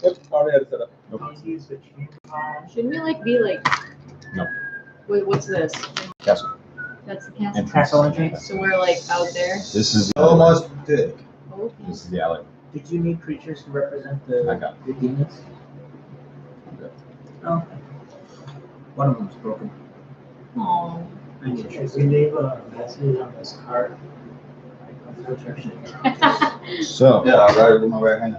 Yep, already had it set up. Shouldn't we be like? No. Wait, what's this? Castle. That's the castle. Castle entrance. So we're like out there. This is the Almost did. Okay. This is the alley. Did you need creatures to represent I got the demons? it. Oh, okay. One of them's broken. Oh. Should we leave a message on this card? So, Yeah, I'll write it with my right hand.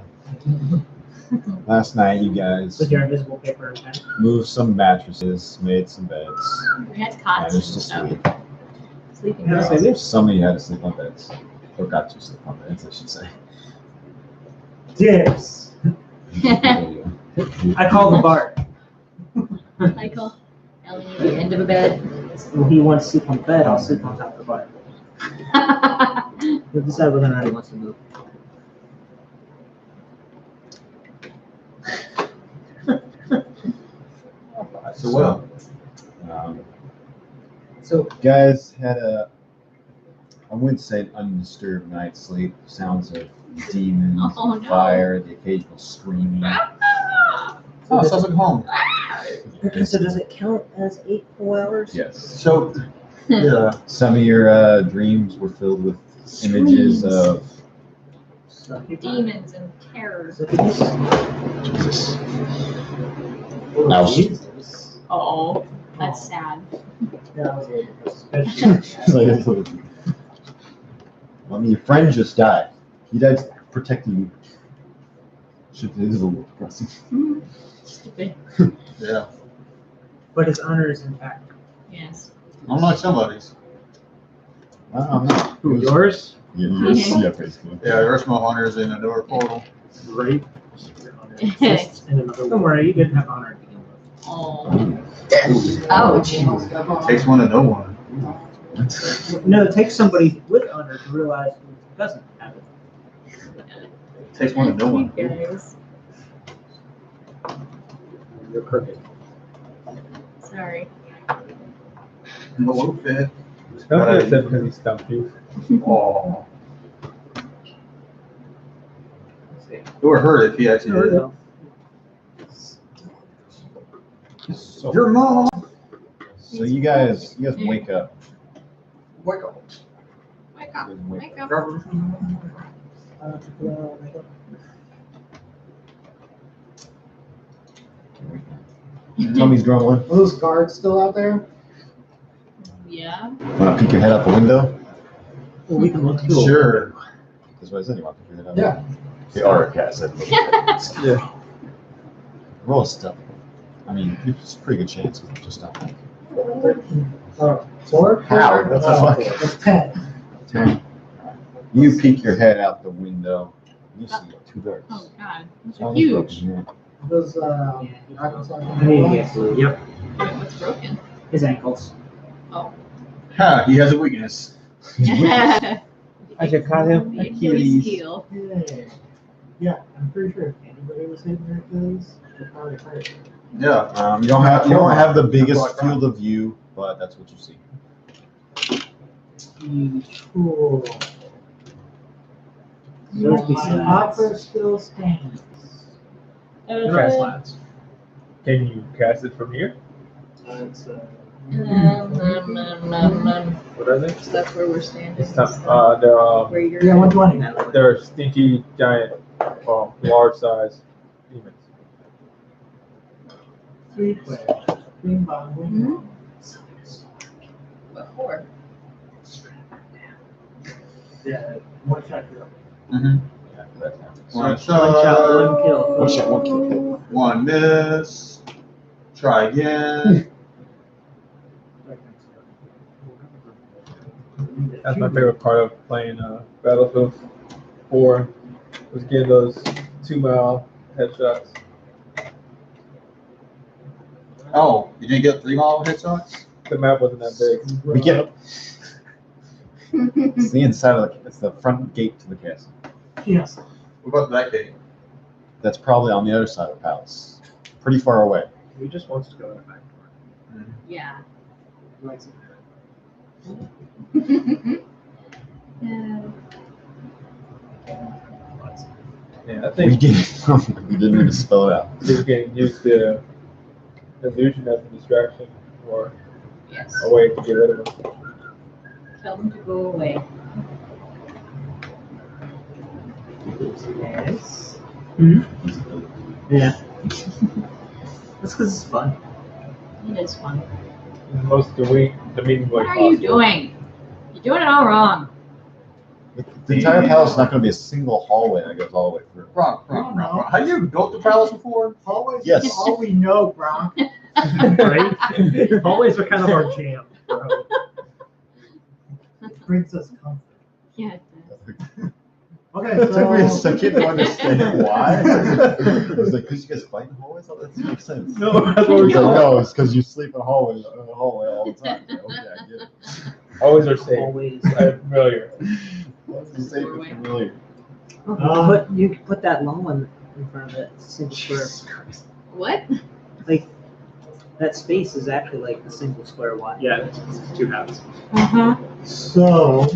last night you guys With your invisible paper and pen? moved some mattresses, made some beds, We had cots managed to and stuff. sleep. Sleeping Yeah, bags. so Some of you had to sleep on beds. Or got to sleep on beds, I should say. Dibs. I call the Bart. Michael, Ellie needs the end of a bed. When he wants to sleep on the bed, I'll sleep on top of the Bart. We'll decide whether or not he wants to move. So what? So, Guys had I wouldn't say an undisturbed night's sleep. Sounds of demons, Oh, no. fire, the occasional screaming. Oh, sounds like home. so does it count as 8 full hours? Yes. So, yeah. Some of your dreams were filled with images Screams. of Demons and terror. Jesus. Oh, Ouch. Jesus. Oh, that's sad. That was a little suspicious. I mean, your friend just died. He died protecting you. Shit, this is a little depressing. Stupid. Yeah. But his honor is intact. Yes. Unlike somebody's. I don't know. Who, yours? Yeah, basically. Yeah, Ursma Hunter's in another portal. Great. Don't worry, you didn't have honor to begin with. Oh. Ouch. Takes one to know one. No, it takes somebody with honor to realize who doesn't have it. Takes one to know one. You guys. You're crooked. Sorry. No little fit. Don't said because he stumped you. Oh. It would hurt if he actually did it. So, Your mom. so you guys wake up. Wake up. Wake up. You guys wake Wake up. Tommy's grumbling. Are those guards still out there? Yeah. Want to peek your head out the window? Well, we can look too. Sure. That's what I said. You want to peek your head out? Yeah. They are a cat. Said. Yeah. Roll a step. I mean, it's a pretty good chance. Just don't think. 4? How? What the fuck? It's 10. 10. You peek your head out the window. You see 2 birds. Oh God, those Oh, are that's huge. broken, yeah. Those, I need to get blue. Yep. Wait, what's broken? His ankles. Oh. Ha, he has a weakness. I I should call him The Achilles Achilles. heel. Yeah, I'm pretty sure if anybody was hitting their Achilles, they'd probably hurt. Yeah. You don't have the biggest field of view, but that's what you see. Cool. My offer still stands. Grass lands. Can you cast it from here? It's, What are they? So that's where we're standing. It's not, they're Where you're. yeah, 120. they're stinky giant, large size demons. 3 quick. Green bomb. Hmm? What for? Yeah, one shot kill. Mm-hmm. Yeah, that happens. One One shot, shot. one kill. One shot, one kill. One miss. Try again. That's my favorite part of playing Battlefield 4 was getting those 2-mile headshots. Oh, you didn't get 3-mile headshots? The map wasn't that big. We get it's the inside of it's the front gate to the castle. Yes. What about that gate? That's probably on the other side of the palace. Pretty far away. He just wants to go in the back door. Yeah. Likes it. Yeah. Yeah, I We think didn't. We didn't need to spell it out. we can use the illusion as a distraction or Yes. a way to get rid of them. Tell them to go away. Yes. Hmm? Yeah. That's because it's fun. It is fun. Most of the meeting What like are you doing? You're doing it all wrong. The entire palace is not going to be a single hallway that goes all the way through. Wrong. Have you built the palace before? Always, Yes. is all we know, Brock. Right? Hallways are kind of our jam, bro. It brings us comfort. Yeah. Okay, It took me a so second to understand why. I was like, because you guys fight in hallways? Oh, that makes sense. No, that's what He's we're like, doing. no, it's because you sleep in hallway all the time. Yeah, okay, I get it. Always are safe. Always. I'm familiar. It's safe and familiar. You could put that long one in front of it. Single square. What? Like, that space is actually like a single square wide. Yeah, it's 2 halves. Uh-huh. So,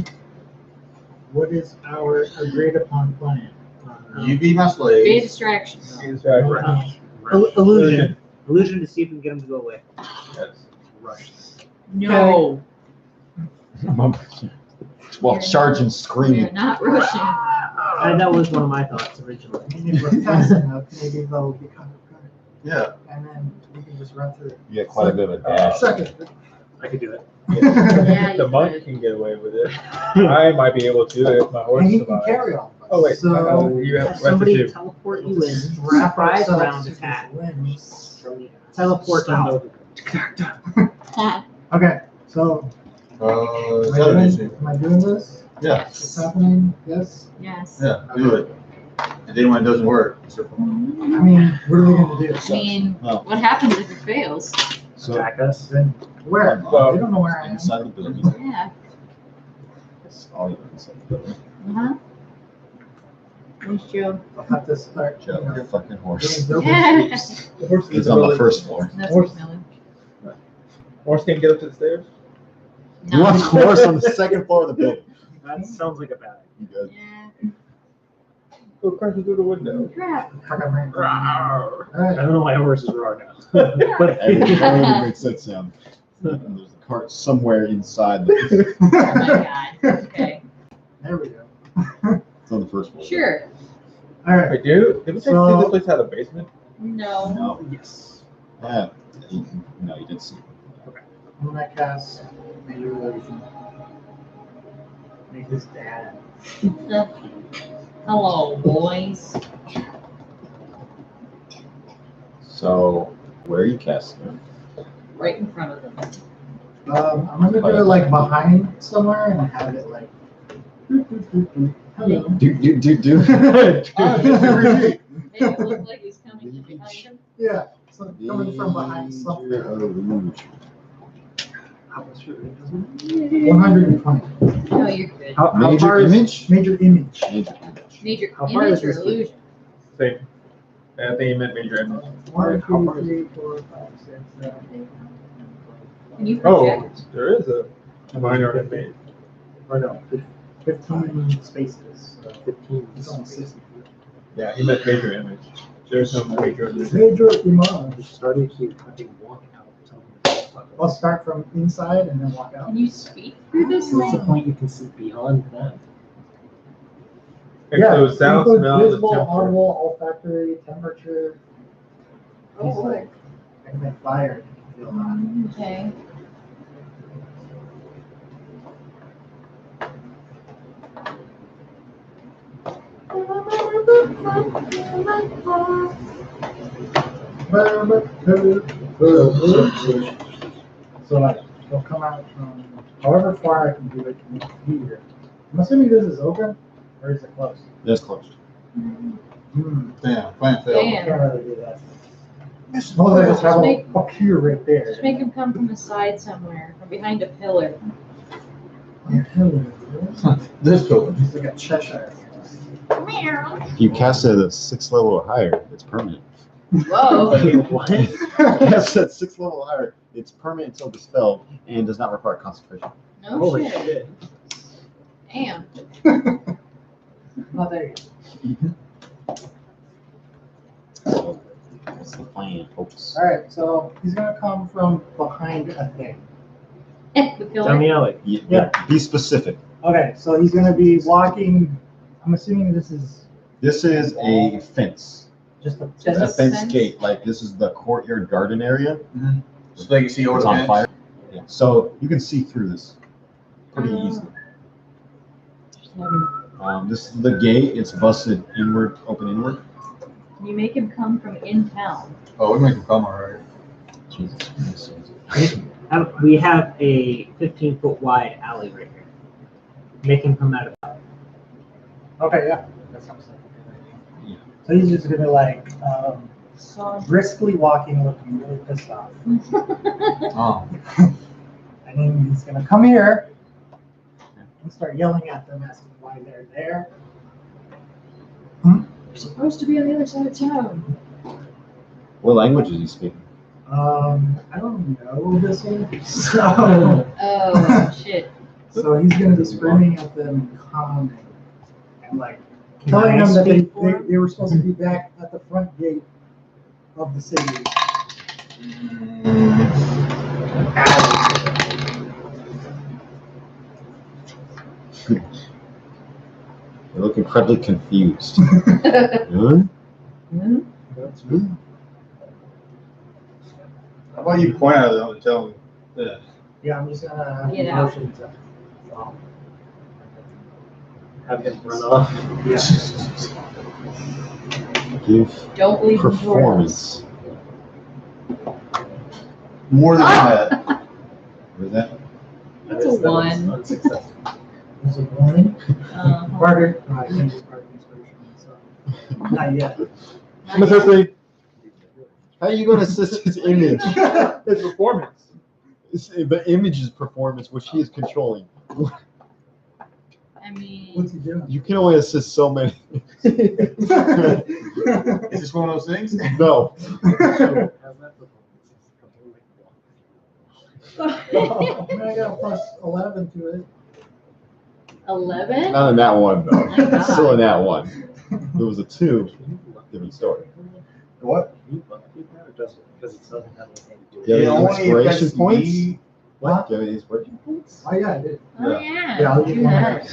what is our agreed upon plan? You be my Be a slave. distraction. Exactly. Illusion. Illusion to see if we can get them to go away. Yes. Rush. No. Well, charging, We're screaming. not rushing. And that was one of my thoughts originally. I mean, if we're fast enough, maybe they'll become good. Yeah. And then we can just run through it. You get quite a bit of a dash. Second. I could do it. Yeah, The you monk could. can get away with it. I might be able to if my horse And he can survives. carry all of us. Oh wait, So, you have Have somebody to teleport you in. wrap Surprise ourselves round to his attack. limbs. Teleport out. Ha. Okay, so Is am that an issue? I doing this? Yeah. What's happening? Yes? Yes. Yeah. Do it. And then when it doesn't work, it's your fault. I mean, what are they gonna do? I mean, Well, what happens if it fails? so Attack us. Then where? Well, They don't know where I am. inside the building. Yeah. That's all you inside the building. Uh-huh. Where's Joe? I'll have to start. Joe, you know, your fucking horse. getting building Yeah. streets. The horse He's on the first floor. That's Horse. McMillan. Horse can't get up to the stairs. You want the horse on the second floor of the building. That sounds like a bad You good? Yeah. Go crashing through the window. Crap. Fuck, I'm right. Rawr. I Alright, don't know why horses roar now. But Everything makes that sound. And there's a cart somewhere inside. The, Oh my God. Okay. there we go. it's on the first floor. Sure. Alright, Wait, did we say So- this place had a basement? No. No. yes. Yeah. No, you did see. I'm gonna cast Major Illusion. Make his dad. Hello, boys. So, where are you casting? Right in front of them. I'm gonna do it like behind somewhere and have it like. Hello. Do. Ah, just every week. Make it look like he's coming from behind him. Yeah, so coming from behind something. Major illusion. How much your illusion? 120. No, you're good. How Major far is image? Major image. Major image. Major How far image is or this? illusion? Same. I think he meant major image. 1, How 2, far is 3, 4, 5, 6, 7, 8, Can you Oh, project? there is a minor image. Or no, 15 spaces. So 15. it's almost 60. Yeah, he meant major image. There's no major image. Major image. Starting to fucking walk out. Tell me to fuck I'll off. start from inside and then walk out. Can you speak through this What's the thing? point? You can see beyond that. Yeah, So sound, includes smell, and visible, temperature. audible, olfactory, temperature. Oh, He's boy. like, I can make fire. Feel hot. Okay. So like, they'll come out from however far I can do it from here. I'm assuming this is open, or is it closed? It's closed. Damn, plan failed. I Damn. can't really do that. Well, I just have a queue right there. Just make him come from the side somewhere, from behind a pillar. This building. He's like a Cheshire. If you cast it at 6th level or higher, it's permanent. Whoa. What? Cast at 6th level or higher, it's permanent until dispelled and does not require concentration. No Holy shit. shit. Damn. Oh, there you go. So, what's the plan, folks? All right, so he's gonna come from behind a thing. The Down the pillar. alley. Yeah. Be specific. Okay, so he's gonna be walking. I'm assuming this is This is a fence. just a Just A a fence. fence gate, like this is the courtyard garden area. So they can see over It's the on fence. fire. Yeah. So you can see through this pretty Oh. easily. This is the gate. It's busted inward, open inward. Can you make him come from in town? Oh, we make them come, all right. Jesus Christ. We have a 15-foot wide alley right here. Make him come out of. Okay, yeah. That sounds like a good idea. Yeah. So he's just gonna like So. briskly walking, looking really pissed off, Oh. and then he's gonna come here and start yelling at them, asking why they're there. You're supposed to be on the other side of town. What language is he speaking? I don't know this one. So, Oh, shit. so he's gonna be screaming at them in common and like Can telling I them that speak for him? they were supposed to be back at the front gate of the city. They look incredibly confused. Huh? Hmm? How about you point at them and tell them this? Yeah, I'm just gonna Get out. motion to. Have him run off. Yeah. Give Don't leave him performance. More than that. What is that? That's a one. Unsuccessful. There's a warning. Uh-huh. Barter. Oh, I can't use barter inspiration, so. Not yet. How are you going to assist his image? It's performance. The image is performance, which he is controlling. I mean, What's he doing? You can only assist so many. Is this one of those things? No. I got a plus 11 to it. 11? Not in that one, though. My God. Still in that one. If it was a 2, different story. What? Because it doesn't have anything to do with Yeah, it. only inspiration points? What? Do you have any inspiration points? Oh, yeah, I did. Oh, yeah. Yeah, I'll do give one that.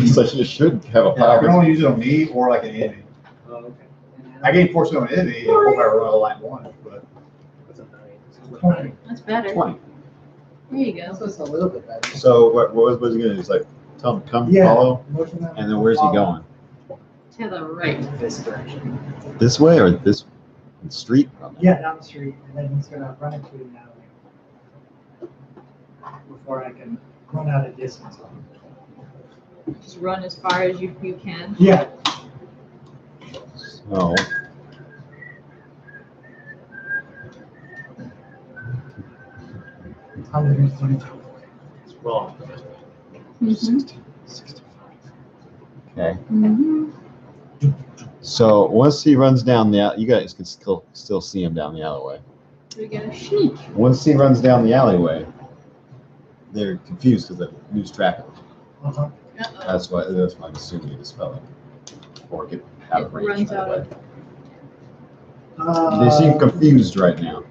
Such a should have a Yeah, I can power. only use it on me or like an enemy. Oh, okay. I gain force on an enemy if I run a line 1, but That's a 9. 20. That's better. 20. There you go. That's just a little bit better. So what was he going to do? He's like, tell him, come Yeah. follow. Motion them And then where's he going? To the right. This direction. This way or this street? Yeah, down the street, and then he's gonna run into it now. Before I can run out of distance on him. Just run as far as you can. Yeah. So, It's 122. It's wrong. Mhm. 65. Okay. Mhm. So once he runs down the, you guys can still see him down the alleyway. We got a sheep. Once he runs down the alleyway, they're confused because they lose track of him. Uh-huh. Uh-oh. That's why I'm assuming you dispel it or get out of It range. runs right out away. of. They seem confused right now.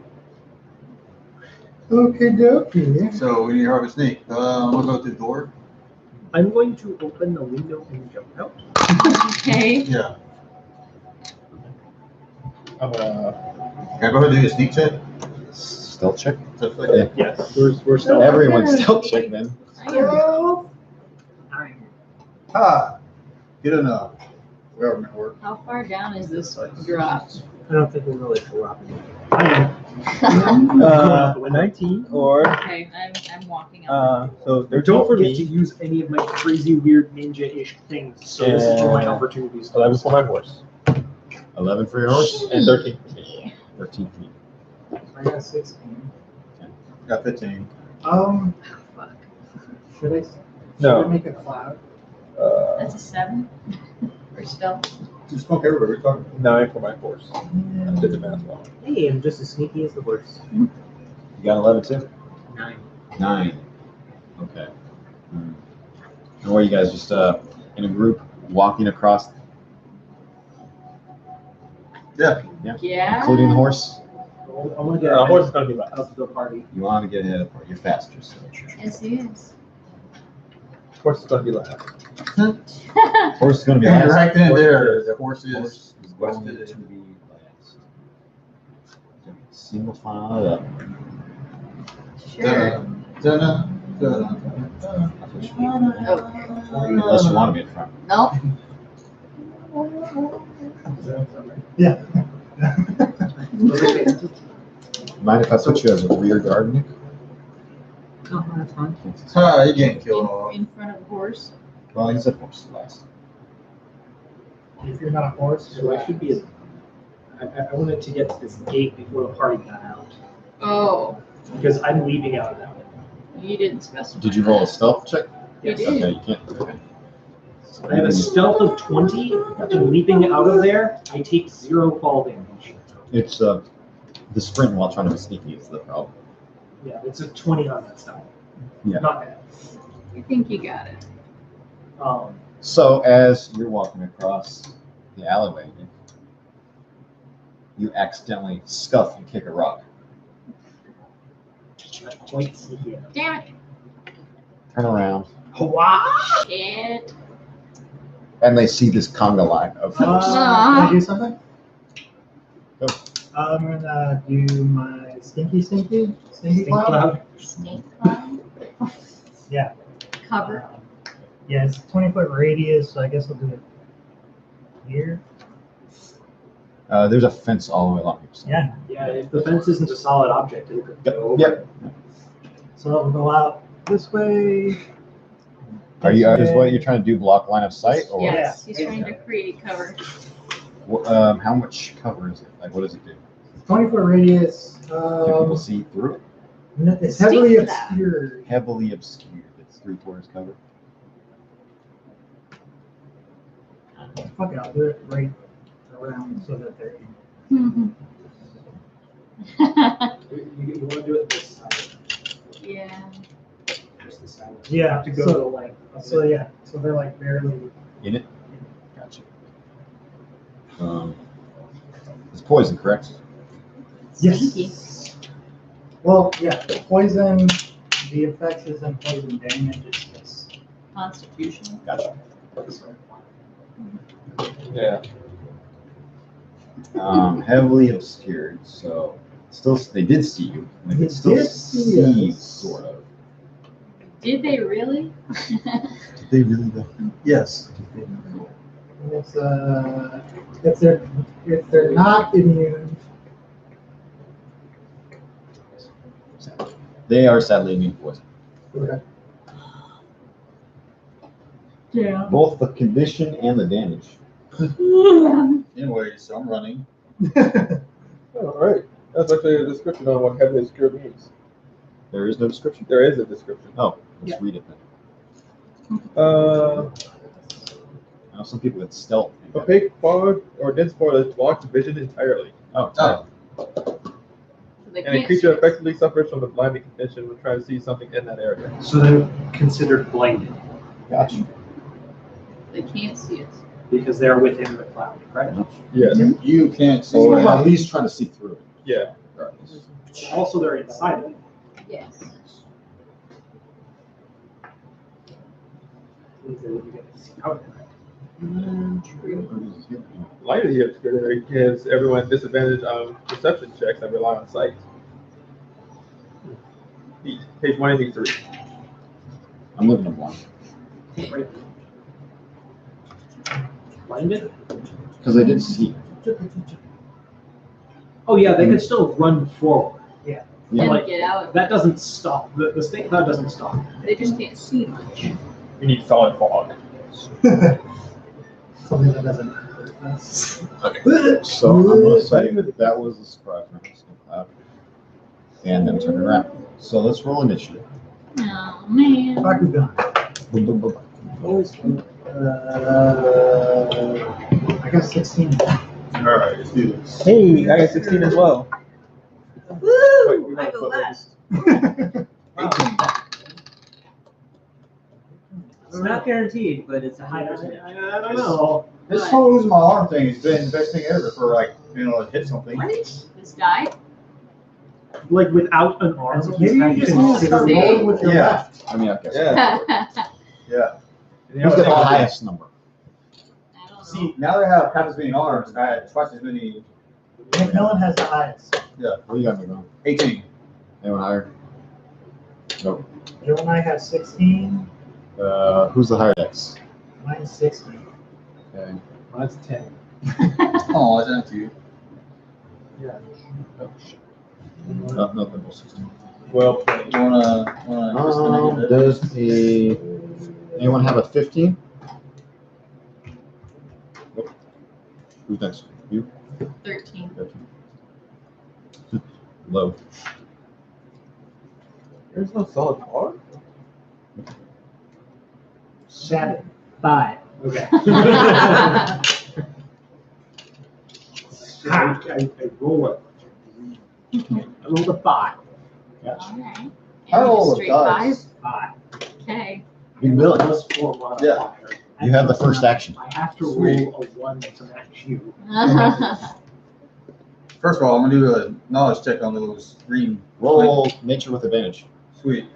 Okay, dokie. so we need to harvest sneak. We'll go through the door. I'm going to open the window and jump out. Okay. Yeah. I'm gonna. Can I go ahead and do a sneak check? Stealth check? Stuff like Yeah. that? Yes, we're still. Everyone's stealth check, man. I am. Ah, good enough. Government work. How far down is this drop? I don't think we're really dropping. 19 or Okay, I'm walking up. so I they're don't for get to me. use any of my crazy, weird ninja-ish things, so this is where my opportunities. 11 for my horse 11 for your horse? and 13 for me. 13 for you. I got 16. Got 15. Fuck. Should I No. make a cloud? That's a 7 for stealth. Just smoke everywhere. We're talking. 9 for my horse. I did the math wrong. Hey, I'm just as sneaky as the horse. You got 11 too? 9. 9. Okay. And where are you guys just in a group walking across Yeah. Yeah. Including the horse. I want to get Horse is gonna be last. of the party. You want to get ahead of it. You're faster. So. Yes, he is. Horse is gonna be last. Horse is going to be Yeah, last. right then there, the horse Horse is is going to busted. be last. Single file up. Sure. Da-da, da-da, da-da. That's what you need. Okay. Unless you want to be in front. Nope. Yeah. Mind if I put you as a rear guard, Nick? Oh, that's fine. Ah, you can't kill all. In front of a horse. Well, he said horse is last. If you're not a horse, So I should be. I wanted to get to this gate before the party got out Oh, because I'm leaving out that way. you didn't specify. Did you roll a stealth check? You Yes. did. Okay, you can't. Okay. I have a stealth of 20, and leaping out of there, I take 0 fall damage. It's the sprint while trying to be sneaky is the problem. Yeah, it's a 20 on that stealth. Yeah. Not bad. I think you got it. So as you're walking across the alleyway, you accidentally scuff and kick a rock. That's quite sneaky. Damn it. Turn around, Shit. and they see this conga line of horse. can I do something? Go. I'm gonna do my stinky Stink cloud. cloud. Snake cloud. Yeah. Cover. Yeah, it's 20-foot radius, so I guess I'll do it here. There's a fence all the way along here. So. Yeah. Yeah, if the fence isn't a solid object, it could go over. Yep. So it'll go out this way. Are you? this Is way. what you're trying to do block line of sight, or Yes, Yeah. he's trying to create cover. how much cover is it? Like, what does it do? 20-foot radius. Can people see through it? It's heavily Stink cloud. obscured. Heavily obscured. It's 3/4 cover. Fuck it, I'll do it right around so that they're. You want to do it this side. Yeah. Just this side. Yeah, You have to go so- to the length of So it. yeah, so they're like barely. In it. Gotcha. It's poison, correct? Stinky. Well, yeah, poison. The effects isn't poison damage. It's just. Constitution. Gotcha. Yeah. Heavily obscured, so still they did see you. They They could still did see see, us. sort of. Did they really? Did they really though? Yes. It's if they're not immune. They are sadly immune to poison. Okay. Yeah. Both the condition and the damage. Anyway, so I'm running. All right. That's actually a description on what heavily obscured means. There is no description. There is a description. Oh, let's read it then. Now, some people get stealth. Opaque fog or dense fog that blocks vision entirely. Oh, Oh, They And a can't creature see us. effectively suffers from the blinding condition when trying to see something in that area. So they're considered blinded gotcha. They can't see us. because they're within the cloud, correct? Yes. you can't see. Or it. at least trying to see through it. Yeah. Regardless. Also, they're inside of it. Yes. Means they wouldn't get to see out of it. Lightly obscured gives everyone disadvantage on perception checks that rely on sight. Page 183. I'm looking at one. Right. Blinded? Because they did see. Oh yeah, they could still run forward. Yeah. Like, Get out. that doesn't stop. The snake cloud doesn't stop. They just can't see much. You need solid fog. Something that doesn't hurt us. So I'm going to say that was a surprise round. And then turn it around. So let's roll initiative. Oh, man. Bakugan. Boom, boom, boom. I got 16. All right, let's do this. Hey, I got 16 as well. Woo! I go last. 18. It's not guaranteed, but it's a high percentage. I don't know. This whole losing my arm thing has been the best thing ever for like, to hit something. This die? Like without an arm, Maybe you just need to start rolling with your Yeah. left. I mean, I guess. Yeah. Yeah. You Who's know, got the highest number? I don't know. See, now that I have half as many arms, I had twice as many. McMillan has the highest. What do you got, McGraw? 18. Anyone higher? Nope. Joe and I have 16. Who's the higher dex? Mine's 60. Okay. Mine's 10. Oh, I sent it to you. Yeah. Nothing else. Well played. Wanna Does anyone have a 15? Nope. Who's next? You? 13. 13. Low. There's no solid power? Shattered. 5. Okay. I roll it. I rolled a 5. Alright. And I roll just a straight dice. 5? Okay. McMillan, Plus 4 modifier. Yeah. you have the first action. I have to roll a 1 to match you. First of all, I'm gonna do a knowledge check on those green. Roll nature with advantage. Sweet.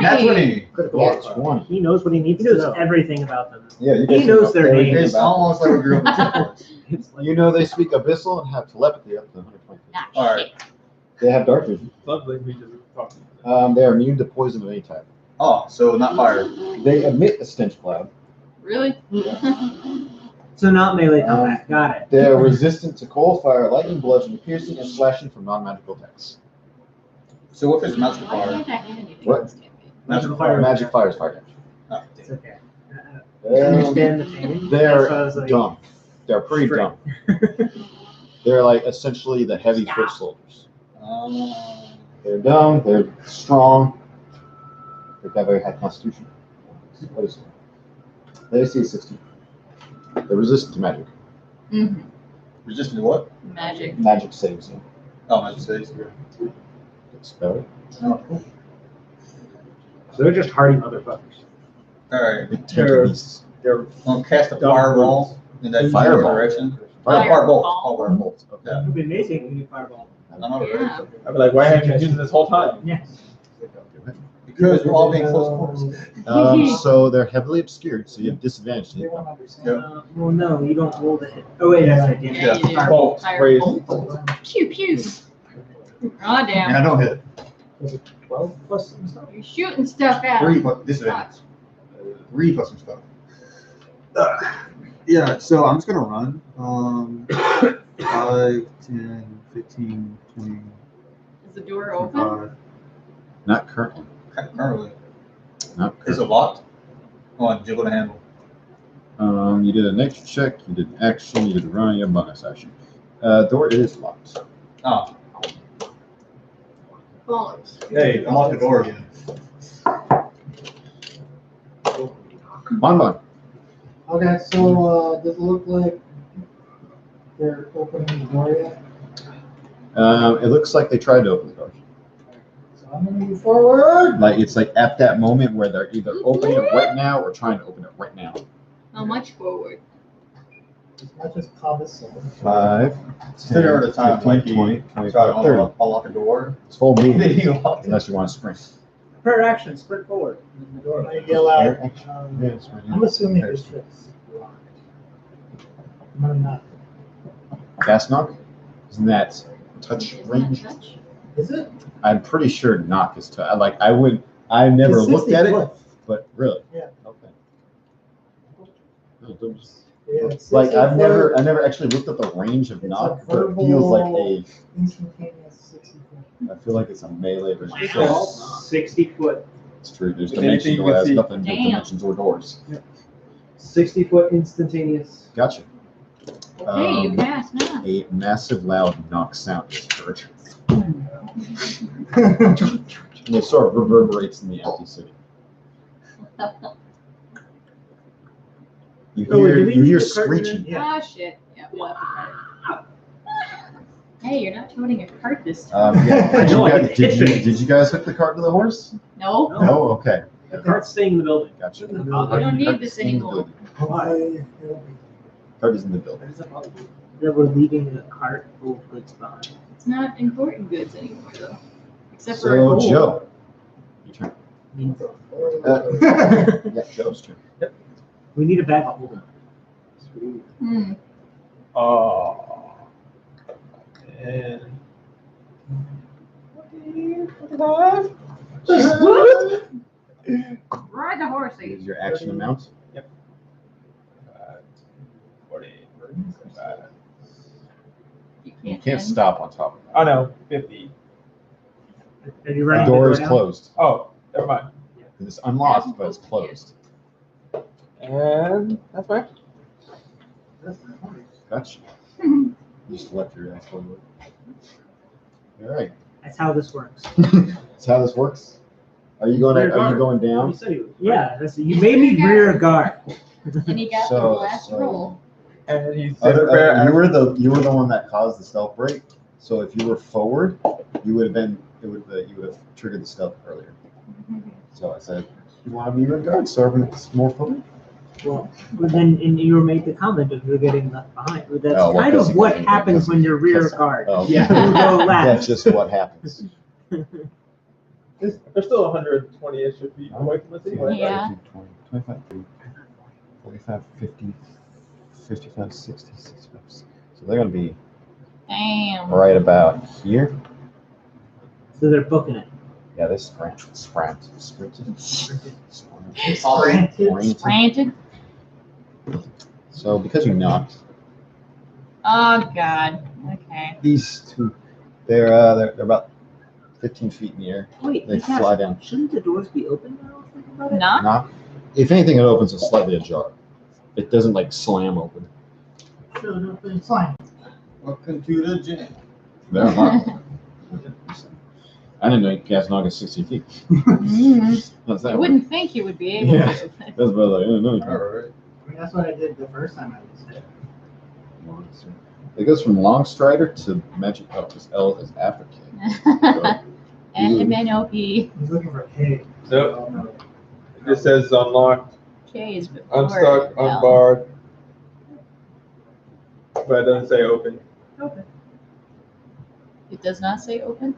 Nat 20. Critical. That's 20. He knows what he needs to know. Everything about them. Yeah, you He knows their everything names. It's about almost like a girl. It's like, You know they speak abyssal and have telepathy up to 120. Ah, Alright. shit. They have dark vision. Sounds like we just talked. They are immune to poison of any type. Oh, so not fire. They emit a stench cloud. Really? so not melee combat. Got it. They are resistant to cold, fire, lightning, bludgeoning, piercing, and slashing from non-magical attacks. So what if it's magical Why fire? can't I hit anything What? else, damn it? Magical fire. Magic fire is fire damage. Oh, It's okay. I understand the pain. They're That's why I was like, dumb. They're pretty straight. dumb. They're like essentially the heavy foot soldiers. damn. They're dumb. They're strong. They've got very high constitution. What is it? They see 60. They're resistant to magic. Mhm. Resistant to what? Magic. Magic saves them. Oh, magic saves. Spell it. Oh, cool. So they're just hardy motherfuckers. Alright. They tanky beasts. They're I'm gonna cast a fireball in that Fireball. direction. Fireball. Firebolt. Okay. It would be amazing if you knew fireball. I'm not ready. Yeah. I'd be like, why haven't you been using this whole time? Yes. Because we're all being close quarters. So they're heavily obscured, so you have disadvantage. They won't understand. Yep. Well, no, you don't roll the hit. Oh wait, that's right. Yeah, you do. Bolt, raise. Firebolt. Pew pew. Oh And damn. I don't hit. Was it 12 plus some stuff? You're shooting stuff at 3 him. plus disadvantage. 3 plus some stuff. Yeah, so I'm just gonna run. 5, 10, 15, 20, Is the door open? 25. Not currently. Currently. Not Is currently. it locked? Come on, jiggle the handle. You did a nature check, you did an action, you did a run, you have a bonus action. Door is locked. Oh, Bollocks. hey, I'm off the door again. Bon. Okay, so does it look like they're opening the door yet? It looks like they tried to open the door. So I'm gonna move forward. Like it's like at that moment where they're either opening it right now or trying to open it right now. How much forward? As much as possible. 5, Sit there at a time, 15, like you 20, try 25, to 30. unlock a door. It's full movement, Then you lock it. unless you want to sprint. Per action, sprint forward. And the door might yell out. Yeah, it's right I'm here. assuming this shit's locked. No, not. Fast knock? Isn't that touch Isn't that range? touch? Is it? I'm pretty sure knock is touch. I never It's looked 60 at it, foot. but really? Yeah. Okay. No, don't- Yeah, it's Like 60 I foot, never actually looked at the range of It's a knock, but it feels like instantaneous 60 foot. I feel like it's a melee version. Wow. 60 foot. It's true. There's If anything, dimension you door can has see- nothing but Damn. dimensions or doors. 60 foot instantaneous. Gotcha. Okay, you passed now. A massive loud knock sound is heard. And it sort of reverberates in the empty city. You Oh, wait, hear, do we you need hear the curtain in? screeching. Yeah. Ah, shit. Yeah, we'll have to cut Hey, you're not toting a cart this time. Yeah. I know, I Did you guys hook the cart to the horse? No, No. Okay. The cart's staying in the building. Gotcha. we don't need this anymore. Hopefully it'll be. Cart is in the building. That we're leaving the cart full of goods behind. It's not important goods anymore, though. Except for So gold. Joe, your turn. Means Yeah, Joe's turn. we need a bag of holding. Hmm. Oh. And. 25. Ride the horsey. Is your action amount? 40. You You can't. can't end. stop on top of Oh no, 50. Are you it. running The door is now? closed. Oh, never mind. It's unlocked, but it's closed. And that's fine. Gotcha. You just left your ass over. All right. That's how this works. That's how this works. Are you going? Are you going You down? said he was. Yeah, you made me rear guard. And he got So- the last so- roll. And he said prepare. You were the one that caused the stealth break. So if you were forward, you would have been. You would have triggered the stealth earlier. So I said, you want to be rear guard, so it's more forward. Well, but then and you made the comment of you're getting left behind. But that's Oh, well, kind of basically, what yeah, happens when you're rear guard. Oh, You go That's last. just what happens. They're still 120-ish feet away from us anyway. Yeah. 20, 25, 30, 45, 50, 55, 60, 65. So they're going to be Damn. right about here. So they're booking it. Yeah, they sprinted. Granted. So because you knocked Oh God. Okay. these two, they're about 15 feet in the air. Wait, They Natasha, fly down. shouldn't the doors be open now? Think about it. Knock. Knock. If anything, it opens it slightly ajar. It doesn't like slam open. No, but It's fine. Welcome to the gym. They're unlocked. I didn't know you guys knock at 60 feet. Mhm. How's I that? wouldn't think you would be able Yeah. to. That's about like, I don't know. Alright. I mean, that's what I did the first time I was there. It goes from long strider to magic. Oh, because L is after K. MNOP. He's looking for hay. So Oh, no. it just says unlocked, K is before. unstuck, L. unbarred. But it doesn't say open. Open. It does not say open.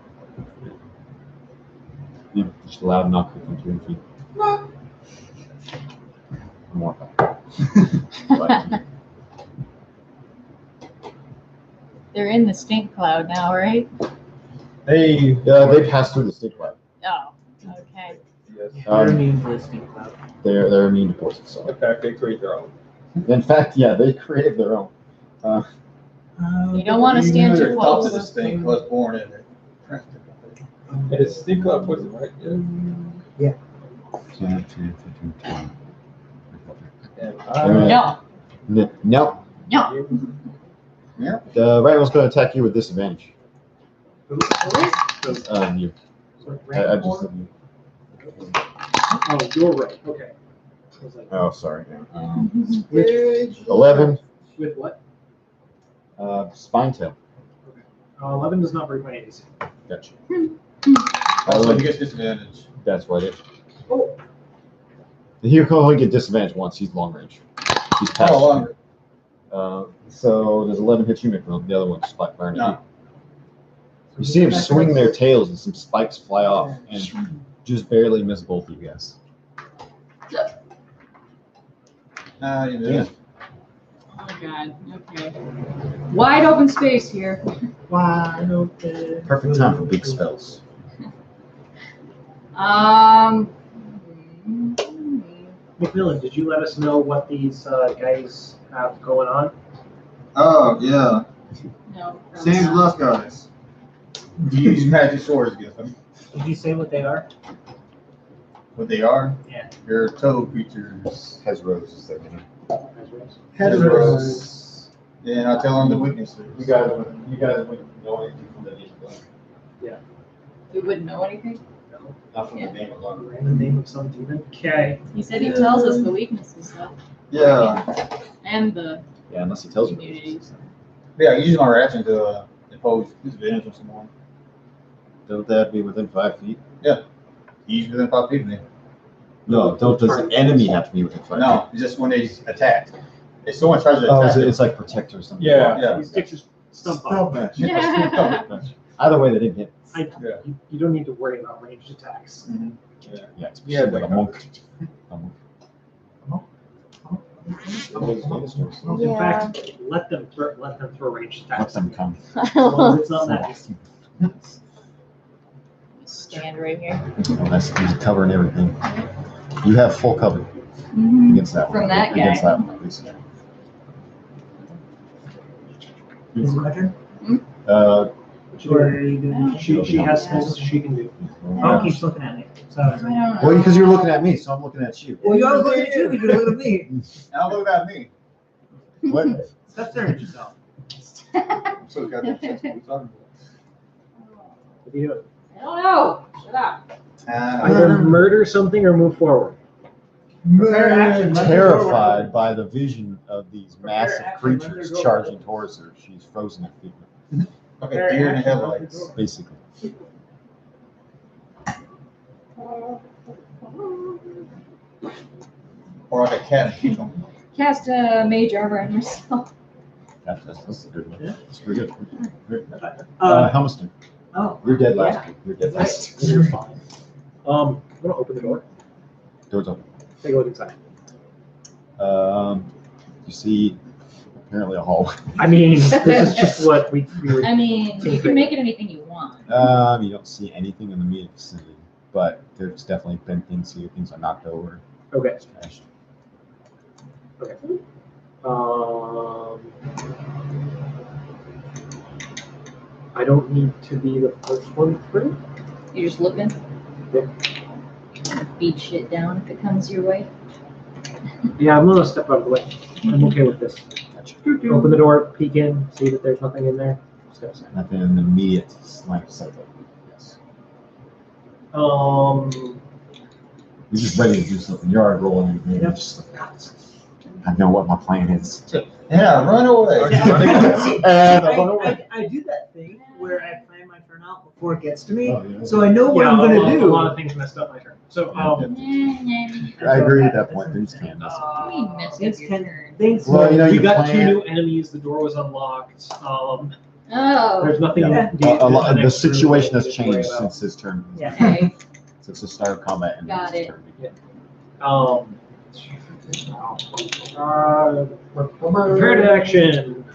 Yeah, just a loud knock from 2 feet. More. Right. They're in the stink cloud now, right? Hey. They pass through the stick cloud. Oh. Okay. Yes. they're immune to the stink cloud. They're immune to poison. So In fact, they create their own. in fact, yeah, they created their own. You don't want to stand too Top of close. this thing was born in it. It's stink cloud poison, right? Yeah. 10, 15, 20. And No. No. No. The right one's going to attack you with disadvantage. Who? You. So I rank just. four? Oh, you're right. Okay. I was like, Oh, sorry. which, 11. with what? Spine tail. 11 does not break my AC. Gotcha. Also, he gets disadvantage. That's what it. Oh. He can only get disadvantage once. He's long range. He's past. Oh, longer. So does 11 hit you, Mick? The other one's spike burn. No. You see him swing their tails and some spikes fly off and just barely miss both of you guys. Nah, you Yeah. missed. Oh God. Okay. Wide open space here. Wide open. Perfect time for big spells. McMillan, did you let us know what these guys have going on? Oh, yeah. No. Same as last guys. You use magic swords against them. Did you say what they are? What they are? Yeah. They're toad creatures. Hezros is their name. Hezros. Yeah, and I'll tell them the weaknesses. You guys wouldn't know anything from the name alone. We wouldn't know anything. Not from the name alone. Random name of some demon. Okay. He said he tells us the weaknesses though, Yeah. and the Yeah, unless he tells you. communities. Yeah, I use my reaction to impose disadvantage on someone. Don't that be within 5 feet? He's within 5 feet of me. No, does the enemy have to be within 5 feet? No, it's just when they attack. If someone tries to Oh, attack, it's like protector or something. Yeah. He sticks his stump out. Either way, they didn't hit. You don't need to worry about ranged attacks. Yeah, it's Yeah, like a monk. A monk. In Yeah. fact, let them throw ranged Let attacks. them come. As long as it's not magic. Stand right here. Oh, that's he's covering everything. You have full cover Mhm. against that one. From that Against guy. that one, at least. Is it my turn? Sure. Or are you doing? She has things she can do. Oh, he keeps looking at me. So I was like, Well, because you're looking at me, so I'm looking at you. well, you always look at you, but you look at me. now look at me. What? Stop staring at yourself. I'm so goddamn sensitive. What are you talking What do you do? I don't know. Shut up. about? Either murder something or move forward. Prepare action. let her go. Terrified by the vision of these massive action, let her creatures go. charging towards her, she's frozen her feet, Okay, deer in the headlights. basically. Or like a cat and keep them. Cast a mage armor on yourself. That's a good one. That's pretty good. Uh, Helmston, oh, you're dead last week. You're dead last week. You're fine. I'm gonna open the door. Door's open. Take a look inside. You see apparently a hallway. I mean, this is just what we were. I mean, you can make it anything you want. You don't see anything in the immediate vicinity, but there's definitely been things here. Things are knocked over, Okay. smashed. Okay. I don't need to be the first one through. You're just looking. Yeah. Beat shit down if it comes your way. Yeah, I'm gonna step out of the way. I'm okay with this. Gotcha. Open the door, peek in, see that there's nothing in there. Step aside. Nothing in the immediate line of sight. Yes. Um, You're just ready to do something. You're already rolling. And you're just like, God, I know what my plan is. Yeah, run away. And I run away. I do that thing where I plan my turn out before it gets to me, Oh, yeah. so I know what yeah, I'm a gonna lot- do. A lot of things messed up my turn. So, I agree at that point. Things can mess up. What do you mean messed up Things your can turn? things. Well, you know, we you got two plan- new enemies. The door was unlocked. Oh, There's nothing. Yeah. The situation has changed since his turn. Yeah. okay. Since the start of combat and Got his it. turn began. Prepared action.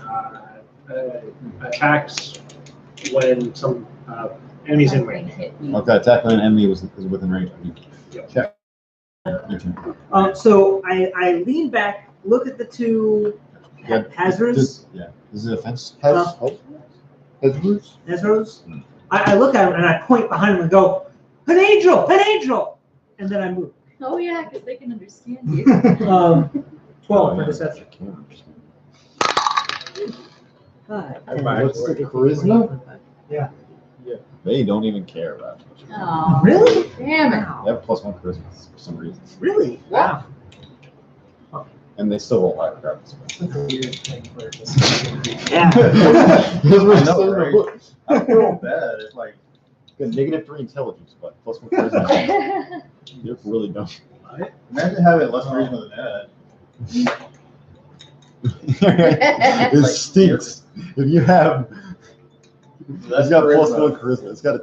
Attacks when some enemies in range. Something hit me. Okay, attacking an enemy was within range of you. Yep. Check. Your turn. So I lean back, look at the two Yeah, hazards. Yeah. Is it a fence? Hazards? Hazards. I look at them and I point behind them and go, "An angel! An angel!" And then I move. Oh yeah, because they can understand you. 12 for deception. Five. What's the charisma? Yeah. They don't even care about it. Oh, Really? damn it. They have +1 charisma for some reason. Really? Wow. And they still roll high regardless. Yeah. I know, right? I feel bad. It's like, Got -3 intelligence, but +1 charisma. You're really dumb. imagine having less charisma than that. It stinks. If you have, Less it's got charisma. +1 charisma. It's got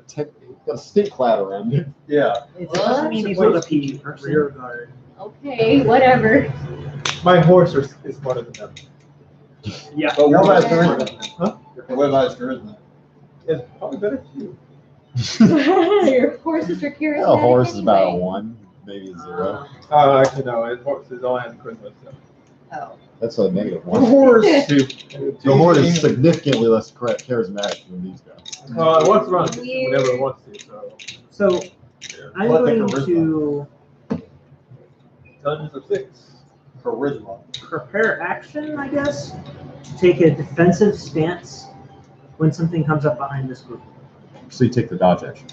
a stink cloud around it. Yeah. It What? doesn't mean he's Suppose with a he PG person. rear guard. Okay, whatever. My horse is smarter than them. Yeah. But what about his charisma? Huh? What about his charisma? It's probably better for you. Your horses are charismatic A horse is about a anyway. 1, maybe a 0. Oh, actually, no. His horse is only has charisma. So. Oh. That's a The -1. horse. The horse is significantly less charismatic than these guys. It wants to run whenever it wants to. So So I'm What the going charisma? to intelligence of 6. Charisma. prepare action, I guess. Take a defensive stance when something comes up behind this group. So you take the dodge action.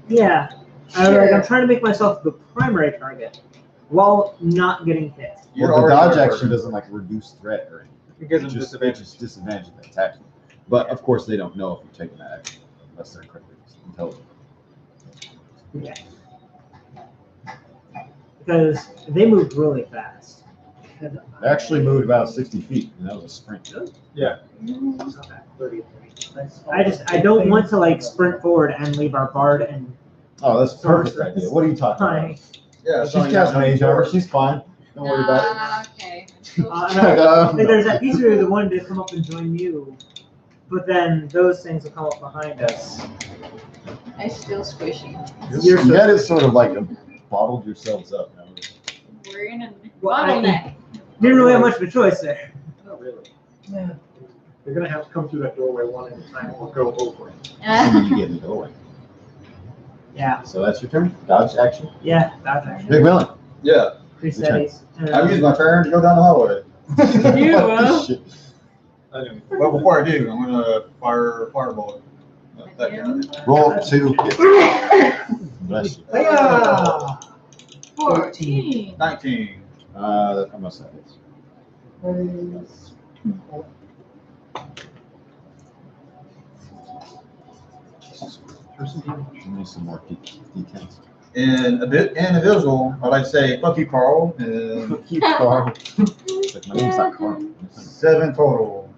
Yeah. Sure. I'm trying to make myself the primary target while not getting hit. You're Well, the already dodge hard action worker. doesn't like reduce threat or anything. It gives him Just disadvantage. Just disadvantage of the attack. But of course, they don't know if you're taking that action unless they're incredibly intelligent. Okay. Because they moved really fast. They actually moved about 60 feet, and that was a sprint. Yeah. I don't want to like sprint forward and leave our bard and Oh, that's a perfect idea. What are you talking about? Hi. Yeah, She's casting mage armor. She's fine. Don't worry about Okay. There's that piece where the one to come up and join you, but then those things will come up behind us. I still squishy. it. You guys sort of like bottled yourselves up. Now. We're in a Well, bottleneck. Didn't really have much of a choice there. Not really. Yeah. They're gonna have to come through that doorway one at a time or go over it. And then you get in the doorway. Yeah, So that's your turn. Dodge action. yeah, that's actually Big villain. Yeah, pretty steady. I'm using my turn to go down the hallway. You will. Shit. Anyway. Well, before I do, I'm gonna fireball. That guy. Roll 2. Bless you. Hiya! 14. 19. That almost happens. Give me some more D10s. And a bit and a visual, I'd like to say, fuck you, Carl. And Keep Carl. It's like, my name's not Carl. 7 total.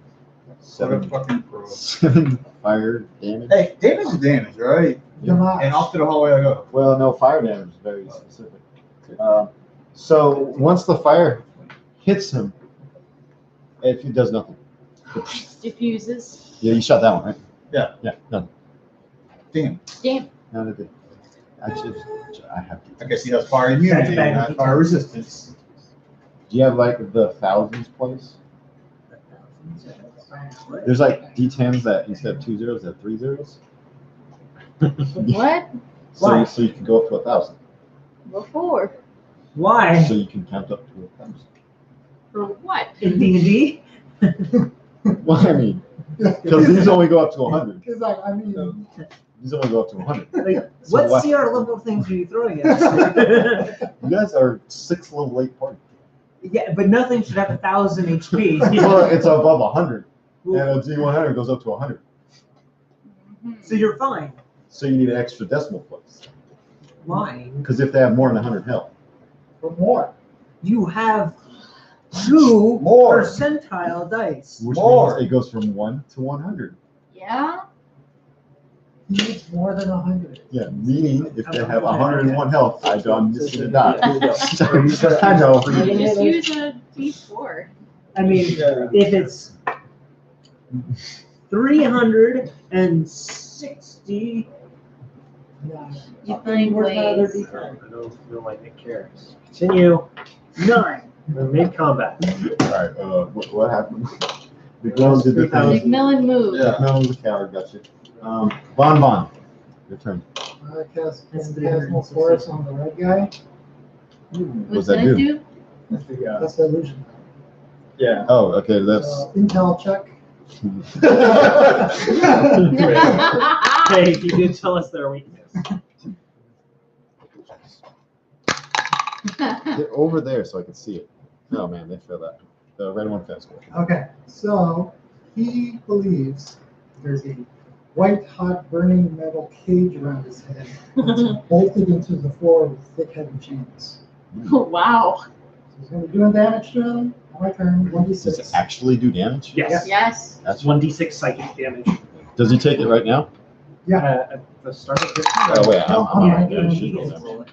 Seven. Fucking pro. 7 fire damage. Hey, damage is damage, right? Come on. And off to the hallway I go. Well, no, fire damage is very specific. So once the fire hits him, it does nothing. Diffuses. Yeah, you shot that one, right? Yeah. Yeah, no. Damn. Damn. None of it. I have to. I guess he has fire immunity, not fire resistance. Do you have like the thousands place? There's like D10s that instead of 2 zeros, have 3 zeros. What? Why? So you can go up to 1,000. Before. Why? So you can count up to 1,000. For what? In D&D? Well, I mean, because these only go up to 100. Because I mean, These only go up to 100. Like, So what what- CR level things are you throwing at us? You guys are 6 level 8 party. Yeah, but nothing should have 1,000 HP. Well, it's above 100, and a D100 goes up to 100. So you're fine. So you need an extra decimal place. Why? Because if they have more than 100 health, for more. You have 2 More. percentile dice. which More. means it goes from 1 to 100. Yeah? He needs more than 100. Yeah, meaning if they have 101 health, I'm missing a die. I know. You just use a D4. I mean, if it's 360, Yeah. You find Where's my other ways. D10? I don't feel like it cares. continue. 9. We're mid-combat. All right, what happened? McMillan did the thing. McMillan moved. Yeah. McMillan was a coward, got you. Bon, your turn. I cast That's Phantasmal Force on the red guy. What's What's that that do? do? That's the, That's the illusion. yeah. Oh, okay, that's. Intel check. Hey, you did tell us their weakness. Get over there so I can see it. Oh man, they failed that. The red one fails. Okay, so he believes there's a white hot burning metal cage around his head that's bolted into the floor with thick heavy chains. Wow. So he's going to be doing damage to him on my turn, Does it 1d6. actually do damage? Yes. Yes. That's 1d6 psychic damage. Does he take it right now? At the start of this turn. Oh wait, No, I'm I'm not not good. doing She it. goes down.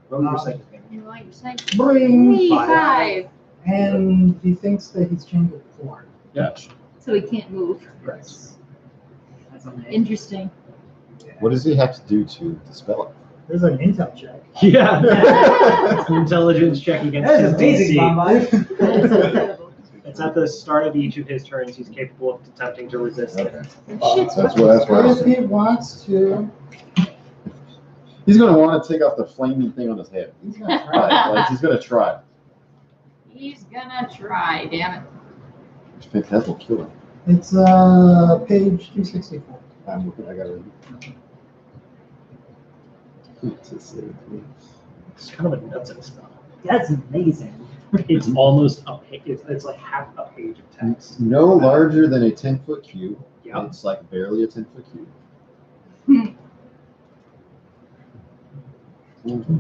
Roll your psychic damage. You want your side? Bring! 5. And he thinks that he's chained to the floor. Gotcha. So he can't move. Right. That's amazing. Interesting. What does he have to do to dispel it? There's an intel check. Yeah. Intelligence check against That is his amazing, DC. Mama. That's incredible. It's at the start of each of his turns. He's capable of attempting to resist it. Okay. Shit's That's what I If was. he wants to, He's gonna want to take off the flaming thing on his head. he's going to try. Like he's gonna try. He's gonna try, damn it. Phantasmal killer. It's page 264. I'm looking. I got it. It's kind of a nuts spell. That's amazing. It's almost up. It's like half up. page of text. No larger than a 10-foot cube. Yep. It's like barely a 10-foot cube.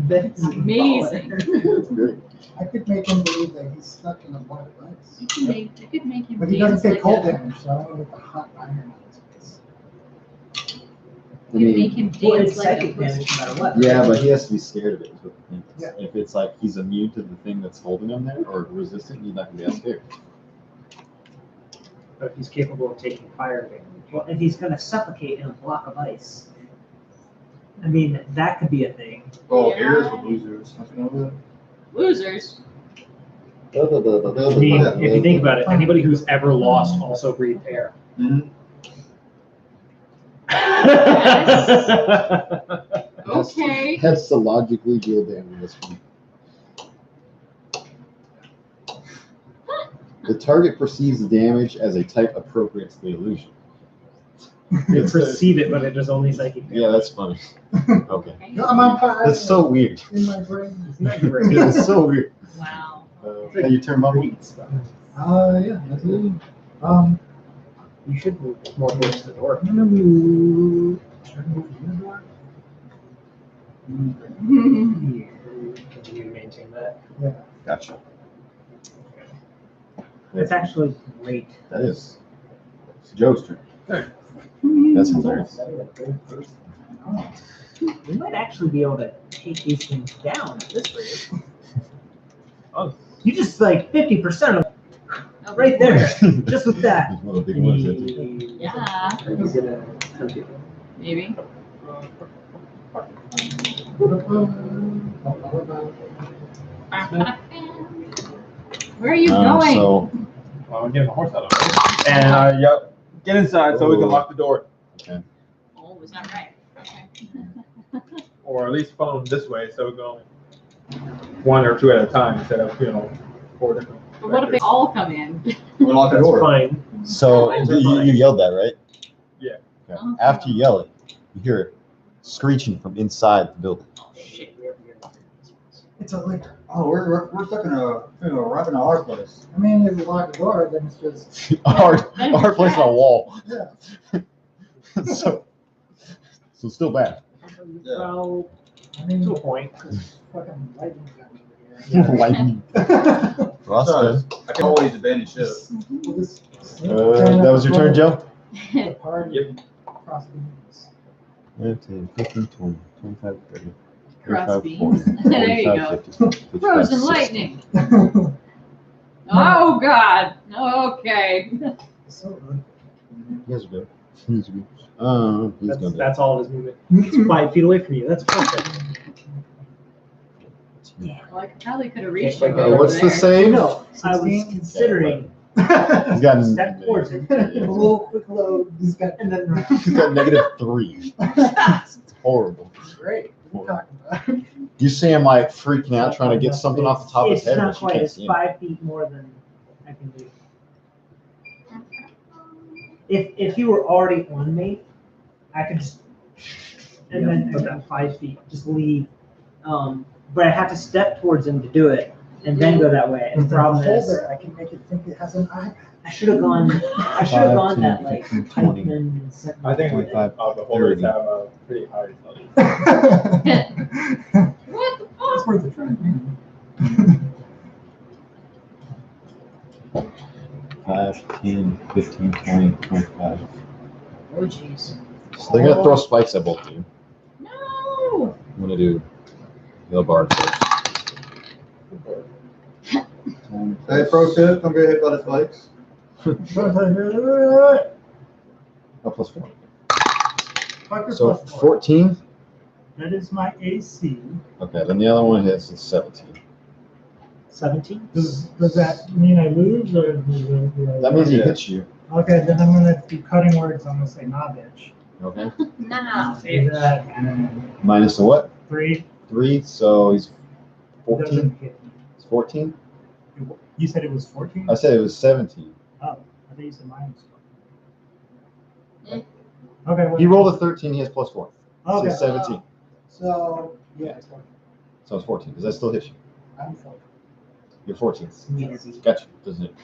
That's Amazing. That's great. I could make him believe that he's stuck in a block of ice. You could make him But he doesn't dance take cold like damage, so I want to get the hot iron on his face. I You mean, make him Well, dance it's like a psychic damage pussy. no matter what. yeah, but he has to be scared of it. Is what the thing is. Yeah. If it's like he's immune to the thing that's holding him there or resistant, he's not gonna be as scared. But he's capable of taking fire damage. Well, if he's gonna suffocate in a block of ice, I mean, that could be a thing. Oh, here's the losers. Nothing over there. Losers. I mean, if you think about it, anybody who's ever lost also breathed air. Mhm. Okay. Has to logically deal damage this one. The target perceives the damage as a type appropriate to the illusion. They perceive it, but it is only psychic. Yeah, that's funny. Okay. I'm on fire. That's so weird. In my brain. It's so weird. Wow. Hey, you turn bubble? Yeah, absolutely. You should move more towards the door. I'm gonna move. Should I move to the door? Can you maintain that? Gotcha. It's actually great. That is. It's Joe's turn. That's hilarious. We might actually be able to take these things down at this rate. Oh. You just like 50% of right there, just with that. He's one of the big ones, isn't he? Yeah, Are you gonna attempt it? maybe. Where are you going? So, Well, I'm getting my horse out of it. And yep, get inside so we can lock the door, Oh, was that right? Okay. or at least funnel them this way so we can only one or two at a time instead of 4 different. But what if they all come in? We'll lock the That's door. fine. so you yelled that, right? Yeah. Okay. Okay. After you yell it, you hear it screeching from inside the building. Oh, shit. It's a liquor. Oh, we're stuck in right in our place. I mean, if you lock the door, then it's just. Our place on a wall. Yeah. so still bad. Yeah. Well, I mean, To a point. fucking lightning gun over here. Lightning. Ross, Sorry. I can always abandon ship. We'll just- that was your turn, Joe? The party Yep. across beams. 10, 15, 20, 25, 30. Cross 35, beams. 40, There you 45, go. 50, 55, Frozen 60. lightning. Oh, God. Okay. So good. You guys are good. He's good. He's That's, gonna do it. that's all of his movement. It's 5 feet away from you. That's perfect. Well, I probably could have reached Okay, him over what's the there. same? no, I was 16? considering He's got step towards it. A little quick load. He's got. And then He's got -3. It's horrible. Great. What are you talking about? You see him like freaking out trying to get something off the top of his it's head, not but you quite. can't It's see him. 5 feet more than I can do. If you were already on me, I could just and then Yeah. about 5 feet just leave. But I have to step towards him to do it, and then go that way. And the With the problem is, holder, I can make it think it has an eye. I should have gone. I should have 5, gone 10, that like 15, 20. Pikeman and sent I think 25, the holders 30. have a pretty high intelligence. What the It's fuck? worth a try. 5, 10, 15, 20, 25. Oh, jeez. So they're gonna throw spikes at both of you. No. I'm gonna do the bar first. Hey, pro tip, don't get hit by the spikes. Oh, plus 4. Fucker So plus four. 14. That is my AC. Okay, then the other one hits is 17. 17. Does that mean I lose or? That means he Yeah. hits you. Okay, then I'm gonna do cutting words. I'm gonna say nah, bitch. Okay. Nah. Say that. Minus the what? 3. 3. So he's 14. Doesn't hit me. It's 14. You said it was 14? I said it was 17. Oh, I thought you said minus 14. Okay. He rolled a 13. He has plus 4. So Okay. it's 17. So, yeah, it's 14. So it's 14. Does that still hit you? I'm 14. You're 14. Yes. Gotcha. Doesn't it?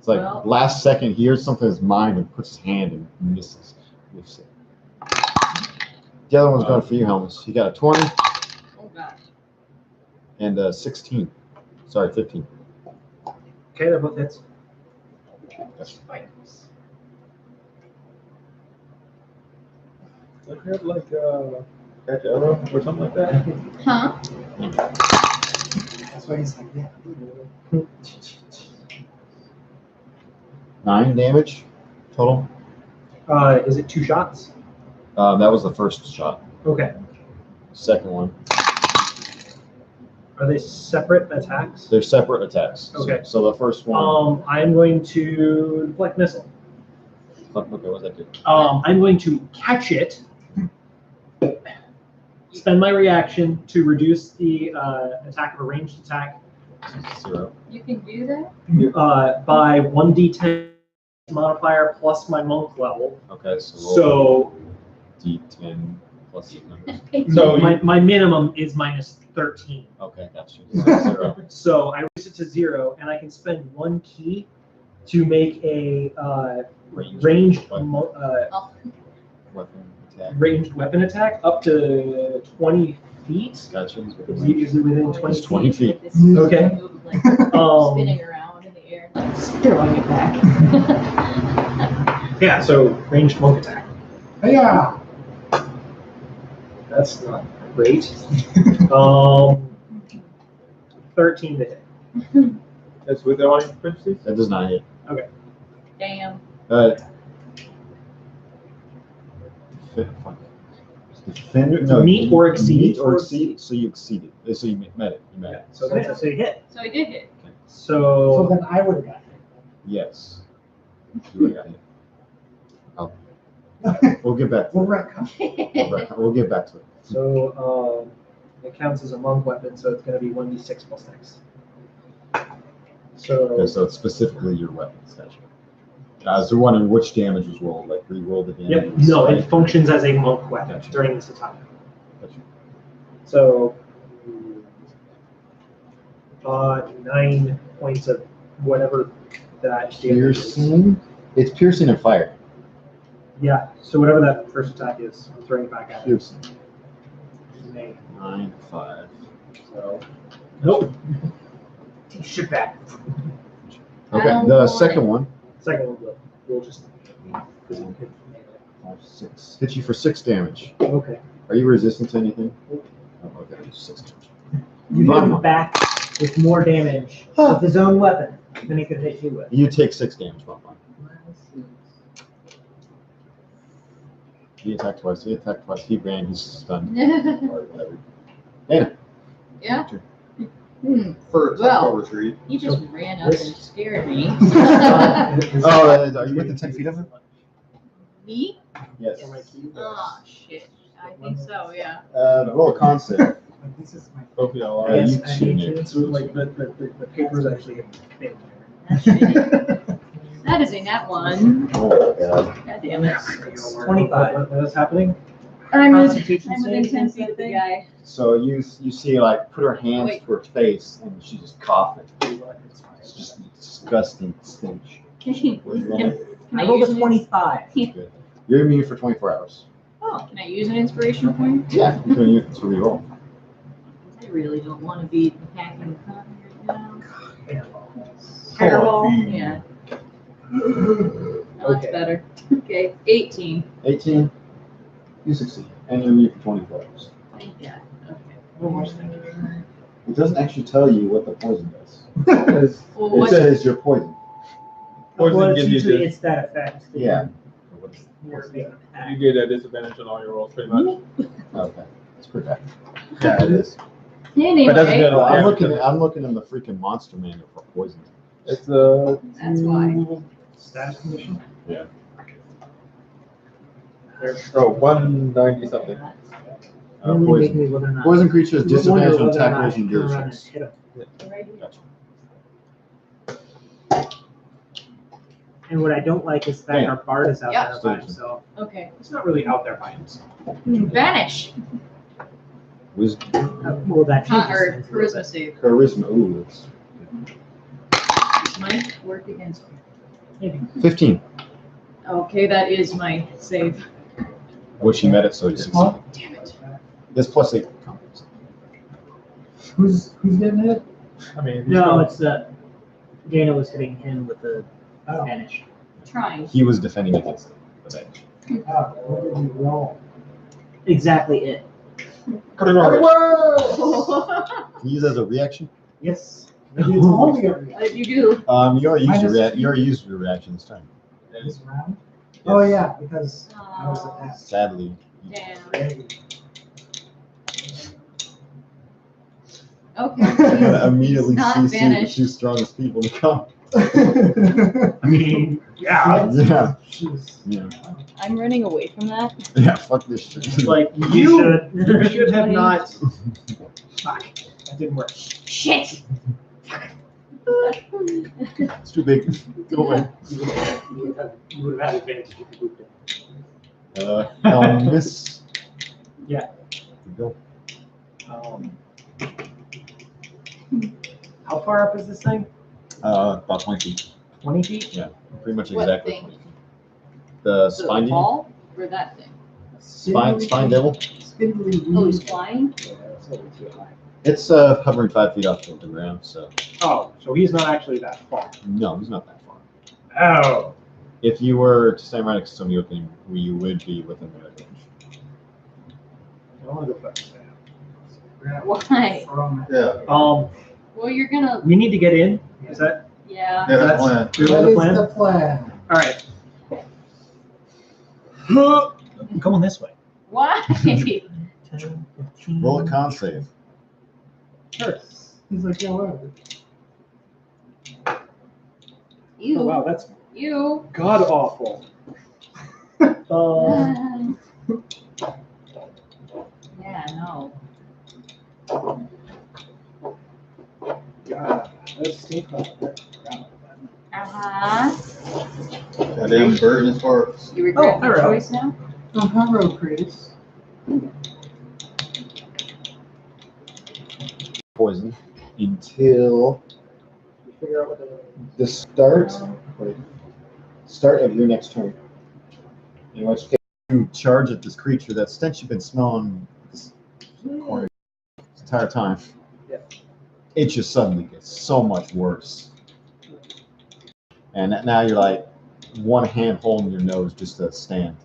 It's like Well- last second, he hears something in his mind and puts his hand and misses. Whiffs it. The other one's going for you, Helmus. He got a 20 Oh, gosh. and a 16. Sorry, 15. Okay, they're both hits. Don't you have like catch arrow or something like that? Huh? That's why he's like, yeah. 9 damage total. Is it 2 shots? That was the first shot. Okay. Second one. Are they separate attacks? They're separate attacks. Okay. So the first one. I'm going to deflect missile. Okay, what's that do? I'm going to catch it. Spend my reaction to reduce the attack of a ranged attack 0. You can do that? by 1d10 modifier plus my monk level. Okay, so So D10 plus 8 numbers. So my minimum is minus 13. Okay, gotcha. So 0. So I reduce it to 0, and I can spend 1 key to make a ranged weapon, Oh, ranged weapon attack up to 20 feet. Gotcha. Is it within 20 It's 20 feet. This Okay. move of, like, Um, spinning around in the air, like throwing it back. Yeah, so ranged monk attack. Yeah. That's not great. 13 to hit. that's with all your proficiencies? That does not hit. Damn. Defender? No. Meet or exceed. Meet or exceed. So you exceeded. So you met it. You met Yeah, it. so that's a hit. So I did hit. So So then I would have got Yes. You would've got hit. We'll get back to We'll it. retcon. We'll get back to it. So it counts as a monk weapon, so it's going to be 1d6 plus 6. So Okay, so it's specifically your weapon. Gotcha. I was wondering which damage was rolled. Like re-roll the damage. yep, no, it functions as a monk weapon Gotcha. during this attack. Gotcha. So 9 points of whatever that damage is. Piercing. It's piercing and fire. Yeah, so whatever that first attack is, I'm throwing it back at it. Piercing. Nine. 9, 5. So nope. Take shit back. I Okay, don't the want second it. one. Second one we'll just 5, 6. Hits you for 6 damage. okay. Are you resistant to anything? Oh, okay, 6 damage. You hit him back with more damage with his own weapon than he could hit you with. You take 6 damage, Buffon. He attacked twice. He ran. He's stunned. Or whatever. Dana. Yeah. Sure. For a Well. tempo retreat. He just ran up and scared me. Oh, are you within 10 feet of him? Me? Yes. Oh, shit. I think so, yeah. Roll a con save. This is my. Both of y'all Uh, are. you I two, need Nick. to. So like the papers actually get That's shitty. That is a nat 1. Oh my god. God damn it. 25. What is happening? I'm Constitution within save, 10 feet of the guy. So you see like put her hands Wait. to her face and she's just coughing. It's just disgusting stench. Can What do you want? I I rolled use a an 25. You're immune for 24 hours. Oh, can I use an inspirational point? Yeah, you can use it to reroll. I really don't want to be packing cotton right now. Terrible. Yeah. Oh, that's Okay. better. Okay, 18. 18. You succeed. And you're immune for 24 hours. Thank God. Okay. No more thing. It doesn't actually tell you what the poison does. Because Well, It what, says your poison. poison Well, gives you usually this, it's that effect. Yeah. You're being you attacked. get a disadvantage on all your rolls pretty much. Okay. It's pretty bad. Yeah, it is. anyway, But doesn't get No, Yeah, I'm looking in the freaking monster manual for poison. It's That's why. Status condition? Oh, 190 something. Only make Poison. me whether or not. Poison creatures You wonder disadvantage on whether or attack not rolls and you can endurance run and checks. hit him. Gotcha. And what I don't like is that Yeah. our bard is out Yeah. there by himself. Okay. It's not really out there by himself. Vanish. Wisdom. Well, that Con- changes or things a little charisma bit. save. Charisma. Ooh, that's Might work against me. Maybe. 15. Okay, that is my save. Which you met it, so you succeed. Oh, Damn it. It's plus 8 confidence. who's getting hit? I mean, he's No, not- it's Dana was hitting him with the Oh, vanish. Trying. He was defending against the bench. what did you roll? Exactly it. Cut it off. Can you use that as a reaction? Yes. Maybe it's only a reaction You do. You already used your Minus you already used your reaction this time. this round. Oh, yeah, because I was Oh, attacked. Sadly. damn. I'm Okay. gonna immediately Not CC the vanished. 2 strongest people to come. I mean, yeah. Yeah. Jeez. Yeah. I'm running away from that. Yeah, fuck this shit. Like You should. should have not. Fuck, that didn't work. Shit! It's too big. Go away. You would have had advantage if you moved it. I'll miss. Yeah. Go. How far up is this thing? About 20 feet. 20 feet? Yeah, pretty much What exactly. thing? 20 feet. The The spine demon? ball or that thing? Spine devil? Spindly Oh, he's weed. flying? Yeah, that's a little too high. It's hovering 5 feet off the ground, so Oh, so he's not actually that far. no, he's not that far. Oh. If you were to stand right next to somebody within, you would be within their range. I want to go first. Why? Yeah, Well, you're gonna, We need to get in. Is that? yeah. yeah, that's one. Is That that the is plan? the plan. All right. I'm going this way. Why? 10, 15. Roll a con save. Sure. He's like, yeah, whatever. You. Oh, wow, that's You. god awful. Yeah, no. God, that's sneak up. Uh-huh. Goddamn bird and sparks. You regret Oh, your hello. choice now? Hello, Chris. Poison until Figure out what the. the start of your next turn. In which case, you charge at this creature that stench you've been smelling this corner this entire time. Yeah. It just suddenly gets so much worse. And now you're like one hand holding your nose just to stand.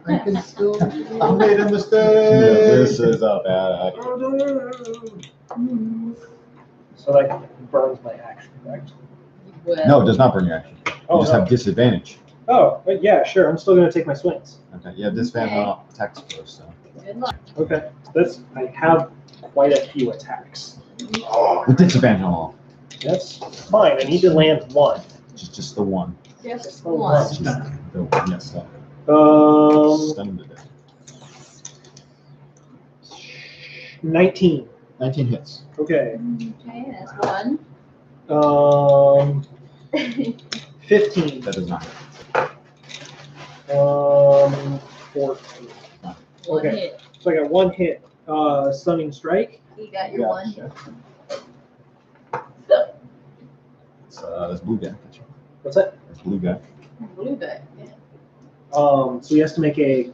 I can still. I made a Yeah, mistake. this is a bad idea. So that burns my action, correct? Well, No, it does not burn your action. You Oh, just no. have disadvantage. Oh, but yeah, sure. I'm still going to take my swings. Okay, you have disadvantage on attacks first, so. Good luck. Okay. I have quite a few attacks. With disadvantage on all. That's fine. I need to land one. Just the one. Just Oh, one. Just the one. Yes, stun. Stun him to death. 19. 19 hits. Okay. Okay, that's one. 15. That does not hit. 14. One Okay. hit. So I got one hit. Stunning strike. You got your one. Gotcha. This blue guy. Gotcha. What's that? This blue guy. Blue guy. Yeah. So he has to make a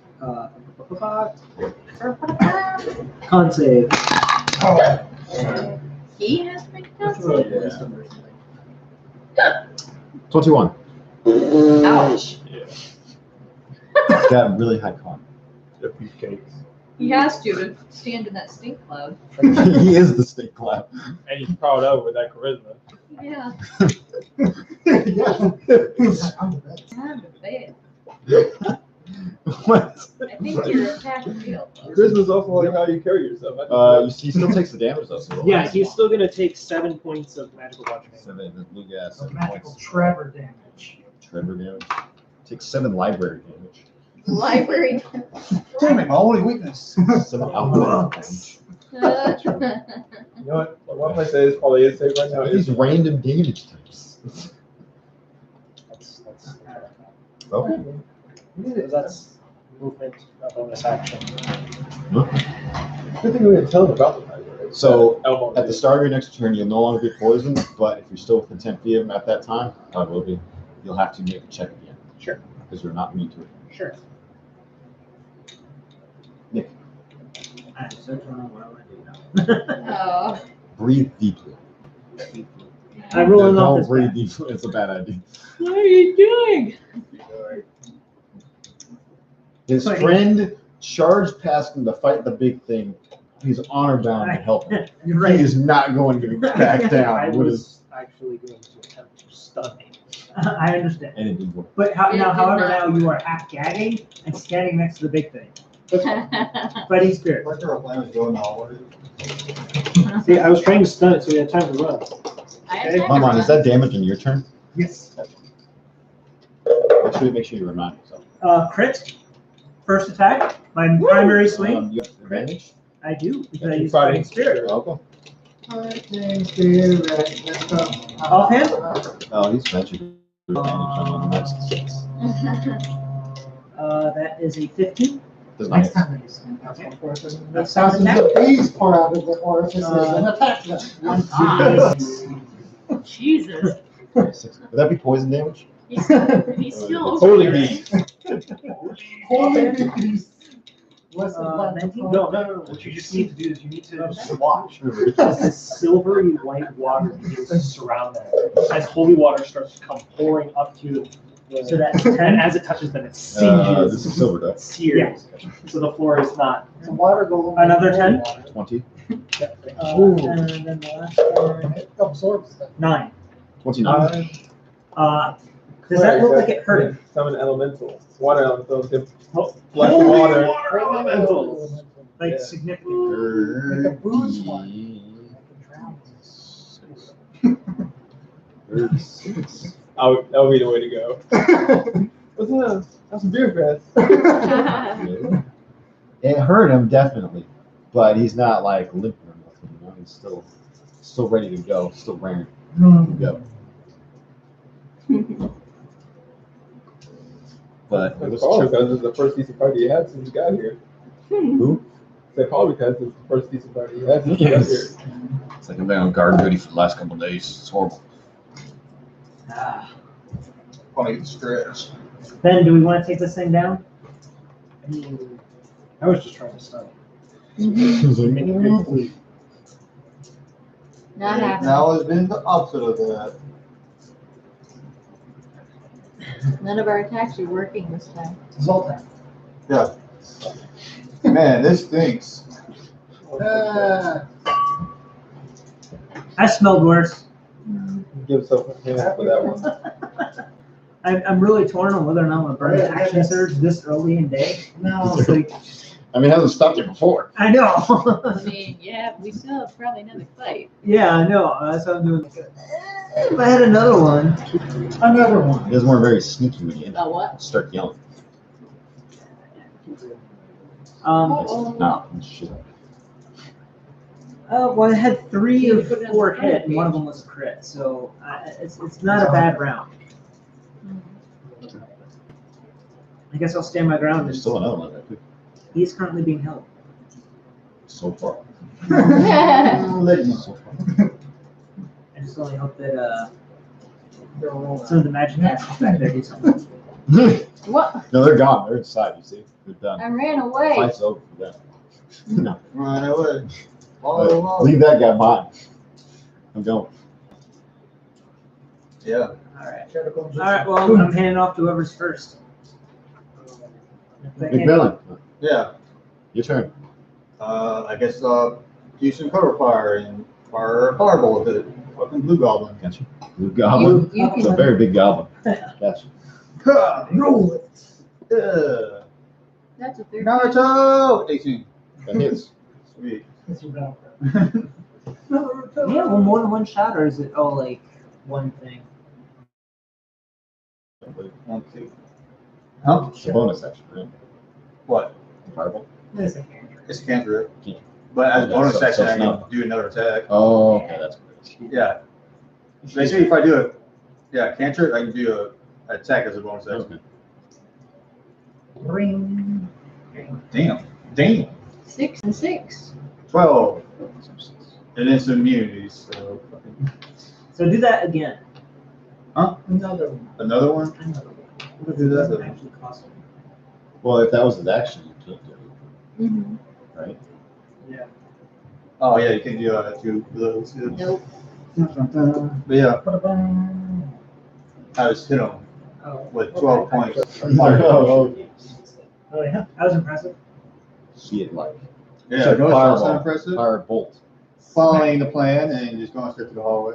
con save. He has to make a con Oh, save. yeah. 21. Ouch. He's got really high con. The beefcakes. He has to stand in that stink cloud. He is the snake cloud. And he's proud of with that charisma. Yeah. Yeah. He's like, I'm the best. I'm the bad. What? I think your attack and field. Charisma's also like how you carry yourself. He still takes the damage though. So Yeah, he's still going to take 7 points of magical bludgeoning. 7. The blue guy has So 7 magical points. Trevor damage. Trevor damage. Takes 7 library damage. Library. Damn it, my only weakness. 7 alcohol damage. You know what? What am I saying is probably is safe right now. These random damage types. That's Okay. that's movement, not bonus action. Good thing we didn't tell him about the libraries. So Elbow. at the start of your next turn, you'll no longer be poisoned, but if you're still within 10 feet of him at that time, probably will be, you'll have to make a check again. Sure. Because you're not immune to it. Sure. Nick. I'm so torn on what I want to do now. Oh. Breathe deeply. I'm rolling off Don't this breathe back. deeply. It's a bad idea. What are you doing? His Funny. friend charged past him to fight the big thing. He's honor bound to help him. You're right. He is not going to back I down with his, was actually going to attempt to stun him. I understand. and it didn't work. But It now, did however, not now you work. are half gagging and standing next to the big thing. Fighting spirit. Where's our plan is going now? See, I was trying to stun it so we had time to run. I have time Come to on, is run. that damage in your turn? Yes. Make sure you remind yourself. Crit. First attack. My primary swing. You have advantage? I do, because I That's use fighting fighting spirit. Okay. Fighting spirit, let's go. Offhand? Oh, he's magic. Advantage on the next six. That is a 15. Does not Next hit. time that you swing, that's what forces. Next Thousands time of bees pour out of the orifices and attack them. 1, 2, Jesus. 6. Would that be poison damage? He's still over Holy there. bees. Holy bees. Less than 19? No. What you just need to do is you need to just watch as this silvery white water begins to surround them. As holy water starts to come pouring up to the. So that's and 10. as it touches them, it This singes, is silver dust. sears. So the floor is not. The water golem. Another 10? 20. And then the last one, It absorbs them. 9. 29. Does that look like it hurt him? Summon elemental. Water elementals. Get Oh, black water. elementals. Like Yeah. significant? Like a booze one. 36. That would be the way to go. What's that? That's a beer fest. It hurt him definitely, but he's not like limping or nothing. You know? He's still ready to go, still raring to go. But it That's was probably true. because it's the first decent party you had since you got here. Who? That's probably because it's the first decent party you had since you got here. Yes. It's like I've been on guard duty for the last couple of days. It's horrible. Want to get stretched. Ben, do we want to take this thing down? I was just trying to stun him. Make it very quick. Not happening. Now it's been the opposite of that. None of our attacks are working this time. Zoltan. Yeah. Man, this stinks. I smelled worse. Give yourself a hand for that one. I'm really torn on whether or not I'm going to burn the action surge this early in day. No. It's like, I mean, it hasn't stopped you before. I know. I mean, yeah, we still have probably another fight. Yeah, I know. That's what I'm doing. If I had another one. Another one. You guys weren't very sneaky when you A what? start yelling. No, shit. Well, I had 3 You of put it on 4 the front hit, and one of them was a crit, so it's not a bad round. I guess I'll stand my ground. There's still another one there, too. He's currently being held. So far. Let's So far. I just only hope that They're rolling. some of the magic actions back there do something. What? No, they're gone. They're inside, you see. They're done. I ran away. Fight's over for them. No. run away. All along. Leave that guy behind. I'm going. Yeah. All right. Critical All right. Well, I'm handing off to whoever's first. McMillan, Yeah. your turn. I guess do some cover fire and fire a fireball with it. Fucking blue goblin. Gotcha. Blue goblin. You It's a can, very big goblin. Gotcha. Roll it. that's a 30. Naruto! 18. That hits. Sweet. It's your battle. Yeah, well, more than one shot, or is it all like one thing? 1, 2. Huh? It's a bonus action, right? What? Fireball. It's a cantrip. It's a cantrip. Yeah. But as a bonus So action, I it's can not- do another attack. Oh, okay, that's good. Yeah. Basically, if I do a cantrip, I can do a attack as a bonus action. Okay. Ring. Damn. 6 and 6. 12. And it's immunities, so. So do that again. Another one. Another one? Another one. What do that Doesn't do? actually cost me. Well, if that was his action, you can't do it, Mhm. right? Yeah. Oh, yeah, you can do two of those. Yeah. Nope. But yeah, I just hit him Oh. with 12 points. Oh, Oh yeah, that was impressive. shit, like. Yeah, Check no, it's also fireball. impressive. Fire bolt. Following the plan and just going straight to the hallway.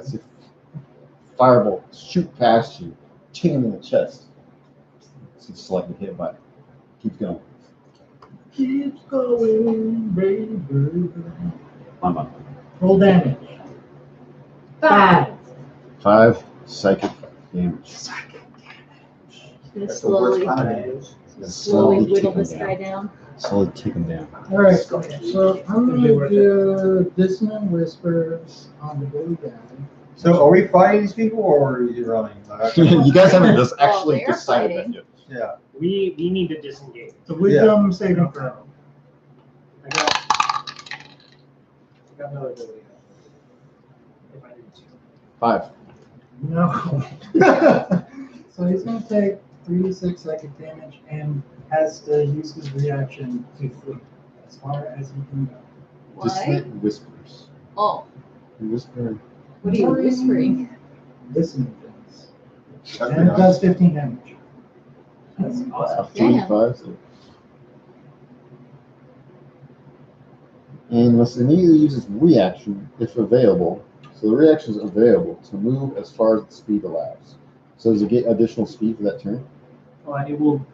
Firebolt, shoot past you, ting him in the chest. It's slightly hit, but keeps going. Keeps going, baby. On. Roll damage. 5. 5 psychic damage. Just gonna That's the worst slowly, kind of damage. slowly whittle kick him this down. guy down. Slowly kick him down. All right, so I'm gonna do dissonant whispers on the blue guy. So are we fighting these people or are you running? You guys haven't just Well, actually they're decided fighting. that yet. Yeah. We need to disengage. So wisdom saving throw. I got another ability. If I need to. 5. No. So he's gonna take 3d6 psychic damage and has to use his reaction to flee as far as he can go. What? Dissonant whispers. Oh, You whisper. what are you whispering? Dissonant things. That's And it pretty does 15 damage. That's awesome. Damn. 25. So. And must immediately use its reaction if available. So the reaction is available to move as far as the speed allows. So does it get additional speed for that turn? It will.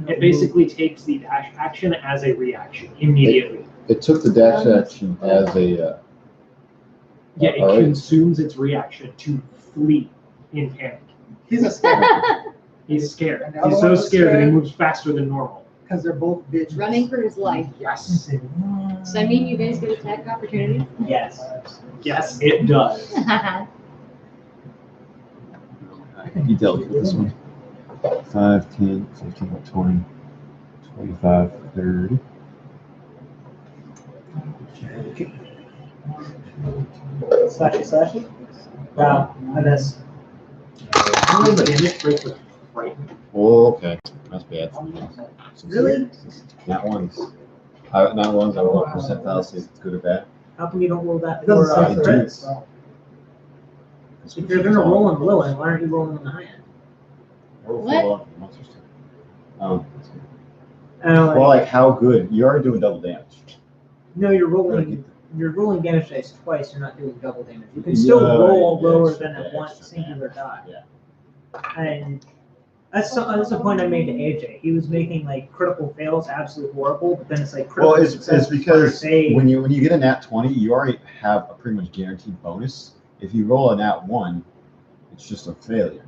It basically takes the dash action as a reaction immediately. It took the dash action as a. Yeah, it alright. consumes its reaction to flee in panic. He's a scared He's scared. And the He's other so one is scared that he scared. moves faster than normal. because they're both bitches. Running for his life. Yes. Does that mean you guys get attack opportunity? Yes. Yes, it does. You dealt with this one. 5, 10, 15, 20, 25, 30. Slashy. Wow, I miss. Oh, okay. That's bad. Really? Not ones. Not ones. I roll a percentile, see if it's good or bad. How come you don't roll that It doesn't for say I do. crits? so. That's If what you're you gonna saw. roll on the low end, why aren't you rolling on the high end? Roll What? full on monsters. Like, Well, like how good? You're already doing double damage. no, you're rolling damage dice twice. You're not doing double damage. You can still Yeah, roll yeah, lower extra than a damage, one extra singular die. Yeah. And that's the point I made to AJ. He was making like critical fails absolutely horrible, but then it's like critical Well, it's success because say when you get a nat 20, you already have a pretty much guaranteed bonus. If you roll a nat 1, it's just a failure.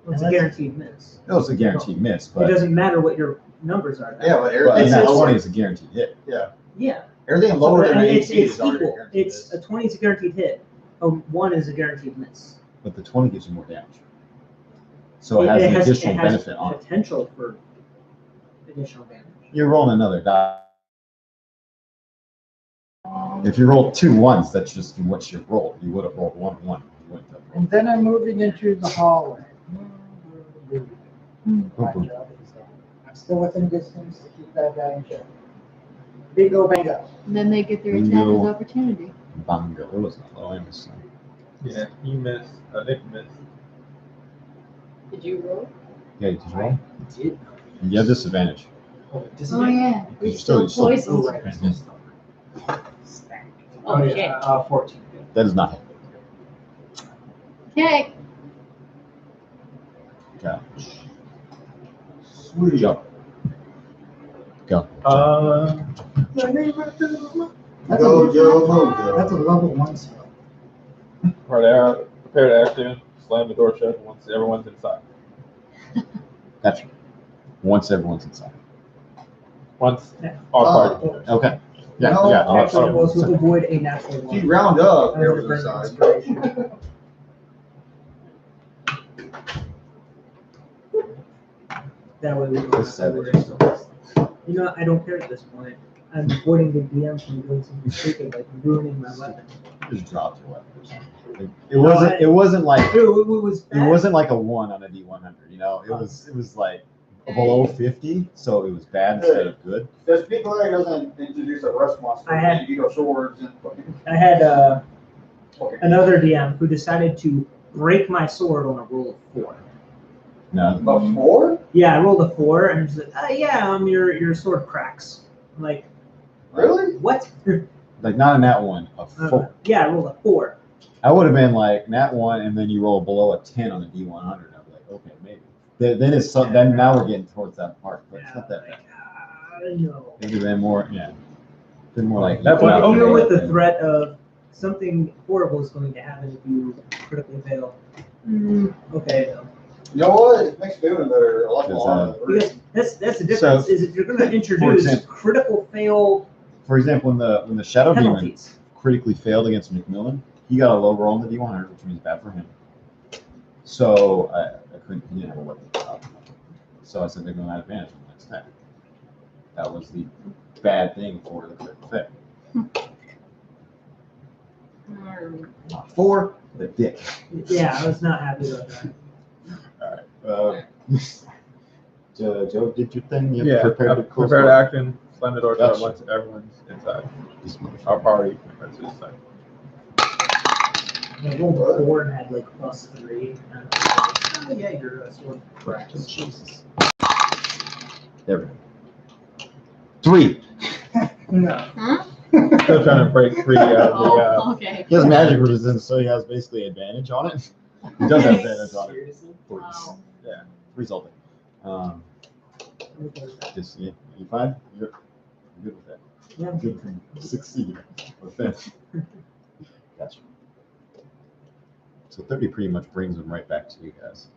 it's a guaranteed miss. No, it's a guaranteed miss, It but doesn't matter what your numbers are. Yeah, but but a everything nat lower, 20 is a guaranteed hit. Yeah. everything lower than an it's 18 is already equal. guaranteed. It's a 20 is a guaranteed hit. A 1 is a guaranteed miss. But the 20 gives you more damage. So it has an additional benefit on it. Potential for additional damage. You're rolling another die. If you roll 2 1s, that's just what you rolled. You would have rolled 1 1. You wouldn't have rolled. And then I'm moving into the hallway. My Mhm. job is done. I'm still within distance to keep that guy in check. Bingo, bango. And then they get their attack Bingo. as opportunity. Bongo. It was not low. I missed some. Yeah, you missed. Nick missed. Did you roll? Yeah, did you roll? Did. You have disadvantage. Oh yeah, You're you're still still- poisoned. Oh shit. Yeah, 14. That is not hit. Okay. Okay. Sweet. Jump. Go. That's Go, a, yo, mojo. that's a level 1 spell. Prepare to action. Slam the door shut once everyone's inside. Gotcha. Once everyone's inside. Once Yeah. all Oh. parties. Okay. Yeah, No, yeah. Actually, it was to avoid a natural If you one. round up, I'm gonna everyone's bring inside. inspiration. That way we don't have to worry. You know, I don't care at this point. I'm avoiding the DM from doing something stupid, like ruining my weapon. Just dropped your weapon or something. Like, it wasn't like It was it bad. wasn't like a 1 on a D100. You know, it was like below 50, so it was bad instead of good. Does Big Larry doesn't introduce a rust monster? I had- You go swords and. I had Okay. another DM who decided to break my sword on a roll of 4. No, A 4? Yeah, I rolled a 4, and he's like, yeah, your sword cracks. I'm like, Really? what? like not in that one, a 4. Yeah, I rolled a 4. I would have been like nat 1, and then you roll below a 10 on a D100. I'd be like, okay, maybe. Then it's then now we're getting towards that part, but it's not that bad. No. It would have been more, yeah. Been more like That's But what if you're with the okay. threat of something horrible is going to happen if you critically fail. Okay, no. You know what? It makes doing better a lot more. Because that's the difference. Is if you're going to introduce example- critical fail For example, when the Shadow Demon penalties. critically failed against McMillan, he got a low roll on the D100, which means bad for him. So I couldn't. He didn't have a weapon. So I said they're going to have advantage on the next time. That was the bad thing for the critical fail. Not 4, the dick. Yeah, I was not happy about that. All right. Joe, did your thing? You Yeah, prepared to close prepared door? action, slam the door shut Gotcha. once everyone's inside. This motherfucker. Our party members inside. I rolled a 4 and had like +3. And I was like, oh yeah, your sword cracks. Jesus. There we go. 3. No. Still trying to break free out of the. Oh, okay. He has magic resistance, so he has basically advantage on it. He does have advantage on it. Seriously? Wow. Yeah, resulting. Just you fine? You're good with that. Yeah. Good for succeeding with that. Gotcha. So 30 pretty much brings him right back to you guys.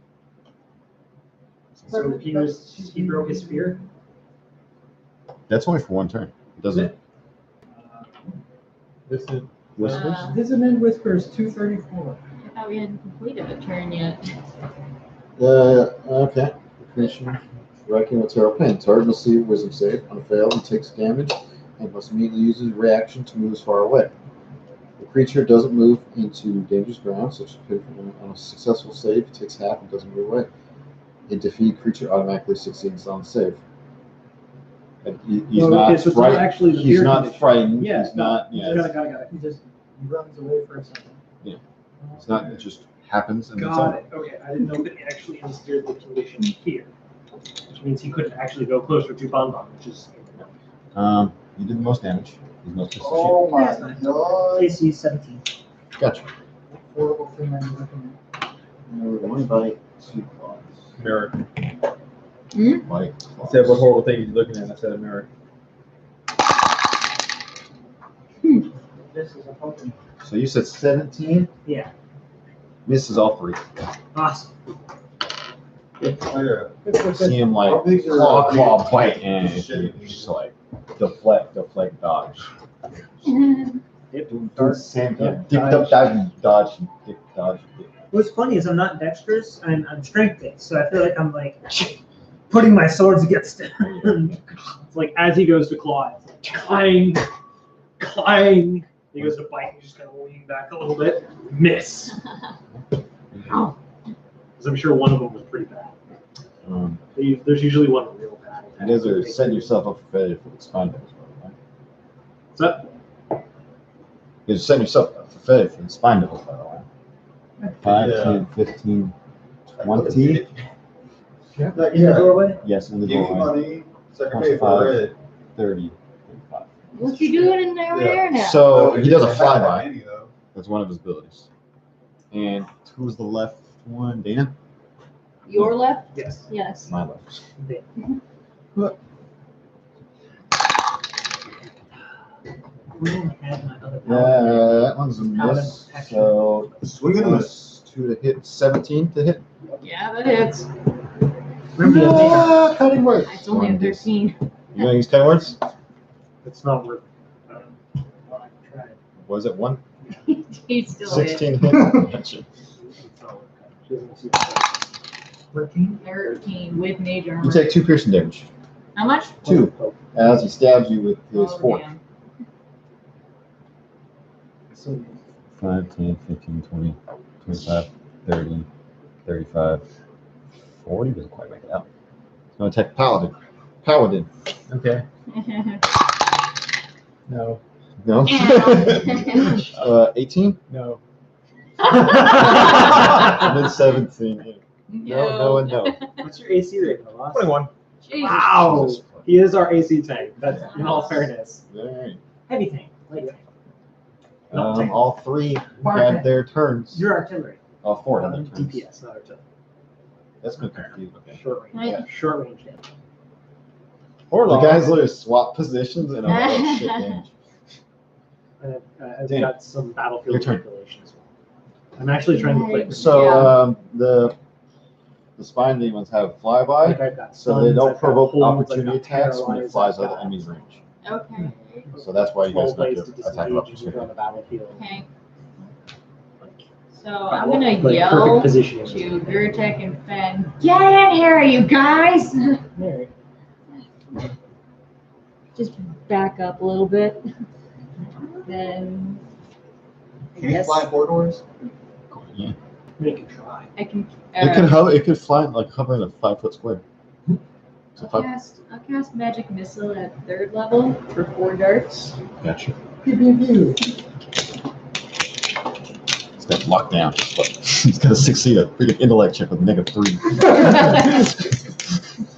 So he broke his spear? That's only for one turn. It doesn't. This is. Whispers? Visament Whispers 234. I thought we hadn't completed a turn yet. Okay. Creation striking with terrible pain. Target must see a wisdom save. On a fail, he takes damage and must immediately use his reaction to move as far away. The creature doesn't move into dangerous ground, such as on a successful save, he takes half and doesn't move away. In defeat, creature automatically succeeds on the save. And he's Oh, not okay, so it's not frightened. actually the He's fear not condition. frightened. Yeah, He's not. Yeah. Got it. He just runs away for a second. It's not. It just happens and it's Got over. it. Okay, I didn't know that he actually instilled the condition here, which means he couldn't actually go closer to Bonbon, which is. You did the most damage. He's most pistol Oh my god. AC 17. shield. Gotcha. Horrible thing I'm looking at. 1 bite, 2 claws. Mirror. Bite, I claws. said, what horrible thing are you looking at? I said, a mirror. This is a pumpkin. So you said 17? Yeah. Misses all 3. Awesome. Oh, yeah. See him like How big's your, claw, bite, and he's just like deflect, dodge. Same thing. Dip, dodge, dip, dodge, dip. What's funny is I'm not dexterous, I'm strength-based, so I feel like I'm like putting my swords against it. It's like as he goes to claw, it's like clang, clang. He goes to bite, and just kind of lean back a little bit, miss. Ow. Because I'm sure one of them was pretty bad. There's usually one real bad. And those are setting yourself up for failure for the spine damage, by the way. What's that? You're setting yourself up for failure for the spine damage, by the way. 5, Yeah. 10, 15, 20. Yeah. In the Yeah. doorway? Yes, in the Give me doorway. money, second pay for it. 30, 35. What you doing in there now? So he does a flyby. Many, though. That's one of his abilities. And who's the left one? Dana? Your left? Yes. Yes. My left. We don't have my other Yeah, power. that one's a miss. Action. So Swing and a miss. 2 to hit, 17 to hit. Yeah, that hits. Remember the other Ah, cutting words. It's only a 13. You gonna use cutting words? It's not worth it. Well, I can try it. Was it 1? He's still 16 hit. hit. Gotcha. It's not worth it. She doesn't see the 13? 13 with mage armor. You take 2 piercing damage. How much? 2 as he stabs you with his Oh, fork. damn. So 5, 10, 15, 20, 25, 30, 35, 40. Doesn't quite make it out. It's going to attack Paladin. Paladin. Okay. No. No. Ow. 18? No. And then 17. No, and no. What's your AC rating, Ross? 21. Jesus. Wow. Jesus. He is our AC tank. That's in all fairness. Alright. heavy tank, light tank. All 3 Far had ahead. their turns. Your artillery. All 4 had their turns. DPS, not artillery. That's been confused. Okay. Short range. Right. Yeah, short range hit. Or The long. guys literally swap positions and I'm like, shit, damage. I've Dan, got some your battlefield turn. manipulation as well. I'm actually trying to play. So Yeah. the spine demons have flyby, Like I've got so they stuns, don't I've got provoke holds, opportunity I've got attacks when it paralyzed, flies I've out of the got enemy's range. Okay. So that's why you guys 12 ways have to to attack disengage and opportunity. move on the battlefield. Okay. So I'm gonna Like yell perfect positioning. to Gurtek and Fen, get in here, you guys! Mary. Just back up a little bit. Then I Can you guess fly corridors? Yeah. Make it try. I can. It could fly like hover in a 5-foot square. So I'll 5. cast magic missile at 3rd level for 4 darts. Gotcha. Pew, pew, pew. It's got lockdown. It's got to succeed a freaking intellect check with -3.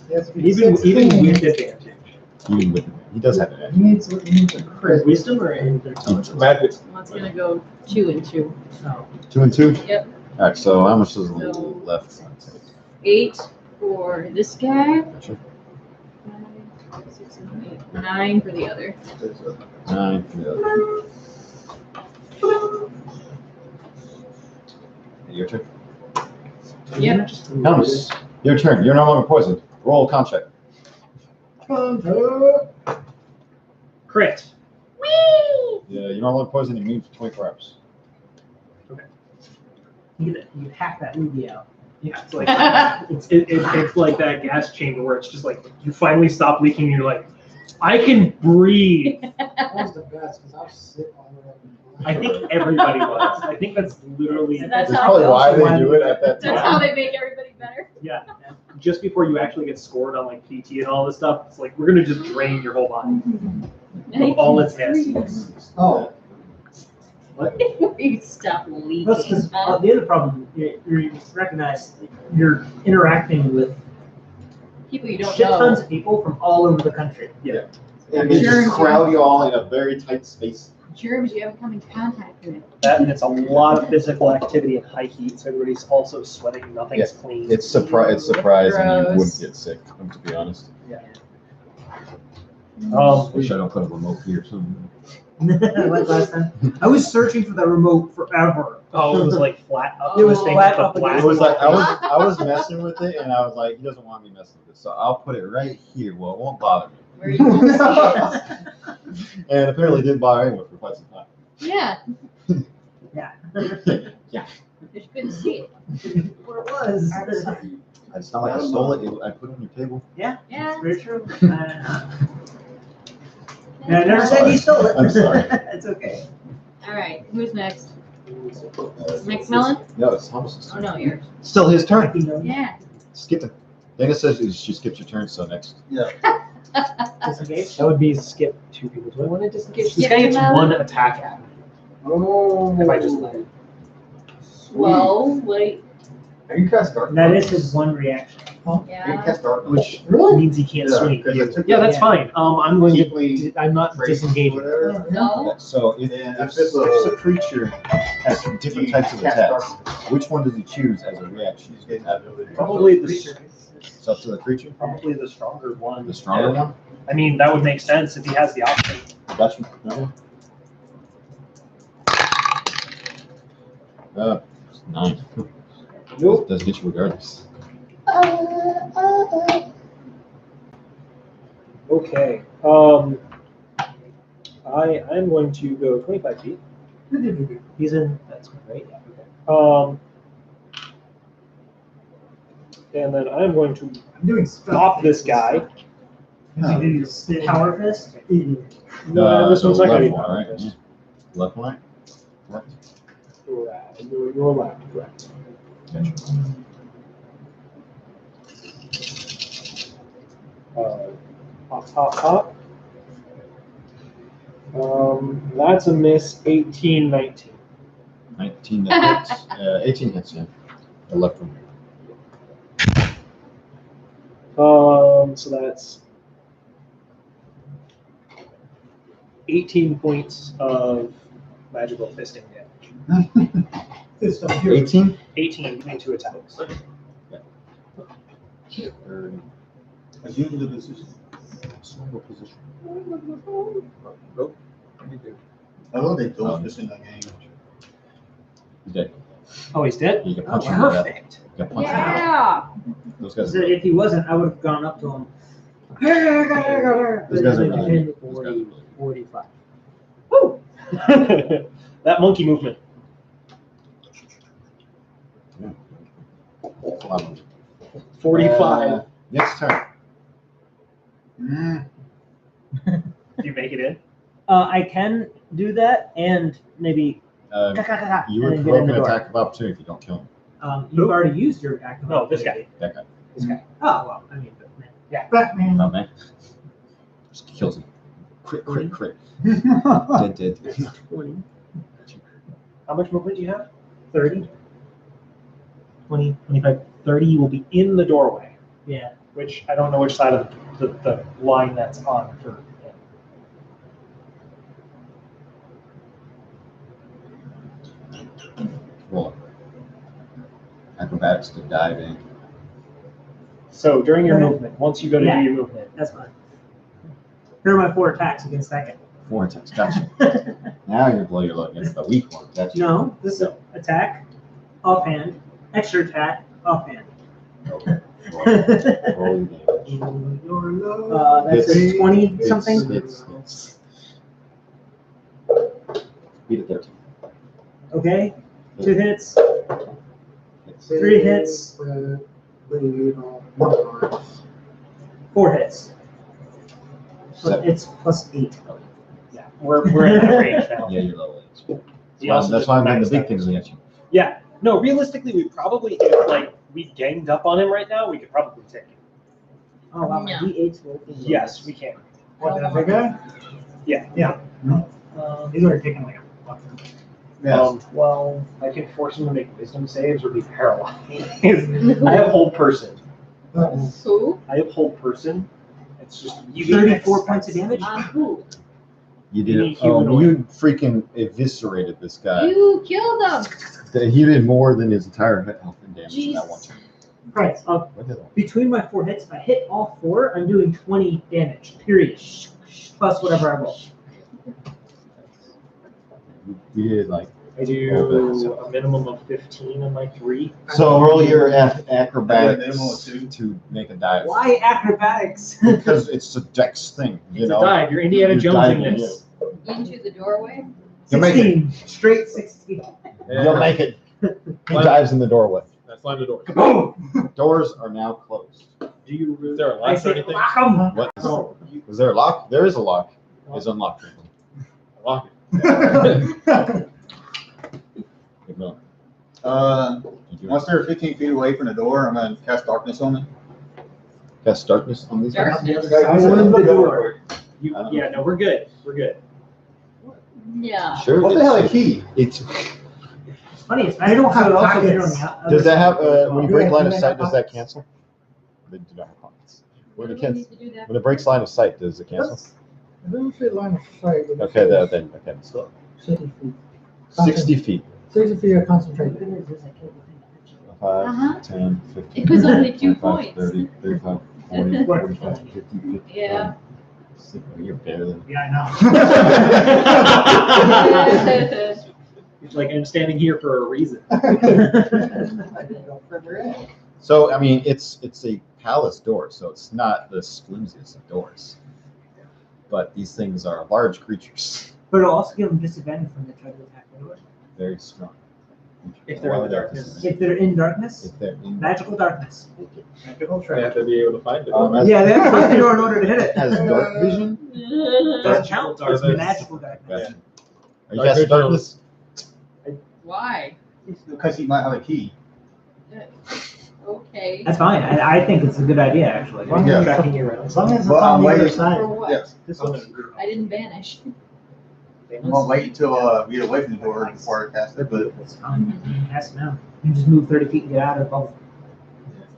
Yes, Even 16. with advantage. Even with he does have it. He needs a crit. Wisdom or intelligence? Magic. Well, it's gonna go 2 and 2. Oh. 2 and 2. Yep. All right. So how much is So- left? 8 for this guy. Gotcha. 5, 6, 7, 8. 9 for the other. 9 for the other. Your turn. Yep. Helms, your turn. You're no longer poisoned. Roll con check. Crit. Whee! Yeah, you're no longer poisoned. Immune for 24 hours. You hack that Ruby out. Yeah, it's like it's like that gas chamber where it's just like you finally stop leaking and you're like, I can breathe. That was the best, because I was sick all the way. I think everybody was. I think that's literally That's That's how probably it why goes. they do it at that That's how time. they make everybody better. yeah. Just before you actually get scored on like PT and all this stuff, it's like we're gonna just drain your whole body of all its nastiness. Oh, You stop leaking. That's because the other problem, you recognize you're interacting with People you don't shit tons know. of people from all over the country. And they just crowd you all in a very tight space. Germs you haven't come in contact with. That and it's a lot of physical activity at high heat, so everybody's also sweating. Nothing's clean. It's surprising you Gross. wouldn't get sick. To be honest, wish I don't put a remote here. Like last time. I was searching for that remote forever. Oh, it was like flat up. It was the thing flat with up the against It black was like line. I was messing with it, and I was like, he doesn't want me messing with it, so I'll put it right here. Well, it won't bother me. Where you won't see it. And apparently, it didn't bother anyone for quite some time. Yeah, Yeah. Yeah, you couldn't see it. Where it was. it's not like I stole it. I put it on your table. Yeah. It's very true. Yeah, I never said you stole it. I'm sorry. It's okay. All right, who's next? Next Melon? No, it's Thomas's Oh turn. no, yours. Still his turn. Yeah. Skip it. Dana says she skipped your turn, so next. Disengage. That would be skip 2 people. Do I want to disengage? This Skip guy gets to one attack at me. Oh. If I just let it. Well, wait. Have you cast Dark? That is his one reaction. Have you Yeah. cast Dark? Which really? means he can't Yeah, swing. 'cause I took Yeah, the that's fine. I'm going Deeply to. I'm not trace disengaging. whatever. No. So if a creature has different types of attacks, which one does he choose as a reaction? Probably the It's up to the creature. probably the stronger one. The stronger one. I mean, that would make sense if he has the option. Gotcha. Okay. 9. Nope. Does get you regardless. Okay. I'm going to go 25 feet. He's in. That's right. Yeah. And then I'm going to I'm doing stuff. stop this guy No. The power fist. No, this one's not gonna left be one, right? power. Yeah. Left one, right? Left. Right, your left, correct. Gotcha. Hop. That's a miss. 18, 19. 19 that hits. 18 hits, yeah. The left one. So that's 18 points of magical fisting damage. Fist up here. 18? 18 between 2 attacks. Assume the position. Single position. Nope. I love they don't just in that game. He's dead. Oh, he's dead? You can Oh, punch him in the head. perfect. You can punch him. Yeah. Those guys So if he wasn't, I would have gone up to him. Those guys are But really- then 40, 45. Woo! That monkey movement. a lot of them. 45. Next turn. Do you make it in? I can do that and maybe. You and would then get provoke in the an door. attack of opportunity if you don't kill him. You've already used your act. No, this guy. That guy. This guy. Oh, well, I mean, but, man. Batman. Not man. Just kills him. Crit. Dead. 20, How much movement do you have? 30. 20, 25, 30. You will be in the doorway, Yeah. which I don't know which side of the line that's on for. Roll. Acrobatics to dive in. So during your Okay. movement, once you go to Yeah. do your movement, That's fine. Here are my 4 attacks against that 4 attacks. Gotcha. Now you're blow your load against the weak one. Gotcha. No, this is attack, offhand, extra attack, offhand. Okay. Roll your damage. Your love. That's a 20 something. It's beat it 13. Okay, 2 hits, It's 3 hits, Blade on 4 hits. So 7. it's plus 8. yeah, we're in that range now. Yeah, you're low. He also That's just why I'm doing the maxed big out. things against you. Yeah, no, realistically, we probably, if like we ganged up on him right now, we could probably take him. Oh, wow, my No. D8's working. Yes, we can. What, that big guy? Yeah. He's already taken like a fuck. Yes. Well, I can force him to make wisdom saves or be paralyzed. I have hold person. Who? I have hold person. It's just you 34 points of damage? On who? You You did. humanoid. You freaking eviscerated this guy. You killed him. He did more than his entire health and damage in that one Jeez. turn. Right, What the hell? between my 4 hits, if I hit all 4, I'm doing 20 damage, period. Plus whatever I roll. You did like. I do a minimum of 15 on my 3. So roll your Minimum of acrobatics 2. to make a dive. Why acrobatics? Because it's a dex thing, you It's know. a dive, you're Indiana You're Jonesing diving, this. Into the doorway? You'll make it. 16, straight 16. You'll make it. He dives in the doorway. That's on the door. Doors are now closed. Do you, is there a I lock or say, anything? lock 'em. What? Oh, Is there a lock? There is a lock. It's unlocked. lock it. Ignore. Once You do they're 15 feet away from the door, I'm gonna cast darkness on them. cast darkness on these guys. Darkness. I opened the door. Yeah, no, we're good. We're good. Yeah. Sure. What the hell is he? It's. It's funny, it's I don't have So also pockets. you're on the other Does that have side. when you Do break they- line do of they sight? have Does that pockets? cancel? They do not have pockets. When it We can, need to do that. when it breaks line of sight, does it cancel? That's- I don't say line of sight. but Okay, it's then okay. So 60 feet. 60 feet. 60 feet of concentration. 5, Uh-huh. 10, 15. It was only 2 25, points. 30, 35, 40, 45, 50, 50. Yeah. You're better than. Yeah, I It's like I'm standing here for a reason. know. Further in. So I mean, it's a palace door, so it's not the flimsiest of doors. But these things are large creatures, But it'll also give them disadvantage when they try to attack the door. very strong. If they're in the darkness. If they're in darkness, If they're in magical darkness. Magical They trap. have to be able to find it. Yeah, they have to find the door in order to hit it. Has dark vision? Doesn't count. It's Darkness. magical darkness. Gotcha. Are you casting darkness? Why? Because he might have a key. Okay. That's fine. I think it's a good idea, actually. Well, Yeah. Tracking you around. As long as it's Well, on the wait. other side. For what? Yes. This Oh, is no. I didn't vanish. Well, wait until we get away from the door before I cast it, but It's fine. Cast now. You just move 30 feet and get out of both.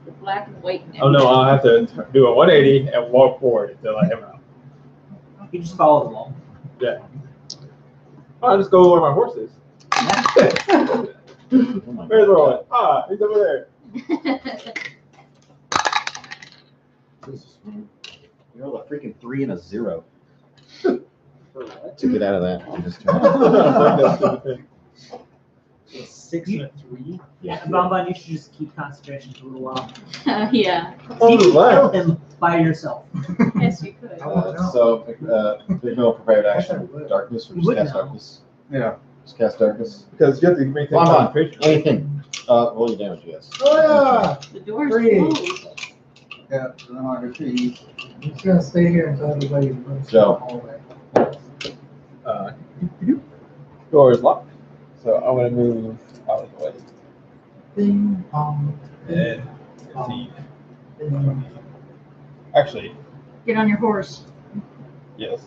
The black and white. Oh no, I'll have to do a 180 and walk forward until I hit him out. You just follow the wall. I'll just go where my horse is. Oh my Where's God. Roland? Ah, he's over there. Jesus, man. You rolled a freaking 3 and a 0 For what? to get out of that. You just Like that stupid thing. A 6 and a 3? Yeah, Bonbon, you should just keep concentration for a little while. Yeah. Oh, You can wow. kill him by yourself. Yes, you could. I wanna know. So, there's no prepared action. Darkness or You just would cast know. darkness? yeah. Just cast darkness. Because you have to maintain Come on. concentration. Anything. Roll your damage, yes. Oh The door's Three. closed. Yeah, so then I'll retreat. yeah. I'm just gonna stay here until everybody runs through Joe. the hallway. Uh, door is locked, so I'm gonna move out of the way. Ding, ding, And 15. ding. Actually, Get on your horse. yes.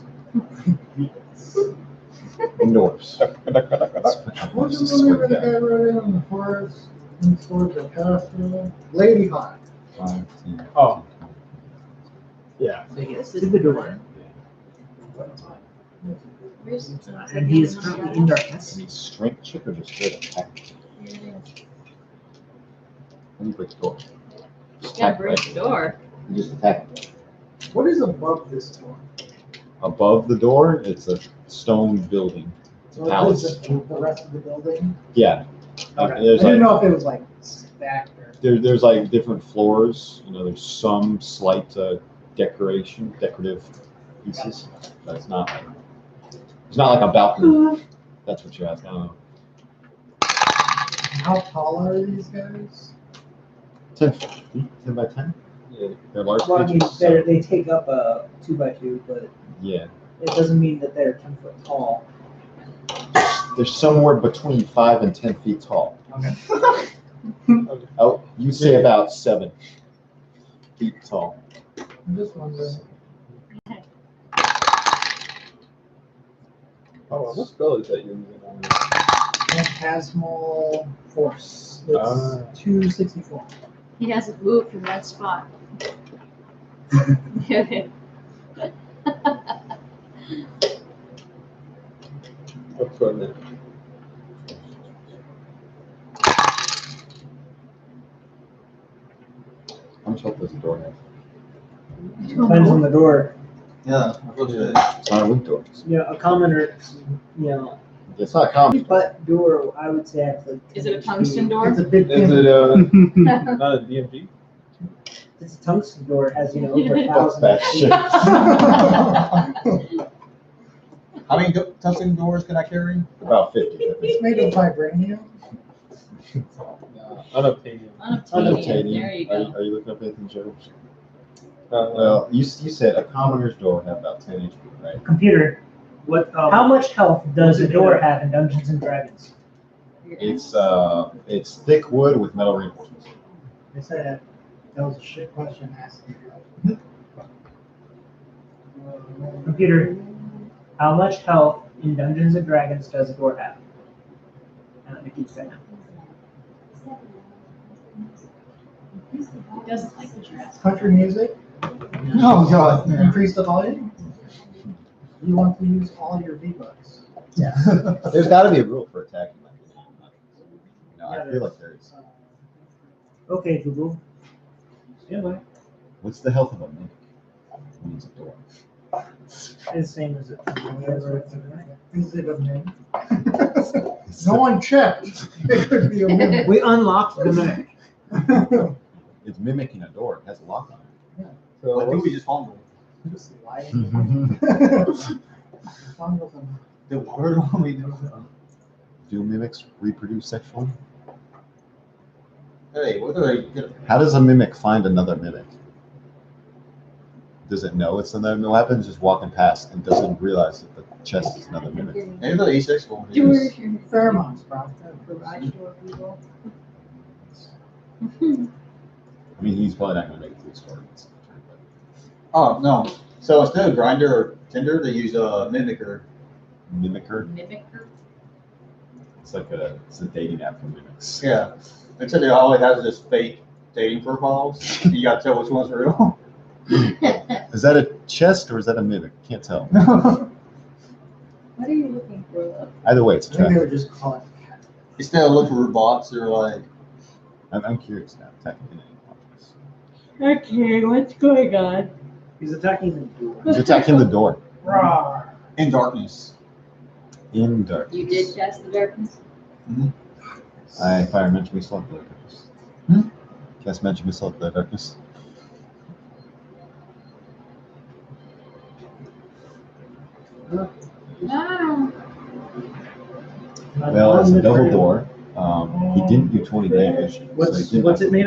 Indoors. What's the movie where the guy rode in on the horse and towards the castle? Lady Hawk. 5, 10, Oh. Yeah. This is To the door. Where's And he is currently in darkness. Any strength check or just straight attack? When you break the door. Just Gotta attack, break right? the door. You just attack. What is above this door? Above the door, it's a stone building. So Palace. is it the rest of the building? Yeah. Okay. I There's didn't like, know if it was like stacked or. there's like different floors. You know, there's some slight decorative pieces, but it's not like a balcony. That's what you're asking. I don't know. How tall are these guys? 10 feet, 10 by 10. Yeah. They're large Well, I mean, creatures. So, they take up a 2x2, but yeah, it doesn't mean that they're 10 foot tall. they're somewhere between 5 and 10 feet tall. Okay. Oh, you say about 7 feet tall. I'm just wondering. Oh, what spell is that you're using on this? Phantasmal force. It's Ah. 264. He hasn't moved from that spot. What's going on? How much health does the door have? Depends on the door. Yeah. I really did. It's not a weak door. You know, a commoner, you know, It's not common. but door, I would say actually. Is it a tungsten door? It's a big Is pin. it not a DMG? It's a tungsten door, it has, you know, over Fuck 1,000. that shit. How many tungsten doors can I carry? About 50. It's made of vibranium. Unobtainium. Unobtainium. There you go. Are you looking up anything, Joe? Well, Well, you said a commoner's door have about 10 HP, right? Computer, what, how much health does a door have in Dungeons and Dragons? It's thick wood with metal reinforcements. I said that was a shit question asking. Computer, how much health in Dungeons and Dragons does a door have? And let me keep saying that. He doesn't like the dress. Country music. Oh, God. Increase the volume. You want to use all your V-Bucks. Yeah. There's got to be a rule for attacking like this. You know, I feel like there is. Okay, Google. Stand by. What's the health of a mimic? It means a door. It's the same as it. Is it a min? No one checked. It could be a min. We unlocked the mimic. It's mimicking a door. It has a lock on it. so I think we just fumbled. Just lying. The word only knows. Do mimics reproduce sexually? Hey, what are they? How does a mimic find another mimic? Does it know it's another? What happens just walking past and doesn't realize that the chest is another mimic? Maybe the E6 one. George, Pheromones, bro. garage door people. I mean, he's probably not going to make it through the story. Oh, no. So instead of Grindr or Tinder, they use a Mimicker. Mimicker? Mimicker. It's a dating app for mimics. Yeah. Except it always has this fake dating profiles. You got to tell which one's real. Is that a chest or is that a mimic? Can't tell. What are you looking for? Either way, it's I think they traffic. would just call it cat. Instead of looking for bots, they're like, I'm curious now. Technically, Okay, what's going on? He's attacking the door. he's attacking the door Rawr. in darkness. in dark. You did cast the darkness? I fire mention missile of the darkness. Hmm? Cast mention missile of the darkness. No. Well, it's a double door. He didn't do 20 damage. What's so he what's it made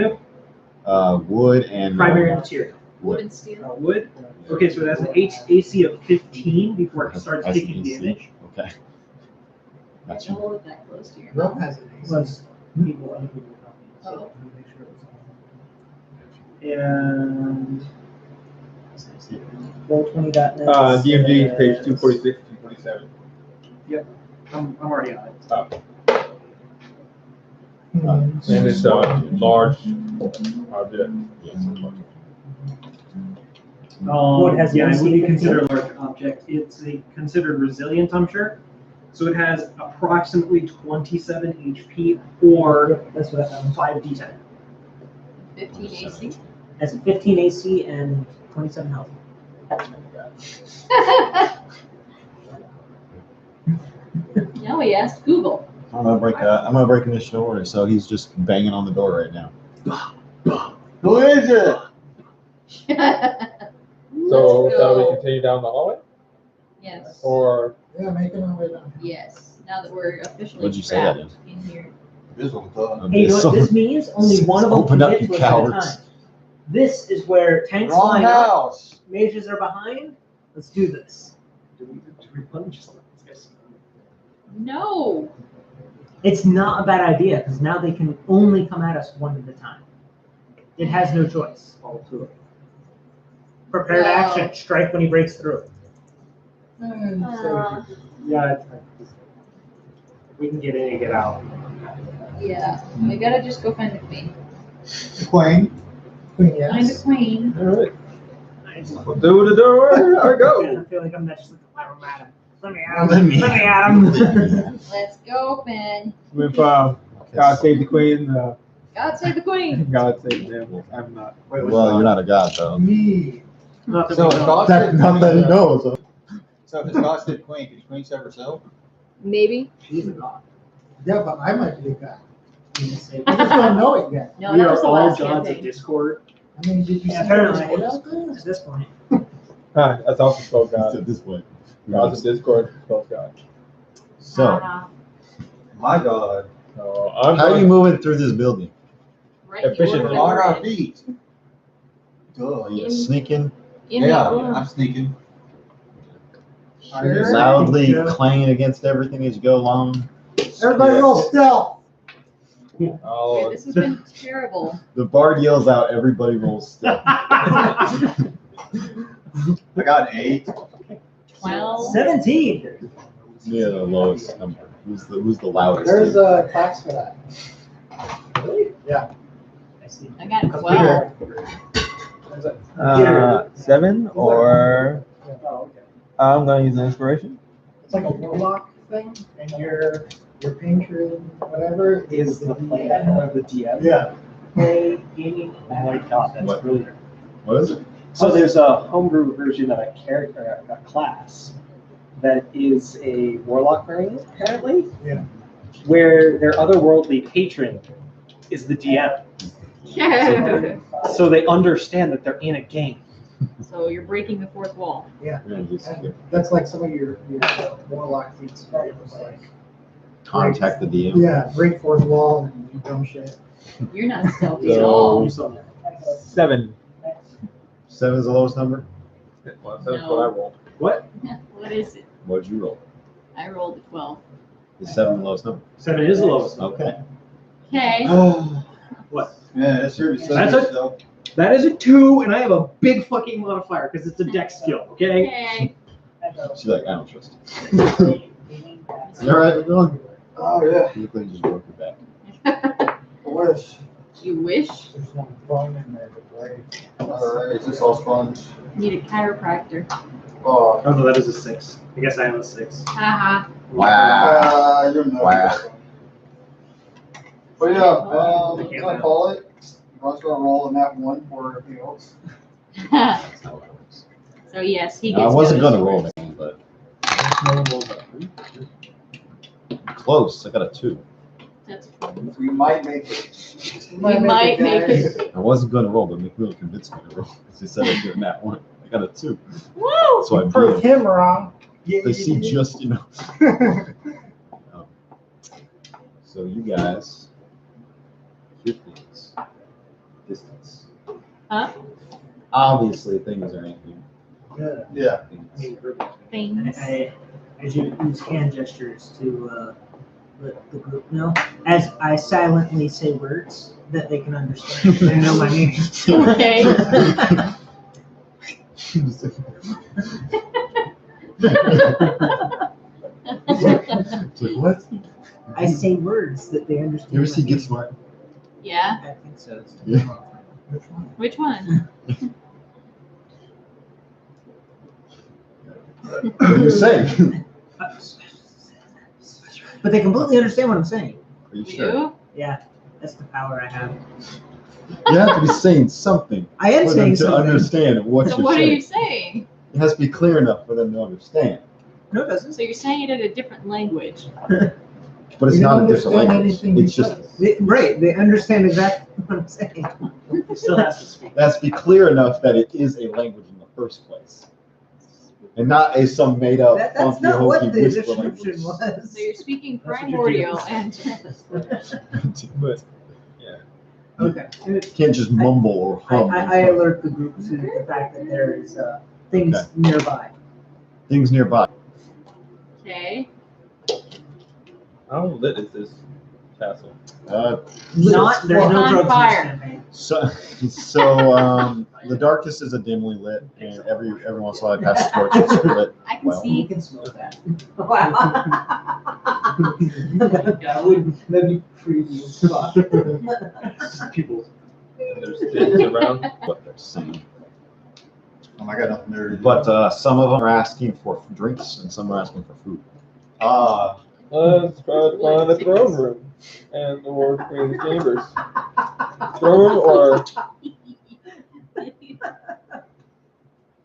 of? Wood and Primary material. Wood and steel. Wood. Okay, so it has an AC of 15 before it starts That's taking AC. damage. Okay. Don't Gotcha. hold it that close to your Rope mouth. has an ace. Plus other people copy. So Oh. make sure it's on. And roll20.net. DMG, page 246, 247. I'm already on it. Oh. Hmm. And it's a large object. Wood has Yeah, an it AC would be of 15. considered a large object. It's considered resilient, I'm sure. So it has approximately 27 HP or That's what I 5d10. 15 AC. has a 15 AC and 27 health. Now we asked Google. I'm gonna break initial order. So he's just banging on the door right now. Who is it? So Let's shall we go. continue down the hallway? Yes. Or Yeah, making our way down. Yes. Now that we're officially What'd you say that trapped in here. This one, though. Hey, you know what this means? Only one of them Open can up, get you to us at a cowards. time. This is where tanks Wrong line up, house. mages are behind. Let's do this. Do we punch something? Yes. No. It's not a bad idea because now they can only come at us one at a time. It has no choice. All through it. Prepared Wow. action. Strike when he breaks through. Yeah, we can get in and get out. Yeah. We gotta just go find the queen. Queen. Find the Yes. queen. all right, through the door I go. I feel like I'm not just looking at him. Let me at him. Let me Let me at him. Let's go, Finn. With God save the queen. God save the queen. God save them. I'm not. Well, you're not a god though. Me. Not that So we if know. God That, saved not that he Queen, knows. Huh? so if it's God saved Queen, can Queen save herself? Maybe. She's a god. Yeah, but I might be a god. I just don't know it yet. No, We that are was the all last gods of campaign. Discord. I mean, did you see Yeah, what apparently. was out there? At this point. That's also spell God. At this point. God's a Discord, spell God. So, My God. So I'm how are going- you moving through this building? Right in the Efficiently. order On that we're our in. feet. Duh. Are you sneaking, In the Yeah, order. I'm sneaking. Sure. loudly Yeah. clanging against everything as you go along? Everybody roll stealth. Oh, Dude, this has been terrible. The bard yells out, everybody rolls still. I got an 8. 12. 17. Yeah, the lowest number. Who's the loudest? There's a class for that. Yeah. I see. I got 12. 7 or Oh, okay. I'm going to use an inspiration. It's like a warlock thing, and your painter, whatever, Is the plan of the DM? Yeah. Play gaming? Oh my god, that's What? brilliant. What is it? So there's a homebrew version of a character, a class, that is a warlock variant, apparently. Yeah. Where their otherworldly patron is the DM. So they understand that they're in a game. So you're breaking the fourth wall. Yeah. Yeah, just- And that's like some of your warlock feats. Like, contact the DM. Yeah, break fourth wall and do dumb shit. You're not stealthy at all. So 7. 7 is the lowest number. Well, that's what I rolled. What? What is it? What did you roll? I rolled a 12. Is 7 the lowest number? 7 is the lowest. Okay. Okay. What? Yeah, that's your That's a- though. That is a 2, and I have a big fucking modifier because it's a dex skill. Okay. Okay. She's like, I don't trust you. You all right? We're going. Oh, yeah. You look like you just broke your back. I wish. You wish? There's one phone in there to play. Alright, it's just all sponge. Need a chiropractor. Oh, Oh no, that is a 6. I guess I am a 6. Haha. you're not. Wow. But yeah, can I call it? I'm just gonna roll a nat 1 for everything else. That's not what it was. So yes, he No, gets. I wasn't bonus gonna roll points. anything, but close. I got a 2. That's fine. We might make it. We might make it. I wasn't gonna roll, but McMillan convinced me to roll. Because he said I did that one. I got a 2. Woo! So I Prove did. him wrong. They see just, So you guys, hear things. Distance. Huh? Obviously, things are anything. Yeah. Things. I do use hand gestures to let the group know. As I silently say words that they can understand. They know my meaning. Okay. It's like, what? I say words that they understand. You ever see my Get meaning. Smart? Yeah. I think so. Yeah. Which one? What are you saying? But they completely understand what I'm saying. Are you sure? You? Yeah, that's the power I have. You have to be saying something I am for them saying to something. understand what So you're what are saying. you saying? It has to be clear enough for them to understand. No, it doesn't. So you're saying it in a different language. But it's You not don't a different understand language. anything he It's just, says. Right, they understand exactly what I'm saying. He still has to speak. it has to be clear enough that it is a language in the first place. And not a some made up That's funky not what hokey the whisper description language. was. So you're speaking That's what primordial you're and But Okay. you can't just mumble or hum. I alert the group to the fact that there is things Okay. nearby. Things nearby. okay. How lit is this castle? Not there's no On drugs fire. in this campaign. So the darkness is a dimly lit, and every once in a while I pass the torch, it's lit. I can Well. You see. can smoke that. Wow. That would maybe preview. People. There's things around. What they're saying. I got nothing there to do. But some of them are asking for drinks, and some are asking for food. Let's try to find a throne room and the War Queen's chambers. Throne room or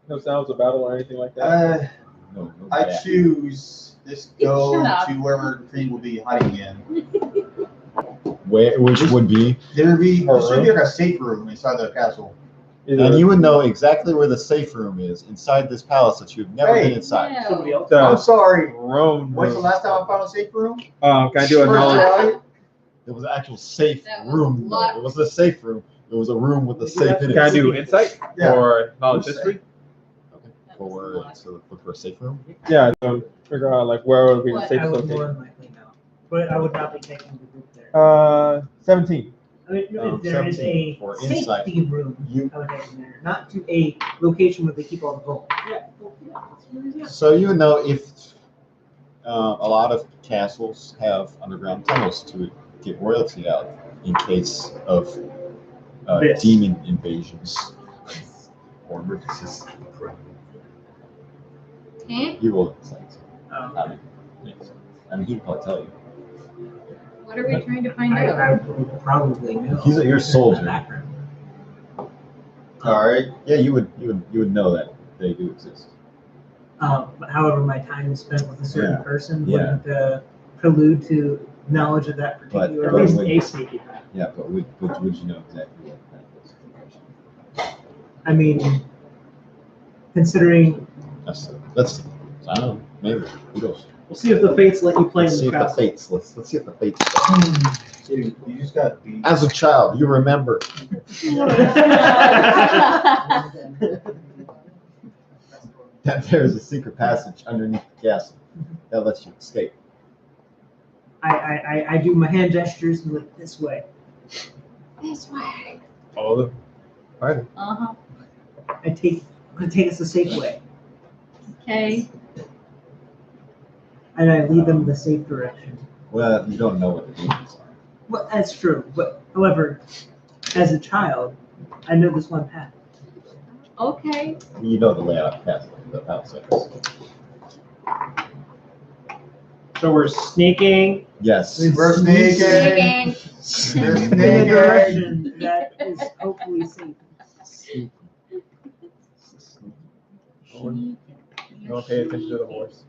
no sounds of battle or anything like that? No, I bad. choose this go Shut up. to wherever the queen will be hiding in. Which would be, There should be like a safe room inside the castle. Either and you would know exactly where the safe room is inside this palace that you've never been inside. No. Somebody else. I'm sorry. throne When's the room. last time I found a safe room? Can I do a knowledge? It was an actual safe That was room. though. locked. It was a safe room. It was a room with a safe in it. Can I do insight Yeah. or knowledge history? So look for a safe room. Yeah, to figure out like where would be the What? I safest would more location. than likely know. But I would not be taking the group there. 17. I mean, if there is 17 a for insight. safety room, You- I would take them there, not to a location where they keep all the gold. So you would know if a lot of castles have underground tunnels to get royalty out in case of This. demon invasions or emergencies. Hmm? You will insight. Um, I mean, he can probably tell you. What are we trying to find I out? would probably know. He's your soldier. Background. All right. Yeah, you would know that they do exist. But however, my time is spent with a certain Yeah. person Yeah. wouldn't prelude to knowledge of that particular. But At least would- a sneaky path. Yeah, but would you know exactly what that is? I mean, considering Let's see. I don't know. Maybe. Who knows? We'll see if the fates let you play in Let's see the if the castle. fates. Let's see if the fates. Dude, you just got beat. As a child, you remember. That there is a secret passage underneath the castle that lets you escape. I do my hand gestures and look this way. This way. All the right. Uh-huh. I'm gonna take us the safe way. Okay. And I lead them the safe direction. Well, you don't know what the demons are. Well, that's true. But however, as a child, I know this one path. Okay. You know the layout of the castle, the outsiders. So we're sneaking. Yes. We're sneaking. Sneaking. They're In a sneaking. direction that is hopefully safe. You don't pay attention to the horse.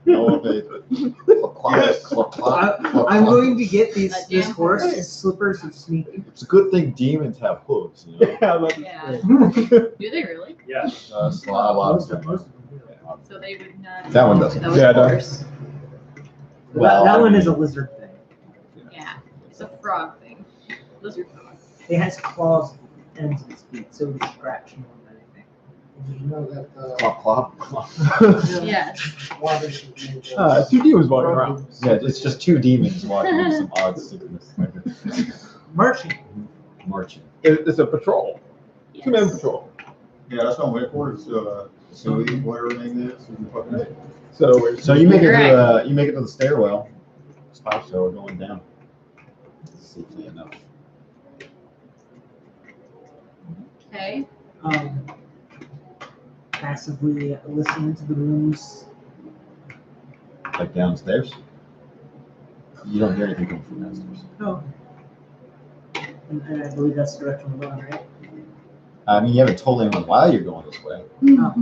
No, they. Yes. I'm going to get this damn horse horse. as slippers of sneaking. It's a good thing demons have hooves, you know. Yeah, I love Yeah. this. Do they really? Yeah. A lot Most of of them. them do. So they would not. That one doesn't. That was Yeah, it does. horse. Well, that I one mean- is a lizard thing. Yeah. It's a frog thing. Lizard frog. It has claws at ends of its feet, so it's scratching more than anything. Did you know that Clop, clop, clop. Yes. water should be made of- Two demons walking around. Yeah, it's just two demons walking in some odd sickness. Marching. Marching. It's a patrol. Yes. Two-man patrol. Yeah, that's what I'm waiting for. Is Zoe, whatever her name is. So we're So you make it Correct. to the stairwell. Spot show going down. Safely enough. Okay. Passively listening to the rooms. Like downstairs. You don't hear anything coming from downstairs. Oh. And I believe that's the direction we're going, right? I mean, you haven't told anyone why you're going this way. Oh.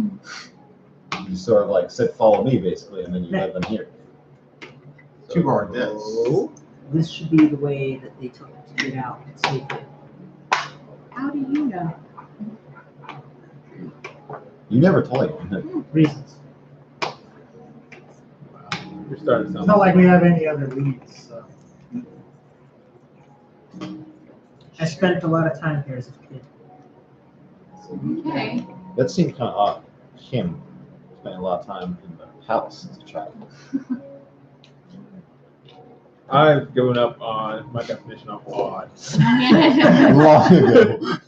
You sort of like said, "Follow me," basically, and then you led them here. Two bar this. This should be the way that they took to get out safely. How do you know? You never told anyone. Reasons. You're starting It's something. not like we have any other leads, so. I spent a lot of time here as a kid. Okay. That seemed kind of odd. Him spending a lot of time in the palace as a child. I've given up on my definition of odd. Long ago.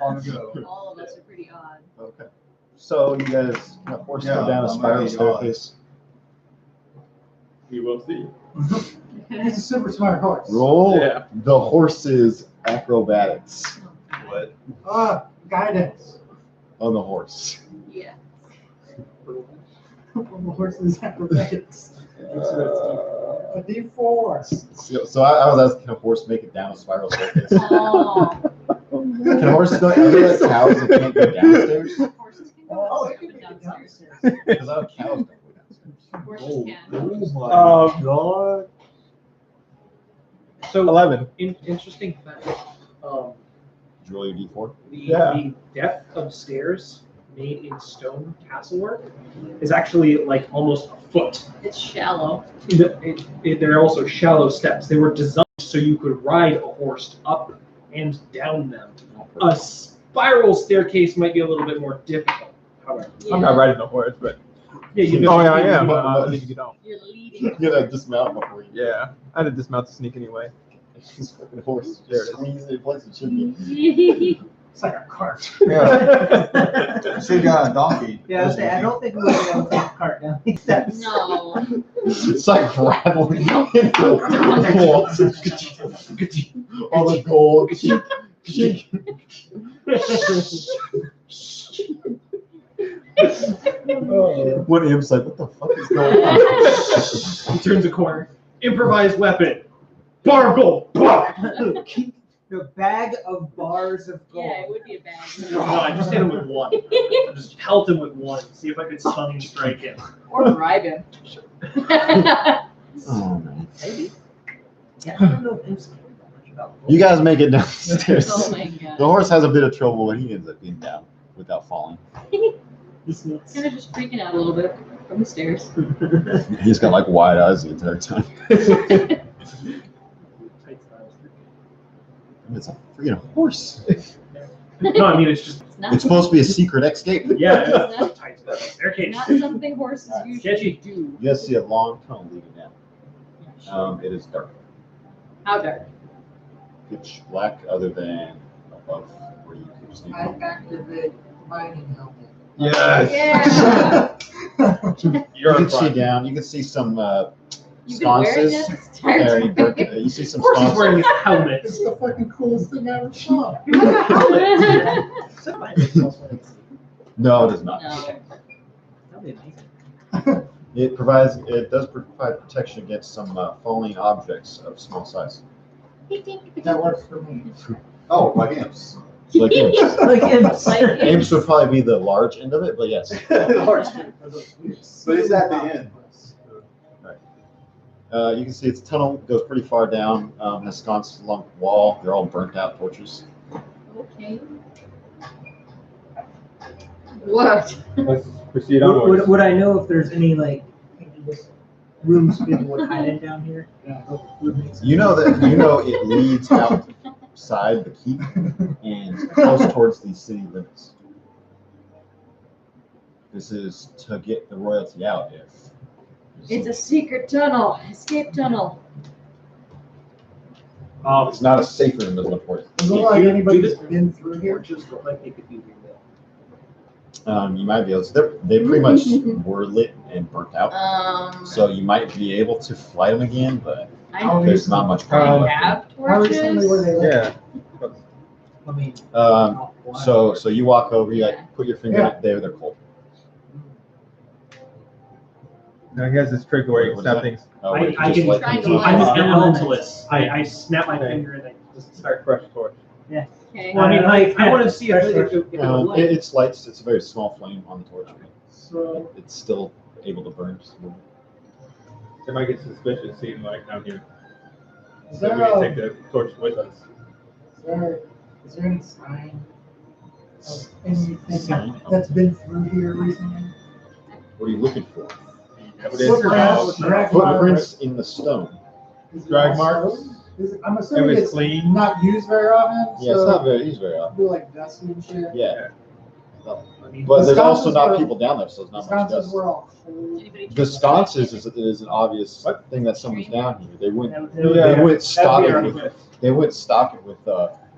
On the go. All of us are pretty odd. Okay. So you guys horse Yeah, go down a I'm spiral already staircase. We will see. He's a super smart horse. Roll Yeah. the horse's acrobatics What? Guidance. on the horse. Yeah. The horse's acrobatics. A D4. So I was asking, can a horse make it down a spiral staircase? Oh. Can horses go? Are there like cows that can't go downstairs? Horses can go Oh, upstairs, it can but be downstairs. Because our cows don't go downstairs. Horses can. God. So 11. Interesting fact. Did you roll your D4? Yeah. The depth of stairs made in stone castle work is actually like almost a foot. It's shallow. There are also shallow steps. They were designed so you could ride a horse up and down them. A spiral staircase might be a little bit more difficult, however. Yeah. I'm not riding the horse, but Yeah, you oh yeah, I am. but- But I think you don't. You're leading. You gotta dismount before you. Yeah, I had to dismount to sneak anyway. This fucking horse There it is. squeezes in place it should be. It's like a cart. Yeah. Should've got a donkey. Yeah, I don't think we would be able to take the cart down these steps. No. It's like rattling into the walls. All the gold. One imp's like, what the fuck is going on? He turns a corner. Improvised weapon. Bar of gold. Bah! The bag of bars of gold. Yeah, it would be a bag. No, I just hit him with one. I just pelt him with one. See if I could stunning strike him. Or bribe him. Oh, man. Maybe. Yeah, I don't know if imps care that much about gold. You guys make it downstairs. Oh my god. The horse has a bit of trouble when he ends up being down without falling. He sneaks. Kind of just freaking out a little bit. from the stairs. He's got like wide eyes the entire time. It's a freaking horse. No, I mean it's just It's supposed to be a secret escape. yeah. It's It's tight staircase. not something horses usually Sketchy. do. You guys see a long tunnel leading down. It is dark. How dark? Pitch black other than above where you can see. I activate mining helmet. Yeah. You can see down. You can see some You've been wearing sconces. this entire There, time. you see some Of course he's wearing sconces. his helmet. It's the fucking coolest thing I ever saw. No, it is not. No. That'd be amazing. It does provide protection against some falling objects of small size. That works for me. Oh, like imps. Like imps. Like imps. Like imps. Imps would probably be the large end of it, but yes. But it's at the end. You can see its tunnel goes pretty far down. Has sconces along the wall. They're all burnt out torches. Okay. What? Let's proceed Would, onwards. would I know if there's any like rooms people would hide in down here? You know it leads outside the keep and close towards the city limits. This is to get the royalty out if. It's a secret tunnel, escape tunnel. It's not a safer than for it. Does it look like anybody's been through here? Just look like they could be rebuilt. You might be able to. They pretty much were lit and burnt out, so you might be able to fly them again, but I there's not much I problem. have How recently were torches. they lit? Yeah. I mean, So you walk over, you like put your finger in it, they're cold. Now he has this trick where he What can is stop that? things. Oh, I wait, can just like- try to I'm light it. elementalist. I snap my finger and I Just start fresh torch. Okay. Well, I mean, I want to see if it'll light. It's light. It's a very small flame on the torch. So, It's still able to burn. They might get suspicious seeing like down here. is So there, we can a, take the torch with us. is there any sign of anything that's been through here recently? What are you looking for? Footprints, drag marks. Footprints in the stone. Is it Drag all marks? stone? I'm It assuming was it's clean. not used very often. Yeah, it's so not very used very often. do like dusty and shit. Yeah. I mean, But there's also sconces not were- people down there, so there's The not much sconces dust. were all cold. Anybody The check sconces is an obvious thing that someone's down here. They wouldn't. Yeah. They wouldn't stock that'd be it our with. They wouldn't stock it with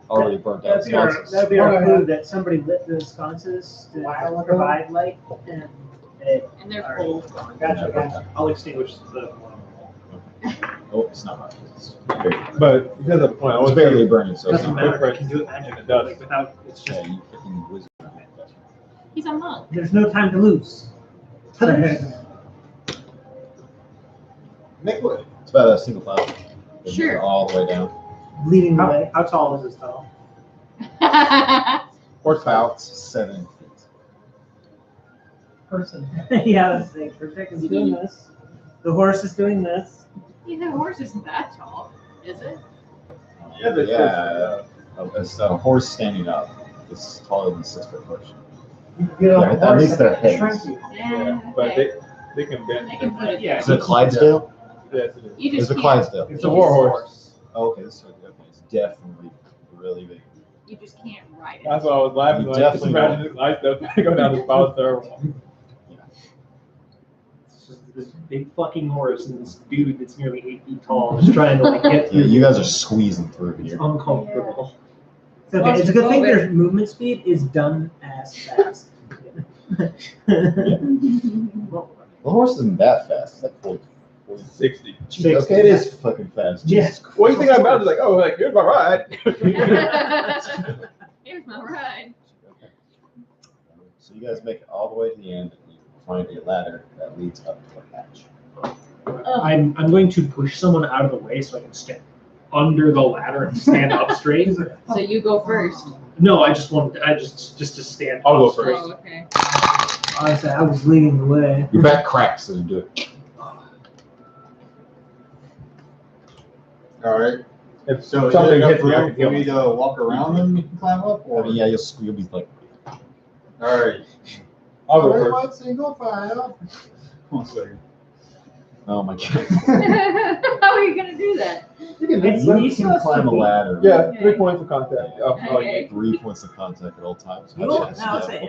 already burnt out That'd be our, sconces. that'd be our clue that somebody lit the sconces to While ago. provide light and it. And they're cold. Gotcha, gotcha. I'll extinguish the one. Oh, it's not hot. It's barely, But he has a point. I it's was barely burning, so it's Doesn't not. matter. I can do it magic. It does. Like without. It's Yeah, just. you freaking wizard. He's a monk. There's no time to lose. Make way. It's about a single file. Sure. All the way down. Leading the How, way. how tall is this tunnel? Or about 7 feet. Person. Yeah, let's see. Protect is doing this. The horse is doing this. The horse isn't that tall, is it? Yeah, it's a horse standing up. It's taller than 6 foot horse. You can get on Yeah, the at horse least they're and shrink heads. you. Yeah. But Okay. they can bend. I can put it Yeah. Is it a Clydesdale? Yes, it is. You It's just a can't. Clydesdale. It's a war horse. Oh, okay, this is okay. It's definitely really big. You just can't ride it. That's why I was laughing. You Like, just definitely imagine this light stuff go down this power stairwell. It's just this big fucking horse and this dude that's nearly 8 feet tall is trying to like get through. Yeah, you guys are squeezing through here. It's uncomfortable. It's okay. It's a good thing their movement speed is done as fast. The horse isn't that fast. It's like 40. 60. Okay, it is fucking fast. Yeah. Jesus What do you think Christ. about? It's like, oh, like here's my ride. Here's my ride. So you guys make it all the way to the end, and you find a ladder that leads up to a hatch. I'm going to push someone out of the way so I can stand under the ladder and stand up straight. So you go first. No, I just to stand I'll go up straight. Oh, okay. Honestly, I was leading the way. Your back cracks as you do it. All right. If So is something there hits enough me, I room can heal for me myself. to walk around them and climb up? I Or? mean, yeah, you'll be like, All right. I'll go Very first. much single file. One second. Oh my god. How are you gonna do that? You can It's You these can supposed climb to a be- ladder. Yeah, Okay. 3 points of contact. Okay. 3 points of contact at all times. You won't, no, I'll say,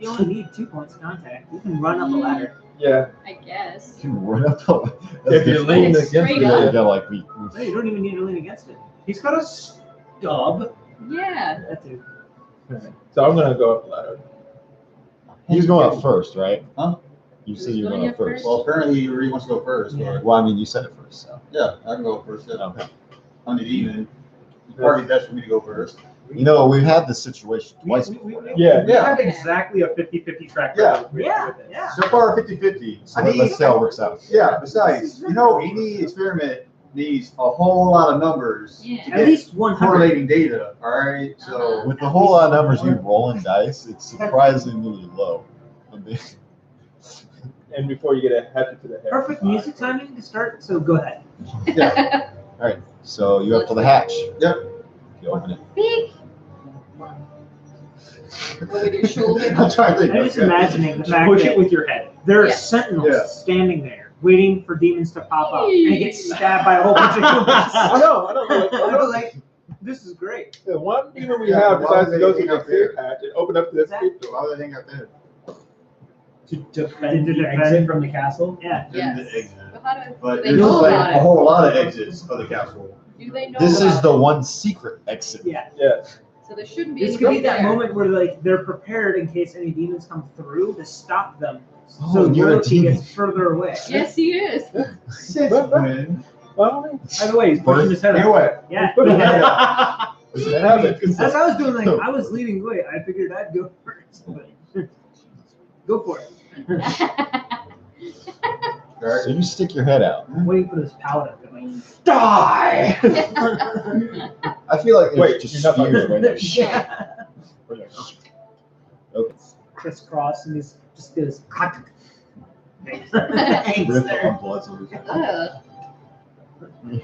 you only need 2 points of contact. You can run up a ladder. Yeah. I guess. You can run up the If you're leaning Like against straight it. up. You go like we. No, you don't even need to lean against it. He's got a stub. Yeah. That too. So I'm gonna go up the ladder. He's going up first, right? Huh? You Who's said you're going going up up first. first? Well, apparently he really wants to go first, Yeah. but Well, I mean, you said it first, so. yeah, I can go first. Yeah. Okay. I'm the demon. It's probably best for me to go first. You know, we've had this situation twice We- before. now. Yeah. We have exactly a 50-50 track Yeah. record with Yeah, it. yeah. So far, 50-50. So let's see how it works out. Yeah, besides, any experiment needs a whole lot of numbers Yeah. to At get least 100. correlating data, all right? So, Uh-huh. With the whole lot of numbers you rolling dice, it's surprisingly low. I mean, And before you get a hatchet to the head. Perfect music timing to start, so go ahead. yeah, all right, so you up to the hatch. Yep. You open it. Big. With your shoulder. I'm trying to think. I'm just okay. imagining the fact Push it that with your head. there are Yeah. sentinels Yeah. standing there, waiting for demons to pop up, and get stabbed by a whole bunch of humans. I know. I'm like, this is great. The one demon we Yeah, have why decides would to go they to hang the out there? safe hatch and open up to this Exactly. creep Why door. would they hang out there? To defend To the defend. exit from the castle. Yeah. Yes. The exit. But how do But they there's know like about a it? whole lot of exits for the castle. Do they know This is about the it? one secret exit. Yeah. Yeah. So there shouldn't be This could be anything that there. moment where like they're prepared in case any demons come through to stop them. Oh, So you're a royalty demon. gets further away. Yes, he is. Since when? Well, By the way, he's pushing his head You know out. what? Yeah. that happens. As I was doing, like, I was leading the way. I figured I'd go first. But go for it. So you stick your head out. I'm waiting for this powder. Going, Die! I feel like Wait, it's just you're not spears right there. yeah. Okay. Crisscross and he's just goes. Rip Hangs there. on blood so- Ugh.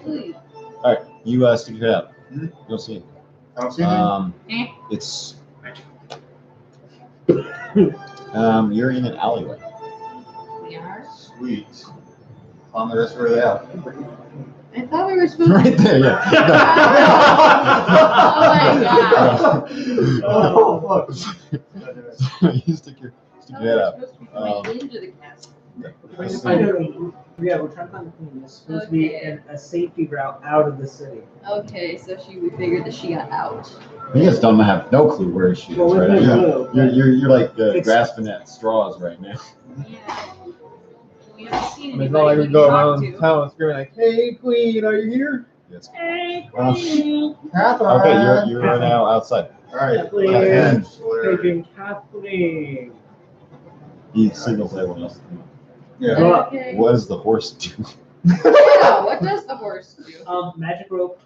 Please. All right, you stick your head out. Mhm. You'll see. I don't see anything. Eh. It's. You're in an alleyway. We are. Sweet. On the rest of the out. I thought we were supposed Right to. there, yeah. Oh my God. You stick your head out. Supposed to be coming into the castle. We're trying to find the queen. It's supposed to be Okay. a safety route out of the city. Okay, so we figured that she got out. You guys don't have no clue where she is Well, right with now. the blue, You're like It's- grasping at straws right now. Yeah. We haven't seen I mean, anybody it's not like we we can go talk around to. town screaming like, "Hey, queen, are you here?" Yes. Hey, Well, Queen. Catherine. Okay, you're now outside. All right. Kathleen. And where- Taking Kathleen. He signals everyone else. Yeah. Okay. What does the horse do? Yeah, what does the horse do? Magic rope.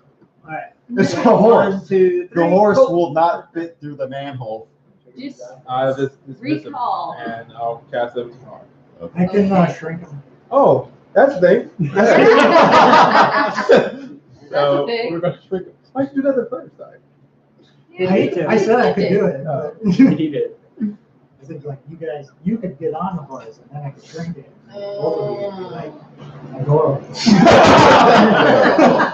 All right. It's a horse. 1, 2, 3. The horse go. will not fit through the manhole. Just Just dismiss him, recall. and I'll cast him tomorrow. I can shrink him. Oh, that's the thing. That's So a thing. we're gonna shrink him. Why'd you do that the first time? You need to. I said I could do it. No. but- He did. I said, like, you could get on the horse and then I could shrink it. Both of you would be like, adorable. Of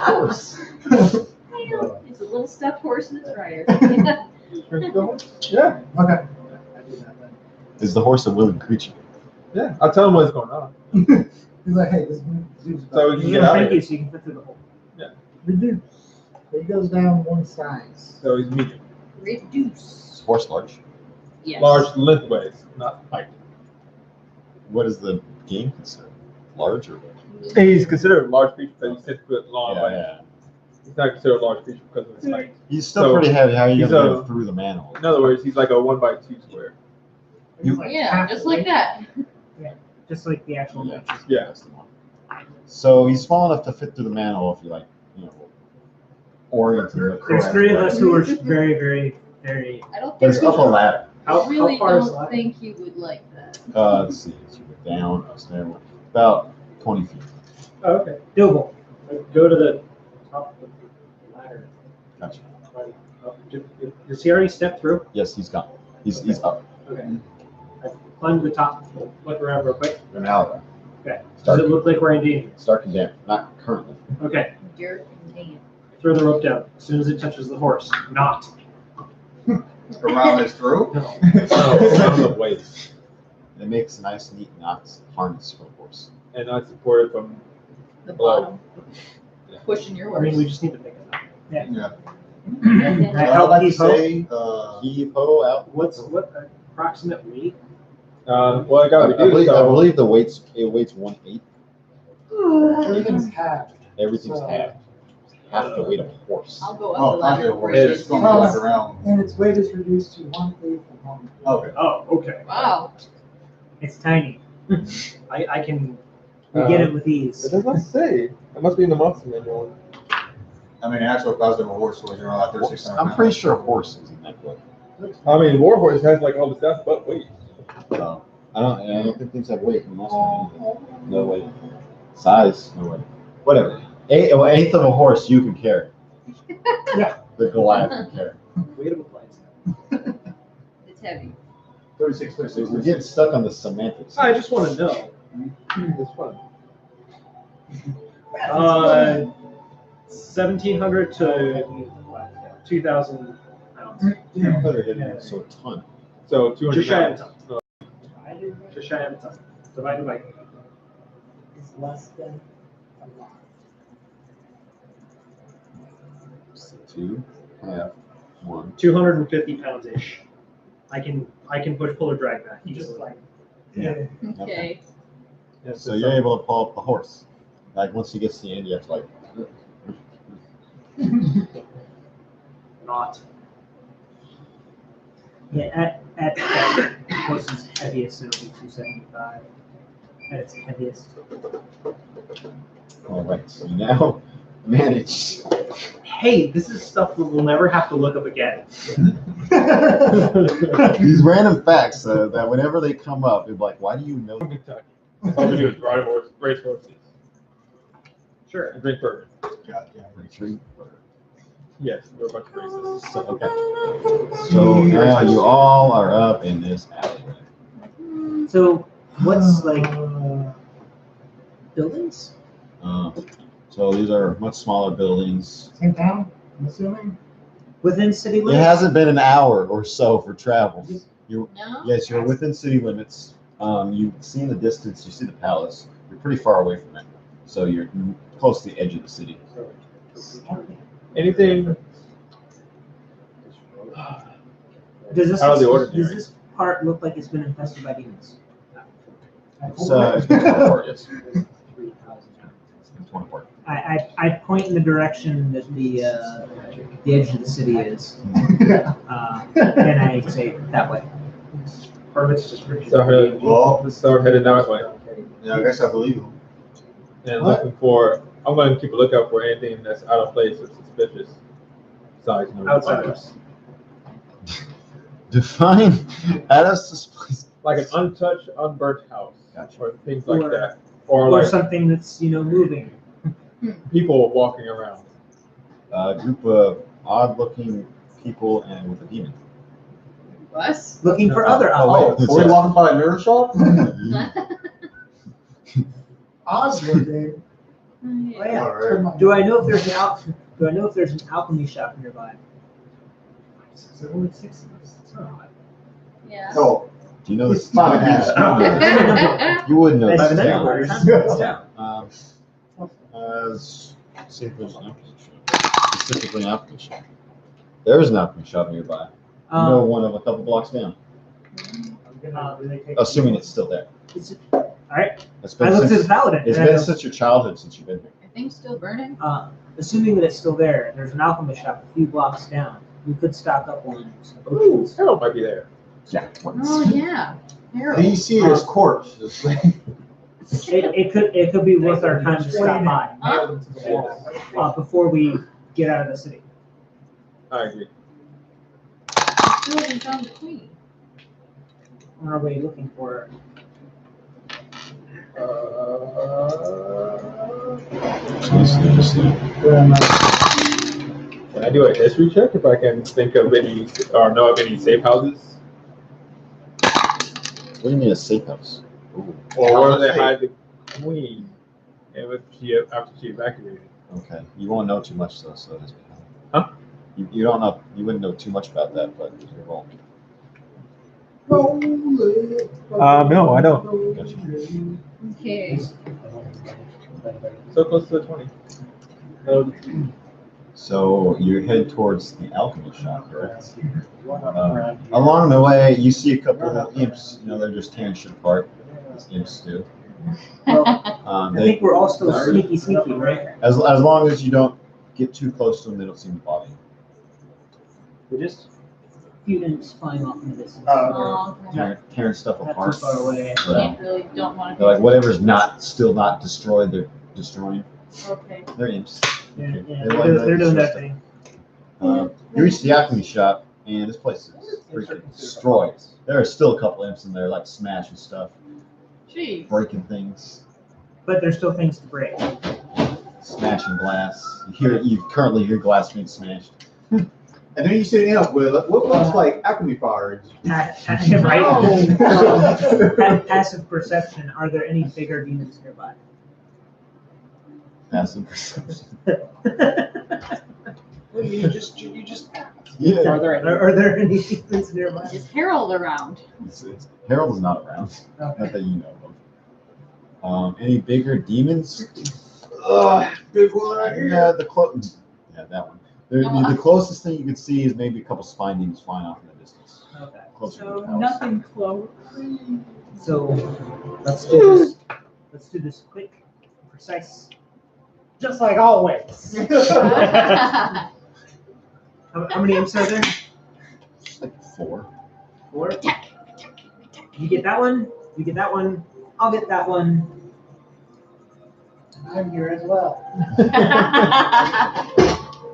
course. It's a little stuffed horse and its rider. Shrink the horse? Yeah, Okay. I do that then. Is the horse a willing creature? yeah. I'll tell him what's going on. He's like, hey, this dude's So we You can can get out of shrink here. you so you can fit through the hole. reduce. He goes down one size. So he's medium. Reduce. Is horse large? Yes. Large lengthways, not height. What is the game considered? Large or? He's considered a large creature because he's 6 foot long. Yeah, but yeah. He's not considered a large creature because of his height. He's still So, pretty heavy. How are you he's gonna a- get through the manhole? In other words, he's like a 1x2 square. He's like Yeah, half just like that. Just like the actual Yeah. matches. Yeah. That's the one. So he's small enough to fit through the manhole if you like, orient him the There's correct 3 of way. us who are very, very, very. I don't But think it's up a ladder. How, I really how far is don't that? think you would like that. Let's see. So you go down, upstairs, about 20 feet. Oh, okay. Doable. Go to the top of the ladder. Gotcha. Does he already step through? Yes, he's gone. He's up. Okay. climb to the top, look around real quick. An hour. Okay. Does it look like we're in danger? Start condemned. Not currently. Okay. Dirt and damn. Throw the rope down as soon as it touches the horse. Not. Around his throat? No. Around the waist, It makes nice, neat knots harness for a horse. and not supported from The below. bottom. Pushing your I mean, we horse. just need to think of that. Yeah. Can I I'd help like to keep hope? say, Heave ho out. What approximate weight? Well, I got I believe it weighs 1/8. Everything's halved. Everything's So- half the weight of a horse. I'll go up oh, the ladder Contra for horse, you. it's going to be like around, And its weight is reduced to 1/8 of 1. okay. Oh, okay. Wow. It's tiny. I can. We get it with ease. It does not say. It must be in the monster manual. I mean, actual cost of a horse was around like 3,600 I'm pretty sure horses in that book. I mean, Warhorse has like all the stuff but weight. So I don't think things have weight in the monster manual. No weight. Size, no weight. Whatever. Eighth of a horse you can carry. Yeah. The Goliath can carry. Weight of a place. It's heavy. 36, So 36. we're getting stuck on the semantics. I just want to know. It's fun. 1,700 to 2,000 pounds. So a ton. So 200 Just shy of a pounds. ton. Just shy of a ton. Divided by. It's less than a lot. So 2, half, 1. 250 pounds ish. I can push, pull, or drag back. You just like, Yeah. Okay. So you're able to pull up the horse. Like once he gets to the end, you have to like. Not. Yeah, at that horse's heaviest, it'll be 275. At its heaviest. All right. So now manage. Hey, this is stuff that we'll never have to look up again. These random facts that whenever they come up, you're like, why do you know? Kentucky. All we do is ride horses, race horses, Sure. and drink bourbon. Retreat. Yes, we're a bunch of racists. So, okay. So now you all are up in this alleyway. So what's like buildings? So these are much smaller buildings. same town, I'm assuming? Within city It limits? hasn't been an hour or so for travel. No? Yes, you're within city limits. You see in the distance, you see the palace. You're pretty far away from it. So you're close to the edge of the city. Anything Does this, out of the does ordinary. this part look like it's been infested by demons? It's been torn apart, yes. 3,000 times. It's been torn apart. I point in the direction that the edge of the city is, and I say that way. Part of it's just Richard. Well, Let's start heading that way. yeah, I guess I believe him. And looking for, I'm going to keep a lookout for anything that's out of place or suspicious. Besides, no Outsiders. Define out of suspicious. like an untouched, unburnt house, Gotcha. or things like Or- that, or Or like something that's, moving. people walking around. A group of odd-looking people and with a demon. Us? Looking for other Oh, outlets. wait. Are we walking by a mirror shop? Osborne, Dave. Oh, yeah. Alright. Do I know if there's an alchemy shop nearby? There are only 6 of us. It's not hard. Yeah. So, Do you know it's this? not an You wouldn't know That's this. another town. word. Let's see if there's an alchemy shop. Specifically an alchemy shop. There is an alchemy shop nearby. You know one of a couple blocks down. Assuming it's still there. Alright, It's I been looked at the since, paladin. it's and I been go, since your childhood since you've been here. I think still burning. assuming that it's still there, there's an alchemist shop a few blocks down. We could stock up on some Ooh, potions. Harold might be there. Yeah. Oh, yeah. Harold. you see his corpse. It's like- It could be worth our time to stop by Huh? before we get out of the city. I agree. Still haven't found the queen. Or are we looking for? Can I do a history check if I can think of any or know of any safe houses? What do you mean a safe house? Ooh. Or where they Safe. hide the queen after she evacuated. Okay. You won't know too much though, so that's Huh? You don't know. You wouldn't know too much about that, but you won't. No, I don't. Gotcha. Okay. So close to the 20. So you head towards the alchemy shop, correct? Along the way, you see a couple of imps. You know, they're just tearing shit apart. As imps do. Well, I They, think we're all still sneaky, right? as long as you don't get too close to them, they don't seem to bother you. We're just a few imps flying off in the distance. Oh, okay. Tearing stuff Not too apart. far away. But, Can't really, don't want to. they're like whatever's still not destroyed, they're destroying. Okay. They're imps. Yeah, They they're, like doing- that they're doing sort that of thing. You reach the alchemy shop, and this place is freaking destroyed. There are still a couple imps in there, like smashing stuff, Jeez. breaking things, But there's still things to break. smashing glass. You currently hear glass being smashed. And then you sit up with what looks like alchemy fire. Right? Passive perception. Are there any bigger demons nearby? Passive perception. You just Yeah. are there any? Are there any demons nearby? Is Harold around? Harold is not around. Not that you know of. Any bigger demons? Big one right here. Yeah, that one. The closest thing you can see is maybe a couple spine demons flying off in the distance. Okay. Closer to So the house. nothing close. So let's do this. Let's do this quick, precise, just like always. How many imps are there? Like 4. 4. You get that one. You get that one. I'll get that one. I'm here as well.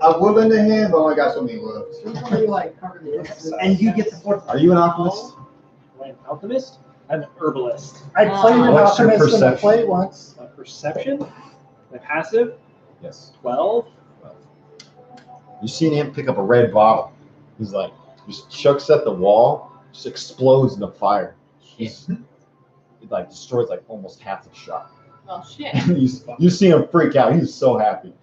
I would lend a hand, but I only got so many left. Somebody like cover the exit. And you get the 4th. Are you an alchemist? Am I an alchemist? I'm an herbalist. I played an What's your alchemist in a perception? play once. My perception, my passive, Yes. 12. You see an imp pick up a red bottle. He's like, just chucks at the wall, just explodes into fire. It like destroys like almost half the shop. Well, shit. you see him freak out. He's so happy.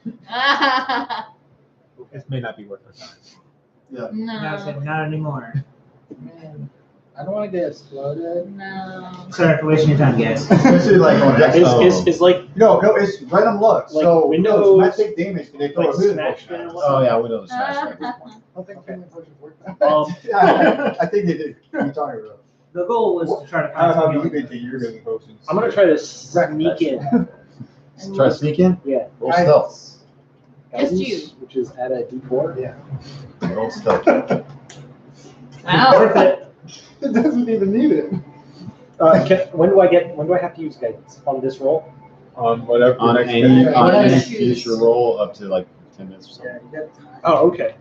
This may not be worth our time. No. Not anymore. Man, I don't want to get exploded. No. Sorry for wasting your time, guys. Especially like on that. Is like No, it's random luck. Like so Windows- might take damage and they throw like a hood smash potion at us. Oh yeah, Windows smash right at this point. I don't think healing potions work. I think they did. What are you talking about? The goal was to try to How find have some you healing. been to your healing potions? I'm gonna try to sneak in. Try to sneak in. Yeah. Roll stealth. Just you. Guidance, which is at a D4. Yeah. Roll stealth. Wow. Worth it. It doesn't even need it. When do I have to use guidance on this roll? On whatever. On the next any day. on any Choose. future roll up to like 10 minutes or something. Yeah, you get time. Oh, okay.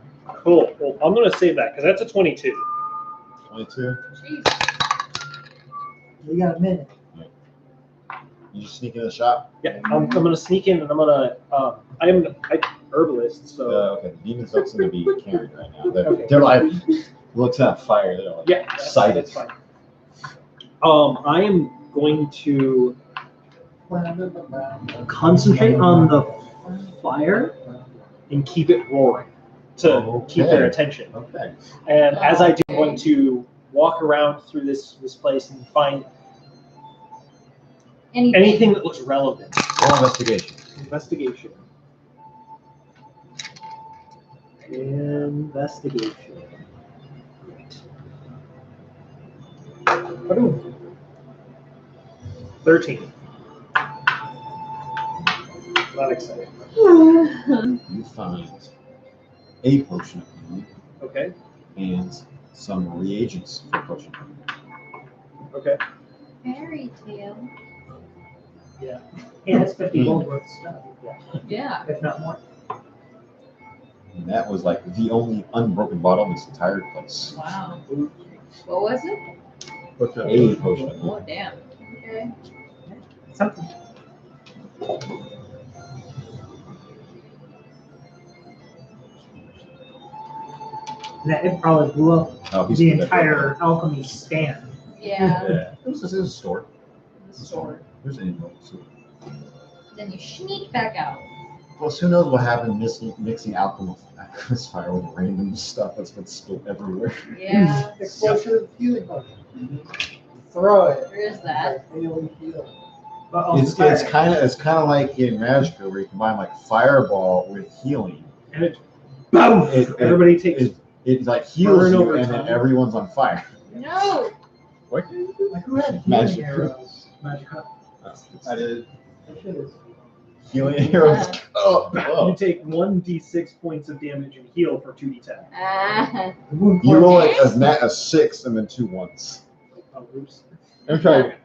Cool. Well, I'm gonna save that because that's a 22. 22. Jeez. We got a minute. You just sneak into the shop. Yeah, I'm gonna sneak in and I'm gonna. I'm herbalist, so Okay. The demons don't seem to be carried right now. Okay. They're like looks at fire. They're like yeah, excited. that's fine. I am going to concentrate on the fire and keep it roaring to keep their Okay. attention. Okay. And as I do, I'm going to walk around through this place and find anything that looks relevant. Roll investigation. Investigation. Investigation. Right. 13. Not excited. You find a potion of healing Okay. and some reagents for potion. Okay. Fairy tale. Yeah, it's 50 gold worth of stuff, Yeah. if not more. And that was like the only unbroken bottle in this entire place. Wow. What was it? What's that? A potion of Oh, healing. damn. Okay. Something. That it probably blew up Oh, he's the good at entire alchemy stand. Yeah. This is a store. in the store. There's an info. Then you sneak back out. Plus, who knows what happened mixing alchemist fire with random stuff that's been spilled everywhere. Yeah, Explosive healing potion. Throw it. there is that. Daily heal. It's kind of like in Magica where you combine like fireball with healing. And it, boom! It- Everybody takes. It like heals Burn you over and then time. everyone's on fire. No. What can you do? Like who had Magic. healing arrows? Magic. I did. I should have. Healing arrows. Oh, You oh. take 1d6 points of damage and heal for 2d10. Ah. The wound You roll point- like a 6 and then 2 1s. Oh, oops. Let me try.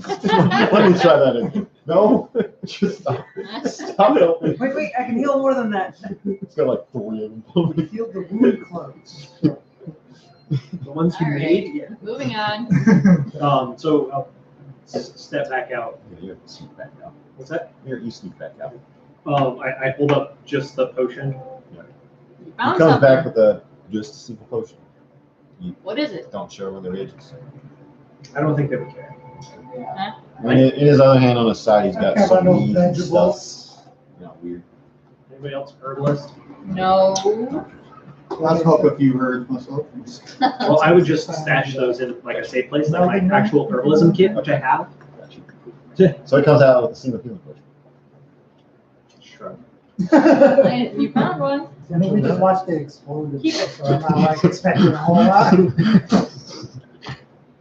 Let me try that again. No, just stop. Stop it. Wait, I can heal more than that. It's got like 3 of them. Heal the wound close. The ones you All right. made, yeah. Moving on. So I'll step back out. You sneak back out. What's that? Here, you sneak back out. I hold up just the potion. You He found comes something. back with just a simple potion. What is it? Don't show where their agents. I don't think they would care. And in his other hand on his side, he's got Okay, some no weed and stuff. vegetables. Weird. Anybody else herbalist? No. I'll smoke a few herbs myself. Well, I would just stash those in like a safe place, like my actual herbalism kit, which I have. So he comes out with a single healing potion. Shrug. You found one. And then we just watched it explode. Keep it. So I'm not like expecting a whole lot.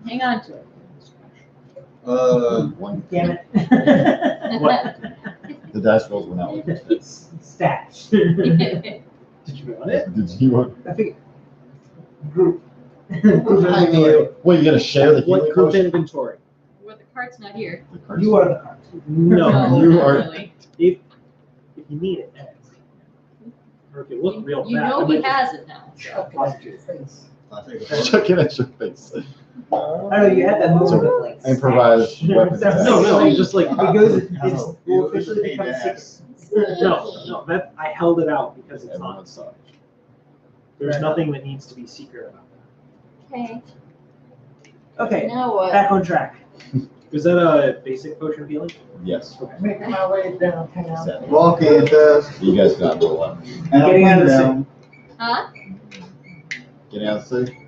Hang on to it. One. Damn it. What? The dice rolls went out with this. Stash. Did you want it? Did you want? I think group. I mean, what, you gonna share the What healing group potion? inventory? Well, the cart's not here. The cards? You are the cards. No. you not are- really. If you need it, or if you look real You bad. know I he might just- has it now. Chuck it at your face. I think Chuck it at your face. I don't know, you had that moment of like. Improvise weapons. No, just like It goes, it's, No, will it was a officially pain in become the secret. no. That I held it out because it's Everyone not. sucks. There's nothing that needs to be secret about that. Okay. Okay, Now what? back on track. Is that a basic potion of healing? Yes. Making my way downtown. Exactly. Walking fast. You guys got roll up. And I'm Getting out of the down. Huh? Getting out of the city?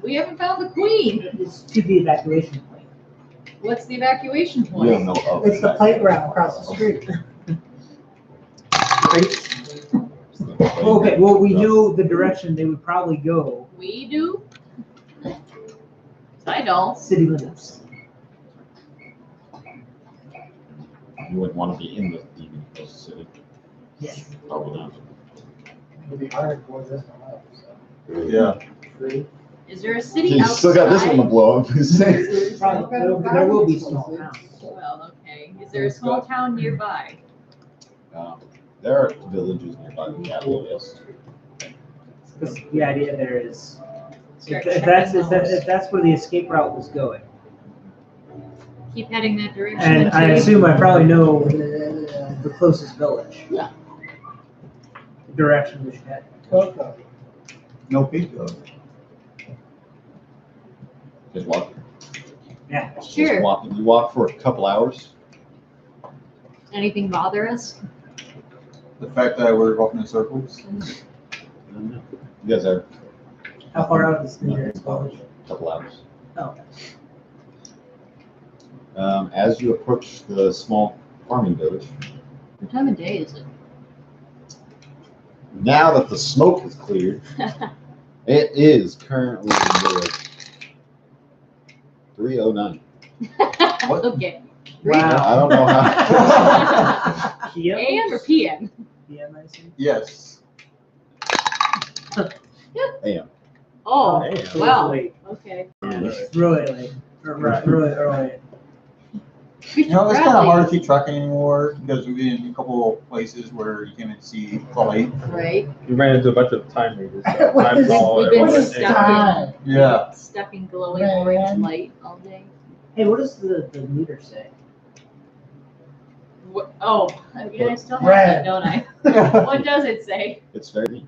We haven't found the queen. It's to the evacuation point. What's the evacuation You point? don't know of It's the that. playground across the street. Okay, well, we know the direction they would probably go, We do? I don't. city limits. You wouldn't want to be in the demon coast city. Yes. Probably not. It'll be hard for this one up, so. Yeah. Free. Is there a city You outside? still got this one to blow up. Probably, there will be small towns. Well, okay. Is there a small town nearby? There are villages nearby the capital, yes. Because the idea there is, Start if checking those. that's where the escape route was going. Keep heading that direction. And I until you- assume I probably know the closest village. Yeah. The direction we should head. Okay. No pizza. Just walk. Yeah. Just Sure. walk. You walk for a couple hours. Anything bother us? The fact that we're walking in circles. You guys are How far out is the nearest village? a couple hours. Oh, As you approach the small farming village, What time of day is it? now that the smoke has cleared, it is currently 3:09. What? Okay. Wow. I don't know how. PM? AM or PM? PM, I assume. Yes. AM. Oh, Hey, wow. wait. Okay. It's really late. Or really early. You know, it's kind of hard to keep track anymore because we've been in a couple of places where you can't see the light. Right. We ran into a bunch of time readers. What Time is- call, we've been everyone- stuck time? Yeah. Stuck in glowing Man. orange light all day. Hey, what does the meter say? Oh, yeah, I still have Red. that, don't I? What does it say? It's very neat.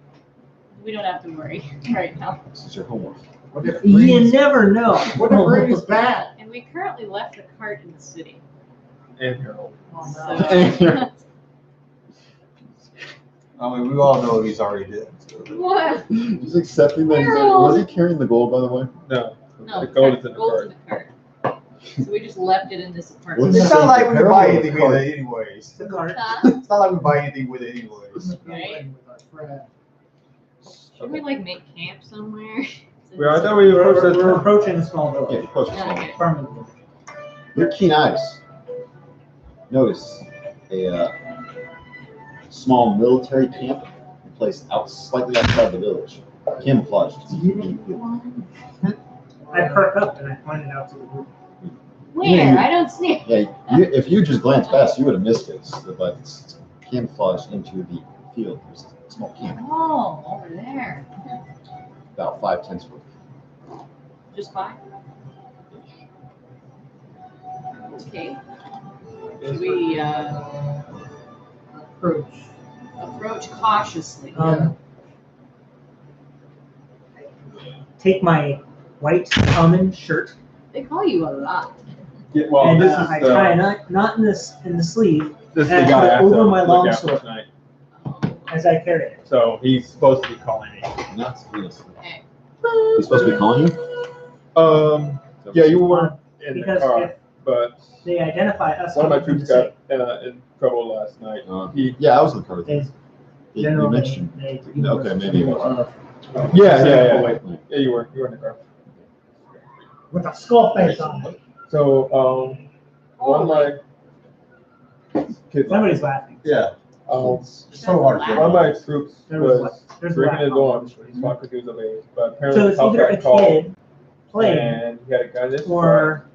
We don't have to worry right now. This is your homework. What if You rain is, never know. what if rain is bad? And we currently left the cart in the city. And Harold. So, I mean, we all know he's already dead. So. what? Just accepting that. Harold. Was he carrying the gold, by the way? No. No, The gold is in the gold's cart. in the cart. So we just left it in this apartment. It's not like we Harold buy or the anything cart? with it anyways. The cart. Huh? It's not like we buy anything with it anyways. Right? With our friend. Should we like make camp somewhere? Well, I thought we were We're approaching a small Yeah, village. approach the Yeah, okay. Farming village. Your keen eyes notice a small military camp placed out slightly outside the village, camouflaged. I perk up and I point it out to the group. Where? I don't see it. Yeah, if you just glanced past, you would have missed it. But it's camouflaged into the field. There's a small camp, Oh, over there. about 5-10 foot. Just fine. Okay. Do we approach cautiously? Take my white common shirt They call you a lot. Yeah, well, and this is I tie a knot in the sleeve this is the and guy put I have over to my look long out for sword. tonight. as I carry it. So he's supposed to be calling me. Not yes. Okay. He's supposed to be calling you? Yeah, you weren't in the Because car, if but they identify us, one of my coming from troops the got in trouble last night. He, Yeah, I was in the car with city, you. is You generally mentioned. a Okay, maybe it was. yeah, you were in the car. With a skull face on it. So one of my kids, Somebody's laughing. Yeah. um, So hard. one of my troops There's was there's drinking laugh his on lunch. the He's talking to his of age, but So apparently it's the cop either a got called kid playing and he had a gun in his or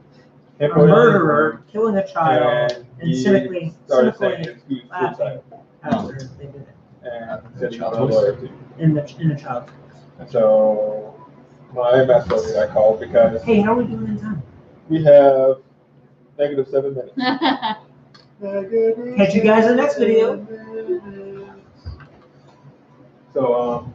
a hip on his murderer arm, killing a child and he cynically started saying cynically it's laughing suicide, after they did it and he said he was a lawyer too. in the child. So my master I called because Hey, how are we doing in time? we have -7 minutes. Catch you guys in the next video. So